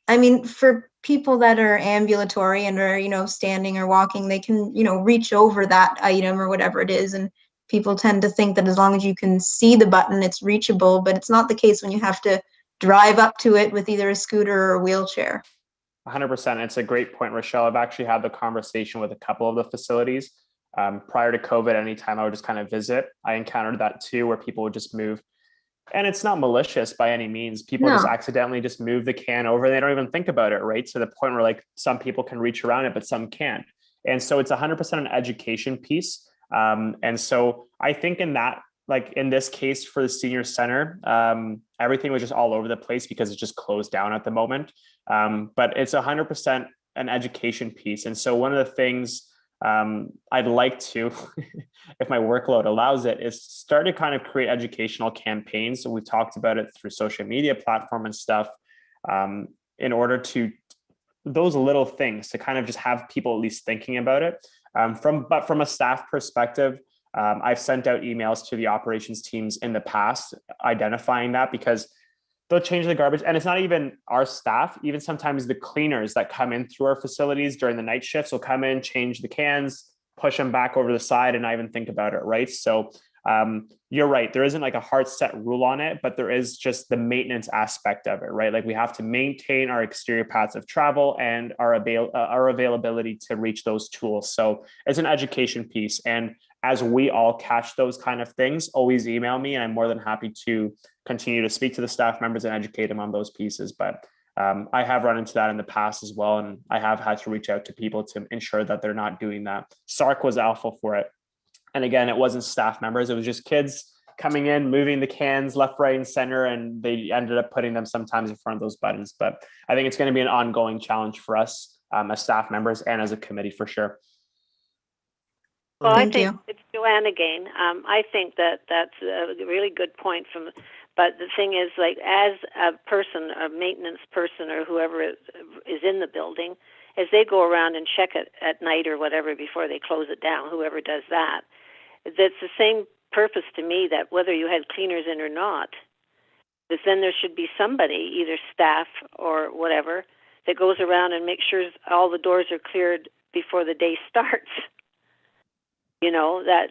Speaker 2: I mean, for people that are ambulatory and are, standing or walking, they can, reach over that item or whatever it is. And people tend to think that as long as you can see the button, it's reachable, but it's not the case when you have to drive up to it with either a scooter or a wheelchair.
Speaker 1: 100%. It's a great point, Rochelle. I've actually had the conversation with a couple of the facilities. Prior to COVID, anytime I would just kind of visit, I encountered that too, where people would just move. And it's not malicious by any means. People just accidentally just move the can over. They don't even think about it, right? To the point where like some people can reach around it, but some can't. And so it's 100% an education piece. And so I think in that, like in this case for the senior center, everything was just all over the place because it's just closed down at the moment. But it's 100% an education piece. And so one of the things I'd like to, if my workload allows it, is start to kind of create educational campaigns. So we've talked about it through social media platform and stuff, in order to those little things to kind of just have people at least thinking about it. But from a staff perspective, I've sent out emails to the operations teams in the past, identifying that, because they'll change the garbage. And it's not even our staff, even sometimes the cleaners that come in through our facilities during the night shifts will come in, change the cans, push them back over the side, and not even think about it, right? So you're right. There isn't like a hard set rule on it, but there is just the maintenance aspect of it, right? Like we have to maintain our exterior paths of travel and our availability to reach those tools. So it's an education piece. And as we all catch those kind of things, always email me, and I'm more than happy to continue to speak to the staff members and educate them on those pieces. But I have run into that in the past as well, and I have had to reach out to people to ensure that they're not doing that. SARC was alpha for it. And again, it wasn't staff members, it was just kids coming in, moving the cans left, right, and center, and they ended up putting them sometimes in front of those buttons. But I think it's going to be an ongoing challenge for us as staff members and as a committee for sure.
Speaker 3: Well,
Speaker 2: Thank
Speaker 3: I think
Speaker 2: you.
Speaker 3: it's Joanne again. I think that's a really good point. But the thing is, like, as a person, a maintenance person, or whoever is in the building, as they go around and check it at night or whatever before they close it down, whoever does that, that's the same purpose to me, that whether you had cleaners in or not, that then there should be somebody, either staff or whatever, that goes around and makes sure all the doors are cleared before the day starts.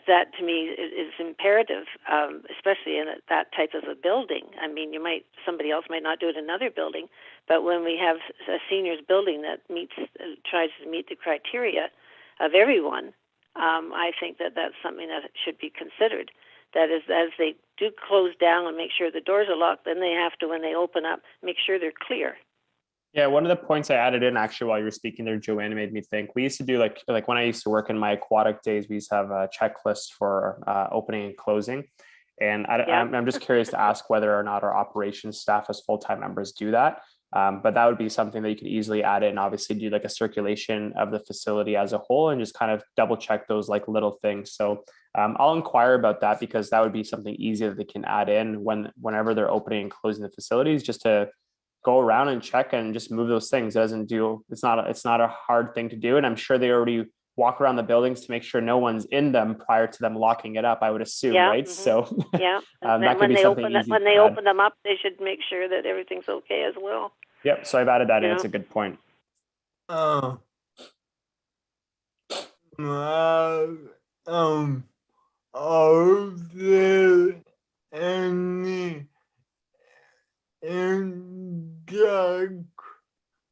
Speaker 3: That to me is imperative, especially in that type of a building. I mean, somebody else might not do it in another building, but when we have a seniors building that tries to meet the criteria of everyone, I think that's something that should be considered. That is, as they do close down and make sure the doors are locked, then they have to, when they open up, make sure they're clear.
Speaker 1: Yeah, one of the points I added in actually while you were speaking there, Joanne, made me think. We used to do like when I used to work in my aquatic days, we used to have a checklist for opening and closing. And I'm just curious to ask whether or not our operations staff as full-time members do that. But that would be something that you could easily add in, obviously do like a circulation of the facility as a whole and just kind of double check those like little things. So I'll inquire about that, because that would be something easy that they can add in whenever they're opening and closing the facilities, just to go around and check and just move those things. It's not a hard thing to do. And I'm sure they already walk around the buildings to make sure no one's in them prior to them locking it up, I would assume, right?
Speaker 3: Mm-hmm.
Speaker 1: So
Speaker 3: yeah,
Speaker 1: that could be something easy.
Speaker 3: When they open them up, they should make sure that everything's okay as well.
Speaker 1: Yep. So I've added that in. It's a good point.
Speaker 6: uh, um, are there any induction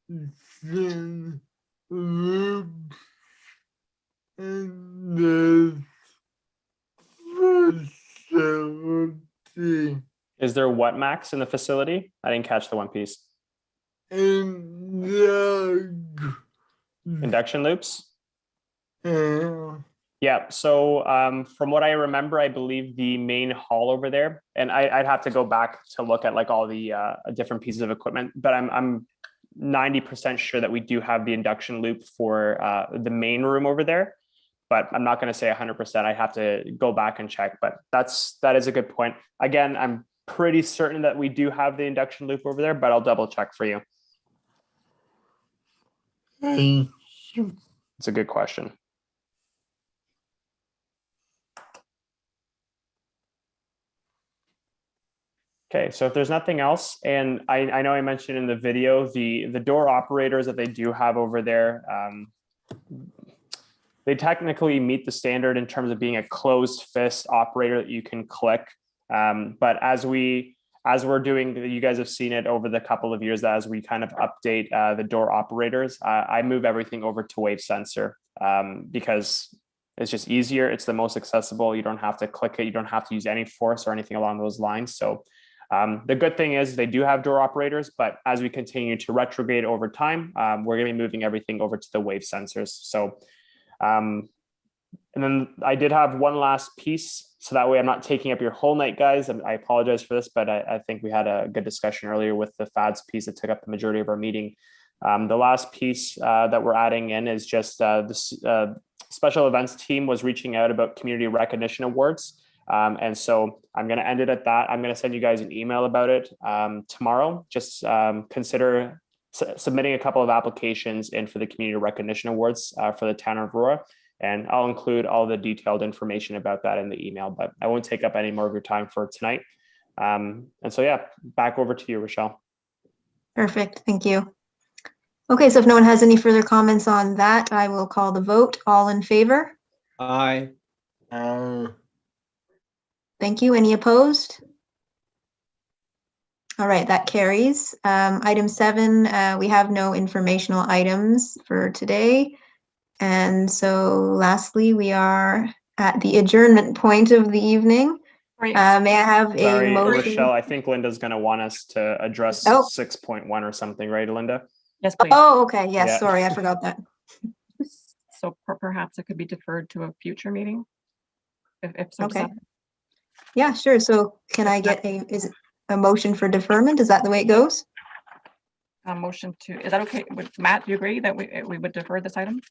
Speaker 6: loops in this facility?
Speaker 1: Is there what, Max, in the facility? I didn't catch the one piece. Induction loops? Yeah, so from what I remember, I believe the main hall over there, and I'd have to go back to look at like all the different pieces of equipment, but I'm 90% sure that we do have the induction loop for the main room over there, but I'm not going to say 100%. I have to go back and check, but that is a good point. Again, I'm pretty certain that we do have the induction loop over there, but I'll double check for you. It's a good question. Okay, so if there's nothing else, and I know I mentioned in the video, the door operators that they do have over there, they technically meet the standard in terms of being a closed fist operator that you can click. But as we're doing, you guys have seen it over the couple of years, as we kind of update the door operators, I move everything over to wave sensor because it's just easier. It's the most accessible. You don't have to click it. You don't have to use any force or anything along those lines. So the good thing is they do have door operators, but as we continue to retrograde over time, we're going to be moving everything over to the wave sensors. So, and then I did have one last piece, so that way I'm not taking up your whole night, guys. And I apologize for this, but I think we had a good discussion earlier with the FADS piece that took up the majority of our meeting. The last piece that we're adding in is just this special events team was reaching out about community recognition awards. And so I'm going to end it at that. I'm going to send you guys an email about it tomorrow. Just consider submitting a couple of applications in for the community recognition awards for the town of Aurora. And I'll include all the detailed information about that in the email, but I won't take up any more of your time for tonight. And so, yeah, back over to you, Rochelle.
Speaker 2: Perfect. Thank you. Okay, so if no one has any further comments on that, I will call the vote. All in favor?
Speaker 7: Aye.
Speaker 2: Thank you. Any opposed? All right, that carries. Item 7, we have no informational items for today. And so lastly, we are at the adjournment point of the evening.
Speaker 4: Right.
Speaker 2: May I have a motion?
Speaker 1: Rochelle, I think Linda's going to want us to address 6.1 or something, right, Linda?
Speaker 4: Yes, please.
Speaker 2: Oh, okay. Yes,
Speaker 1: Yeah.
Speaker 2: sorry, I forgot that.
Speaker 4: So perhaps it could be deferred to a future meeting. If so.
Speaker 2: Okay. Yeah, sure. So can I get a motion for deferment? Is that the way it goes?
Speaker 4: A motion to, is that okay with Matt? Do you agree that we would defer this item?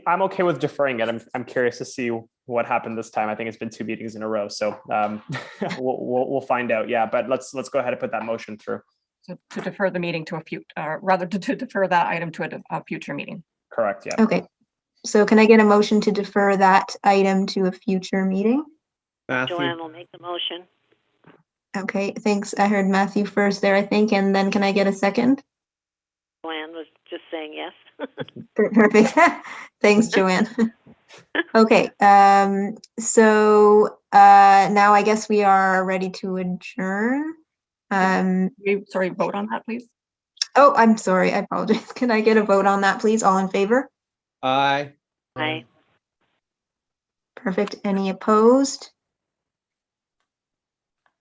Speaker 1: I'm okay with deferring it. I'm curious to see what happened this time. I think it's been 2 meetings in a row, so we'll find out. Yeah, but let's go ahead and put that motion through.
Speaker 4: So to defer the meeting to a future, rather to defer that item to a future meeting.
Speaker 1: Correct. Yeah.
Speaker 2: Okay. So can I get a motion to defer that item to a future meeting?
Speaker 7: Matthew.
Speaker 3: Joanne will make the motion.
Speaker 2: Okay, thanks. I heard Matthew first there, I think, and then can I get a second?
Speaker 3: Joanne was just saying yes.
Speaker 2: Perfect. Thanks, Joanne. Okay, so now I guess we are ready to adjourn.
Speaker 4: Sorry, vote on that, please.
Speaker 2: Oh, I'm sorry. I apologize. Can I get a vote on that, please? All in favor?
Speaker 7: Aye.
Speaker 3: Aye.
Speaker 2: Perfect. Any opposed?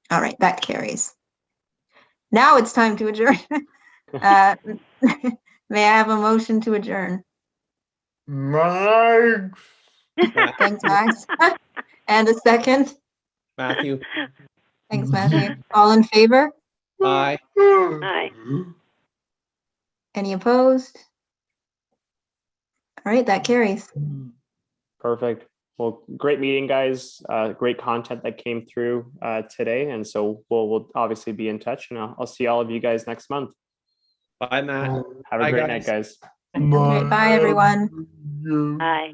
Speaker 2: All right, that carries. Now it's time to adjourn. May I have a motion to adjourn?
Speaker 6: Max.
Speaker 2: Thanks, Max. And a second?
Speaker 7: Matthew.
Speaker 2: Thanks, Matthew. All in favor?
Speaker 7: Aye.
Speaker 3: Aye.
Speaker 2: Any opposed? All right, that carries.
Speaker 1: Perfect. Well, great meeting, guys. Great content that came through today, and so we'll obviously be in touch, and I'll see all of you guys next month.
Speaker 7: Bye, Matt.
Speaker 1: Have a
Speaker 7: Bye,
Speaker 1: great
Speaker 7: guys.
Speaker 1: night, guys.
Speaker 2: Bye, everyone.
Speaker 3: Aye.